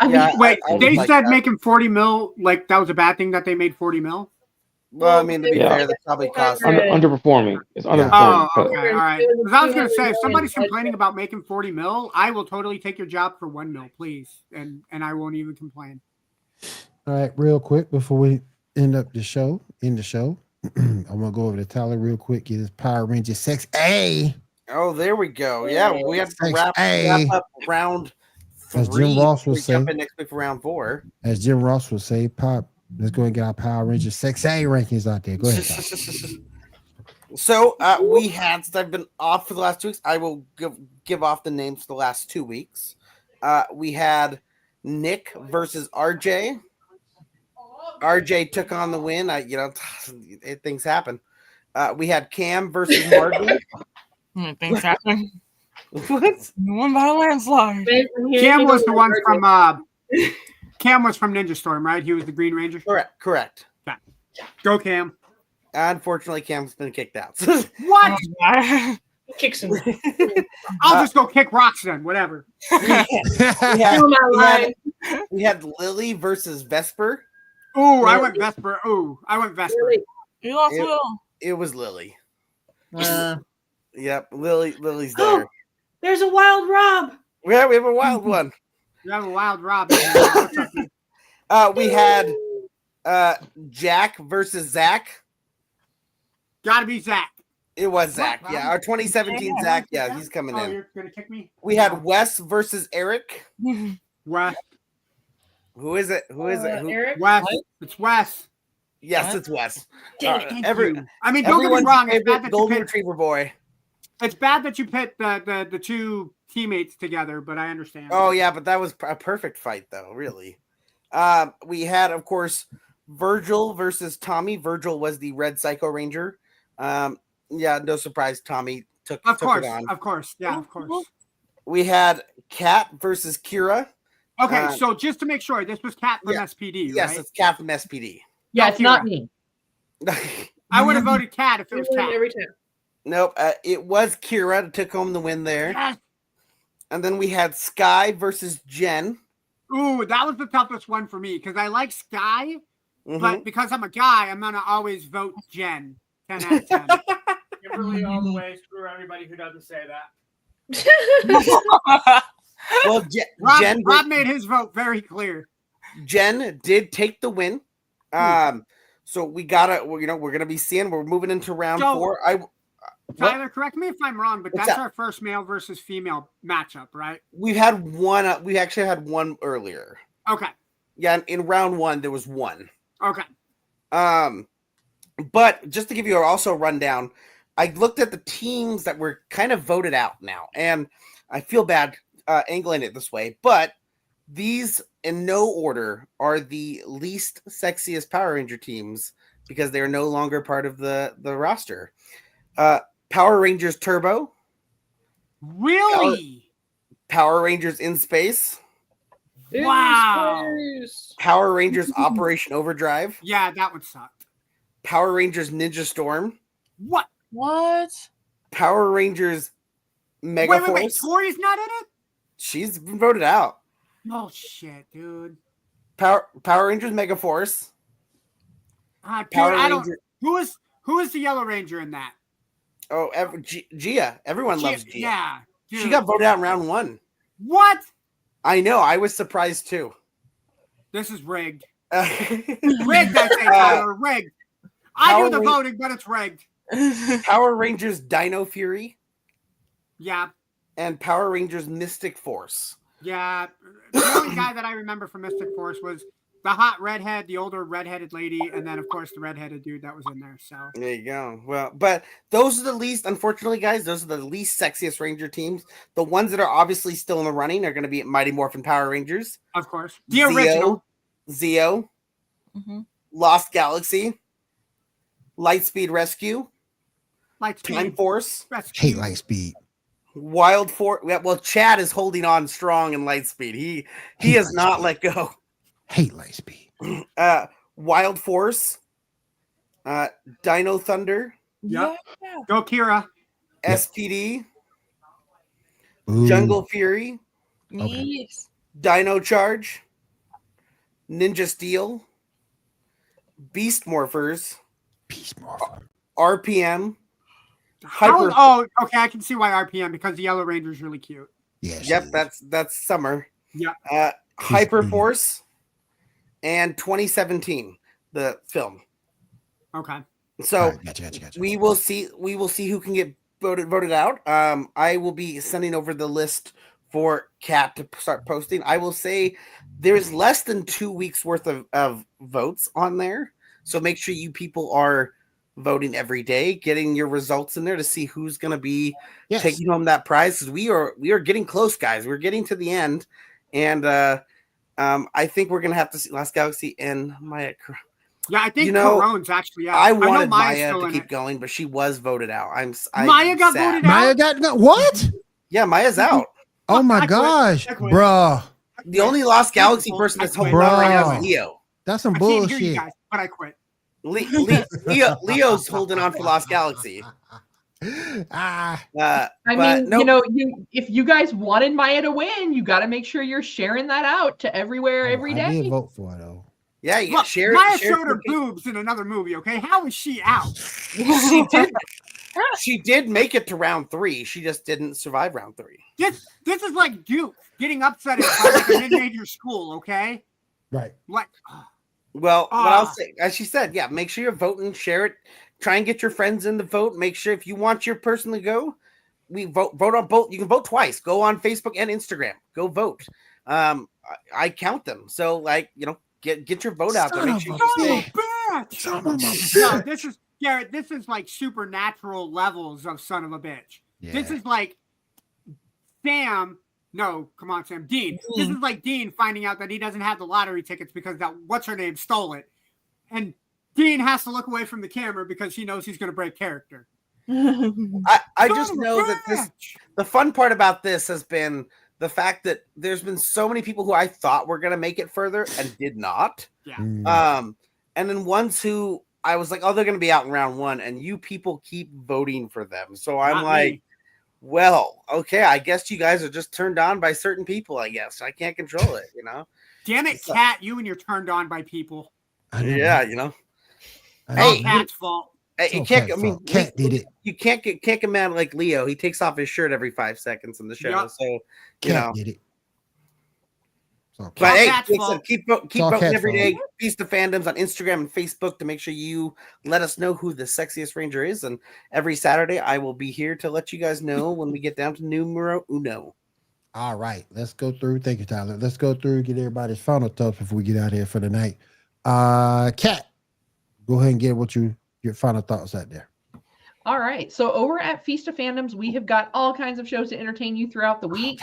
[SPEAKER 8] Wait, they said making 40 mil, like that was a bad thing that they made 40 mil?
[SPEAKER 2] Well, I mean, to be
[SPEAKER 6] Yeah.
[SPEAKER 2] fair, they probably cost.
[SPEAKER 6] Underperforming. It's
[SPEAKER 1] Yeah.
[SPEAKER 6] underperforming.
[SPEAKER 8] Oh, okay, all right.
[SPEAKER 3] It was a
[SPEAKER 8] 'Cause I was gonna say, if
[SPEAKER 3] 200
[SPEAKER 8] somebody's
[SPEAKER 3] budget.
[SPEAKER 8] complaining about making 40 mil, I will totally take your job for 1 mil, please, and I won't even complain.
[SPEAKER 1] All right, real quick before we end the show, I'm gonna go over to Tyler real quick. Get his Power Ranger 6A.
[SPEAKER 2] Oh, there we go. Yeah, we have to
[SPEAKER 1] Six
[SPEAKER 2] wrap
[SPEAKER 1] A.
[SPEAKER 2] up round
[SPEAKER 1] As
[SPEAKER 2] 3.
[SPEAKER 1] Jim Ross would
[SPEAKER 2] We jump
[SPEAKER 1] say.
[SPEAKER 2] in next week for round 4.
[SPEAKER 1] As Jim Ross would say, Pop. Let's go and get our Power Ranger 6A rankings out there. Go ahead, Tyler.
[SPEAKER 2] So we had, since I've been off for the last 2 weeks, I will give off the names for the last 2 weeks. We had Nick versus RJ. RJ took on the win. Things happen. We had Cam versus Martin.
[SPEAKER 5] Things happen.
[SPEAKER 2] What?
[SPEAKER 5] You won by a landslide.
[SPEAKER 8] Cam was the one from Cam was from Ninja Storm, right? He was the Green Ranger.
[SPEAKER 2] Correct.
[SPEAKER 8] Go Cam.
[SPEAKER 2] Unfortunately, Cam's been kicked out.
[SPEAKER 8] What?
[SPEAKER 3] Kicks him.
[SPEAKER 8] I'll just go kick rocks then. Whatever.
[SPEAKER 2] We had Lily versus Vesper.
[SPEAKER 8] Ooh, I went Vesper.
[SPEAKER 3] Really?
[SPEAKER 5] You lost Will.
[SPEAKER 2] It was Lily. Yep, Lily's there.
[SPEAKER 3] Oh, there's a wild Rob.
[SPEAKER 2] Yeah, we have a wild one.
[SPEAKER 8] You have a wild Rob. What's up, dude?
[SPEAKER 2] We had Jack versus Zach.
[SPEAKER 8] Gotta be Zach.
[SPEAKER 2] It was Zach. Yeah, our 2017 Zach. Yeah, he's coming in.
[SPEAKER 8] You're gonna kick me?
[SPEAKER 2] We had Wes versus Eric.
[SPEAKER 8] Wes.
[SPEAKER 2] Who is it? Who is it?
[SPEAKER 3] Eric?
[SPEAKER 8] Wes. It's Wes.
[SPEAKER 2] Yes,
[SPEAKER 5] What?
[SPEAKER 2] it's Wes.
[SPEAKER 8] Thank you. I mean, don't get me
[SPEAKER 2] Everyone's
[SPEAKER 8] wrong. It's
[SPEAKER 2] favorite
[SPEAKER 8] bad that you
[SPEAKER 2] golden
[SPEAKER 8] pit,
[SPEAKER 2] retriever boy.
[SPEAKER 8] it's bad that you pit the two teammates together, but I understand.
[SPEAKER 2] Oh yeah, but that was a perfect fight, though. Really. We had, of course, Virgil versus Tommy. Virgil was the Red Psycho Ranger. Yeah, no surprise. Tommy took it on.
[SPEAKER 8] Of course. Yeah, of course.
[SPEAKER 2] We had Kat versus Kira.
[SPEAKER 8] Okay, so just to make sure, this was Kat from
[SPEAKER 2] yeah.
[SPEAKER 8] SPD,
[SPEAKER 2] Yes,
[SPEAKER 8] right?
[SPEAKER 2] it's Kat from SPD.
[SPEAKER 4] Yeah, it's not me.
[SPEAKER 8] I would have voted Kat if it was
[SPEAKER 3] We win
[SPEAKER 8] Kat.
[SPEAKER 3] every time.
[SPEAKER 2] Nope, it was Kira that took home the win there.
[SPEAKER 8] Yes.
[SPEAKER 2] And then we had Sky versus Jen.
[SPEAKER 8] Ooh, that was the toughest one for me because I like Sky,
[SPEAKER 2] Mhm.
[SPEAKER 8] but because I'm a guy, I'm gonna always vote Jen. 10 out of 10. Kimberly all the way. Screw everybody who doesn't say that.
[SPEAKER 2] Well,
[SPEAKER 8] Rob made his vote very clear.
[SPEAKER 2] Jen did take the win. So we're gonna be seeing. We're moving into round 4.
[SPEAKER 8] Tyler, correct me if I'm wrong, but
[SPEAKER 2] What's
[SPEAKER 8] that's
[SPEAKER 2] that?
[SPEAKER 8] our first male versus female matchup, right?
[SPEAKER 2] We've had one. We actually had one earlier.
[SPEAKER 8] Okay.
[SPEAKER 2] Yeah, in round 1 there was one.
[SPEAKER 8] Okay.
[SPEAKER 2] But just to give you also a rundown, I looked at the teams that were kind of voted out now, and I feel bad angling it this way, but these in no order are the least sexiest Power Ranger teams because they are no longer part of the roster. Power Rangers Turbo.
[SPEAKER 8] Really?
[SPEAKER 2] Power Rangers in Space.
[SPEAKER 8] Wow.
[SPEAKER 2] Power Rangers Operation Overdrive.
[SPEAKER 8] Yeah, that would suck.
[SPEAKER 2] Power Rangers Ninja Storm.
[SPEAKER 8] What?
[SPEAKER 2] Power Rangers Mega Force.
[SPEAKER 8] Wait. Tori's not in it?
[SPEAKER 2] She's been voted out.
[SPEAKER 8] Oh shit, dude.
[SPEAKER 2] Power Rangers Mega Force.
[SPEAKER 8] Dude, I don't. Who is the Yellow Ranger in that?
[SPEAKER 2] Oh, Gia. Everyone loves Gia.
[SPEAKER 8] Yeah. Dude.
[SPEAKER 2] She got voted out in round 1.
[SPEAKER 8] What?
[SPEAKER 2] I know. I was surprised too.
[SPEAKER 8] This is rigged.
[SPEAKER 2] Rigged,
[SPEAKER 8] Rigged, I say, Tyler. Rigged. I do the voting, but it's rigged.
[SPEAKER 2] Power Rangers Dino Fury.
[SPEAKER 8] Yeah.
[SPEAKER 2] And Power Rangers Mystic Force.
[SPEAKER 8] Yeah. The only guy that I remember from Mystic Force was the hot redhead, the older redheaded lady, and then, of course, the redheaded dude that was in there. So
[SPEAKER 2] there you go. Well, but those are the least, unfortunately, guys, those are the least sexiest Ranger teams. The ones that are obviously still in the running are going to be Mighty Morphin Power Rangers.
[SPEAKER 8] Of course. The original.
[SPEAKER 2] Zeo.
[SPEAKER 5] Mm-hmm.
[SPEAKER 2] Lost Galaxy. Lightspeed Rescue. Time Force.
[SPEAKER 1] Hate Lightspeed.
[SPEAKER 2] Wild Force. Well, Chad is holding on strong in Lightspeed. He has not let go.
[SPEAKER 1] Hate Lightspeed.
[SPEAKER 2] Wild Force. Dino Thunder.
[SPEAKER 8] Yep. Go Kira.
[SPEAKER 2] SPD.
[SPEAKER 1] Ooh.
[SPEAKER 2] Jungle Fury.
[SPEAKER 1] Okay.
[SPEAKER 5] Yes.
[SPEAKER 2] Dino Charge. Ninja Steel. Beast Morphers.
[SPEAKER 1] Peace Marvel.
[SPEAKER 2] RPM.
[SPEAKER 8] Okay, I can see why RPM, because the Yellow Ranger is really cute.
[SPEAKER 1] Yeah.
[SPEAKER 2] Yep, that's summer.
[SPEAKER 8] Yeah.
[SPEAKER 2] Hyperforce and 2017, the film.
[SPEAKER 8] Okay.
[SPEAKER 2] So
[SPEAKER 1] right, gotcha.
[SPEAKER 2] we will see who can get voted out. I will be sending over the list for Kat to start posting. I will say there's less than 2 weeks worth of votes on there. So make sure you people are voting every day, getting your results in there to see who's going to be taking home that prize. Because we are getting close, guys. We're getting to the end, and I think we're going to have to see Last Galaxy and Maya.
[SPEAKER 8] Yeah, I think Corone's actually out.
[SPEAKER 2] I wanted
[SPEAKER 8] Maya
[SPEAKER 2] to keep going, but she was voted out.
[SPEAKER 8] Maya got voted out?
[SPEAKER 1] Maya got what?
[SPEAKER 2] Yeah, Maya's out.
[SPEAKER 1] Oh my gosh, bruh.
[SPEAKER 2] The only Lost Galaxy person that's holding on right now is Leo.
[SPEAKER 1] That's some
[SPEAKER 8] I can't
[SPEAKER 1] bullshit.
[SPEAKER 8] hear you guys, but I quit.
[SPEAKER 2] Leo's holding on for Lost Galaxy.
[SPEAKER 4] I mean, if you guys wanted Maya to win, you got to make sure you're sharing that out to everywhere every day.
[SPEAKER 1] I did vote for it though.
[SPEAKER 2] Yeah, you share.
[SPEAKER 8] Maya showed her boobs in another movie. Okay, how is she out?
[SPEAKER 2] She did. She did make it to round 3. She just didn't survive round 3.
[SPEAKER 8] This is like Duke getting upset at like a mid-major school. Okay,
[SPEAKER 1] right.
[SPEAKER 8] Like,
[SPEAKER 2] well, what I'll say, as she said, yeah, make sure you're voting, share it, try and get your friends in the vote. Make sure if you want your person to go, we vote on both. You can vote twice. Go on Facebook and Instagram. Go vote. I count them. So get your vote out there. Make sure you stay.
[SPEAKER 8] No, this is Garrett. This is like supernatural levels of son of a bitch. Yeah. This is like Sam. No, come on, Sam. Dean. This is like Dean finding out that he doesn't have the lottery tickets because that what's her name stole it, and Dean has to look away from the camera because he knows he's going to break character.
[SPEAKER 2] I just know that the fun part about this has been the fact that there's been so many people who I thought were going to make it further and did not.
[SPEAKER 8] Yeah.
[SPEAKER 2] And then ones who I was like, oh, they're going to be out in round 1, and you people keep voting for them. So I'm like, well, okay, I guess you guys are just turned on by certain people. I guess I can't control it.
[SPEAKER 8] Damn it, Kat, you and you're turned on by people.
[SPEAKER 2] Yeah,
[SPEAKER 8] Hey, Kat's fault.
[SPEAKER 2] Hey, Kat
[SPEAKER 1] did it.
[SPEAKER 2] You can't get a man like Leo. He takes off his shirt every 5 seconds in the show. Yep. So
[SPEAKER 1] Kat did it.
[SPEAKER 2] But hey, keep voting every day. Feast of Fandoms on Instagram and Facebook to make sure you let us know who the sexiest Ranger is. And every Saturday, I will be here to let you guys know when we get down to numero uno.
[SPEAKER 1] All right, let's go through. Thank you, Tyler. Let's go through, get everybody's final thoughts before we get out of here for the night. Kat, go ahead and get your final thoughts out there.
[SPEAKER 4] All right. So over at Feast of Fandoms, we have got all kinds of shows to entertain you throughout the week.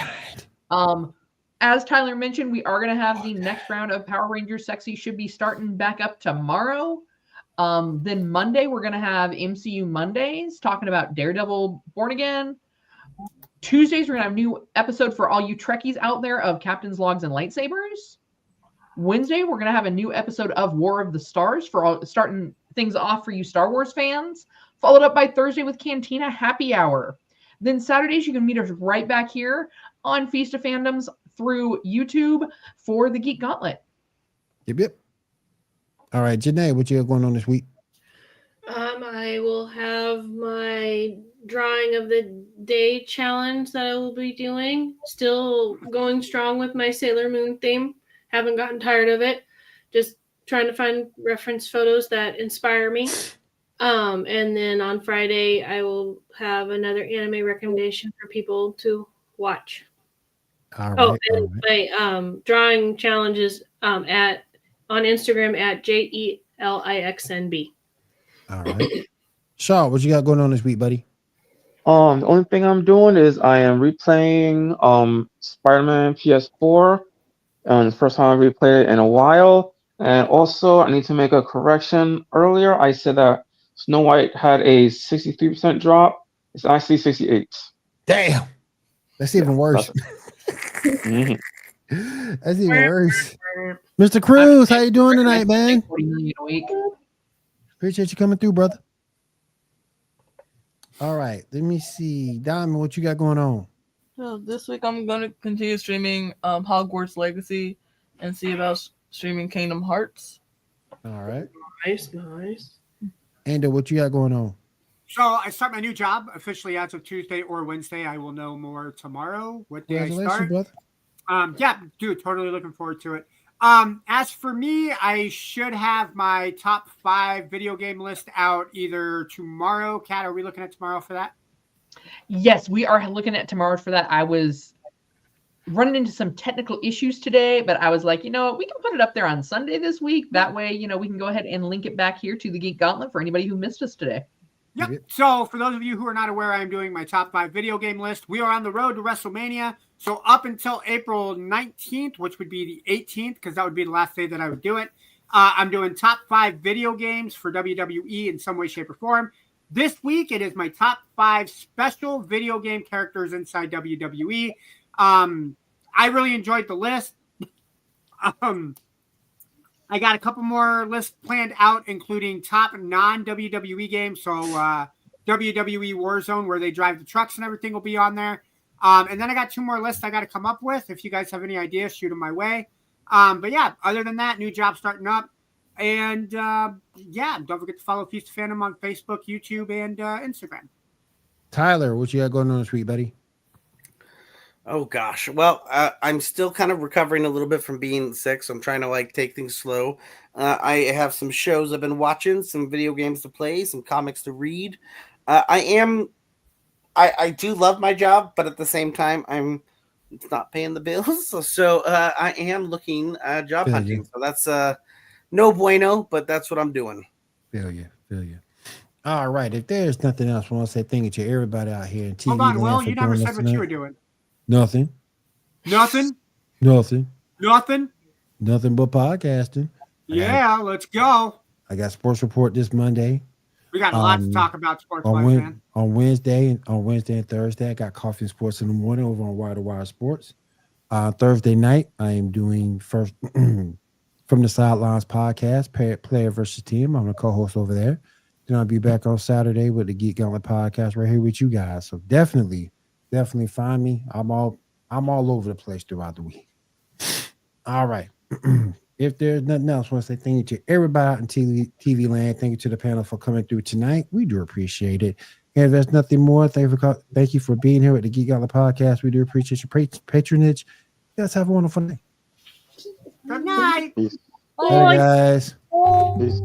[SPEAKER 4] As Tyler mentioned, we are going to have the next round of Power Rangers Sexy should be starting back up tomorrow. Then Monday, we're going to have MCU Mondays talking about Daredevil Born Again. Tuesdays, we're going to have a new episode for all you Trekkies out there of Captain's Logs and Lightsabers. Wednesday, we're going to have a new episode of War of the Stars for all, starting things off for you Star Wars fans, followed up by Thursday with Cantina Happy Hour. Then Saturdays, you can meet us right back here on Feast of Fandoms through YouTube for the Geek Gauntlet.
[SPEAKER 1] Yep. All right, Janae, what you got going on this week?
[SPEAKER 7] I will have my drawing of the day challenge that I will be doing. Still going strong with my Sailor Moon theme. Haven't gotten tired of it. Just trying to find reference photos that inspire me. And then on Friday, I will have another anime recommendation for people to watch.
[SPEAKER 1] All right,
[SPEAKER 7] my drawing challenges on Instagram at JELIXNB.
[SPEAKER 1] All right. Shaw, what you got going on this week, buddy?
[SPEAKER 6] The only thing I'm doing is I am replaying Spider-Man PS4. The first time I replayed it in a while. And also, I need to make a correction. Earlier, I said that Snow White had a 63% drop. It's actually 68.
[SPEAKER 1] Damn. That's even worse. That's even worse. Mr. Cruz, how you doing tonight, man?
[SPEAKER 4] 40 million a week.
[SPEAKER 1] Appreciate you coming through, brother. All right, let me see. Diamond, what you got going on?
[SPEAKER 5] So this week I'm gonna continue streaming Hogwarts Legacy and see about streaming Kingdom Hearts.
[SPEAKER 1] All right.
[SPEAKER 7] Nice.
[SPEAKER 1] And what you got going on?
[SPEAKER 8] So I start my new job officially as of Tuesday or Wednesday. I will know more tomorrow what day I
[SPEAKER 1] Congratulations,
[SPEAKER 8] start.
[SPEAKER 1] brother.
[SPEAKER 8] Yeah, dude, totally looking forward to it. As for me, I should have my top 5 video game list out either tomorrow. Kat, are we looking at tomorrow for that?
[SPEAKER 4] Yes, we are looking at tomorrow for that. I was running into some technical issues today, but I was like, you know what, we can put it up there on Sunday this week. That way, you know, we can go ahead and link it back here to the Geek Gauntlet for anybody who missed us today.
[SPEAKER 8] Yep. So for those of you who are not aware, I'm doing my top 5 video game list. We are on the road to WrestleMania. So up until April 19th, which would be the 18th, because that would be the last day that I would do it, I'm doing top 5 video games for WWE in some way, shape, or form. This week, it is my top 5 special video game characters inside WWE. I really enjoyed the list. I got a couple more lists planned out, including top non-WWE games. So WWE Warzone, where they drive the trucks and everything, will be on there. And then I got 2 more lists I got to come up with. If you guys have any ideas, shoot them my way. But yeah, other than that, new job starting up. And yeah, don't forget to follow Feast of Fandom on Facebook, YouTube, and Instagram.
[SPEAKER 1] Tyler, what you got going on this week, buddy?
[SPEAKER 2] Oh gosh. Well, I'm still kind of recovering a little bit from being sick, so I'm trying to like take things slow. I have some shows I've been watching, some video games to play, some comics to read. I do love my job, but at the same time, it's not paying the bills. So I am looking job
[SPEAKER 1] Feel
[SPEAKER 2] hunting.
[SPEAKER 1] you.
[SPEAKER 2] So that's no bueno, but that's what I'm doing.
[SPEAKER 1] Feel you. All right. If there's nothing else, I want to say thank you to everybody out here in TV.
[SPEAKER 8] Hold on, Will,
[SPEAKER 1] for
[SPEAKER 8] you never
[SPEAKER 1] joining
[SPEAKER 8] said
[SPEAKER 1] us
[SPEAKER 8] what
[SPEAKER 1] tonight.
[SPEAKER 8] you were doing.
[SPEAKER 1] Nothing but podcasting.
[SPEAKER 8] Yeah, let's go.
[SPEAKER 1] I got sports report this Monday.
[SPEAKER 8] We got a lot to talk about sports, man.
[SPEAKER 1] On Wednesday and Thursday, I got Coffee and Sports in the morning over on Wire to Wire Sports. Thursday night, I am doing first from the Sidelines podcast, Player versus Team. I'm a co-host over there. Then I'll be back on Saturday with the Geek Gauntlet podcast right here with you guys. So definitely find me. I'm all over the place throughout the week. All right. If there's nothing else, I want to say thank you to everybody out in TV land. Thank you to the panel for coming through tonight. We do appreciate it. And if there's nothing more, thank you for being here at the Geek Gauntlet podcast. We do appreciate your patronage. You guys have a wonderful night.
[SPEAKER 8] Good night.
[SPEAKER 6] Peace.
[SPEAKER 1] Bye, guys.
[SPEAKER 6] Peace.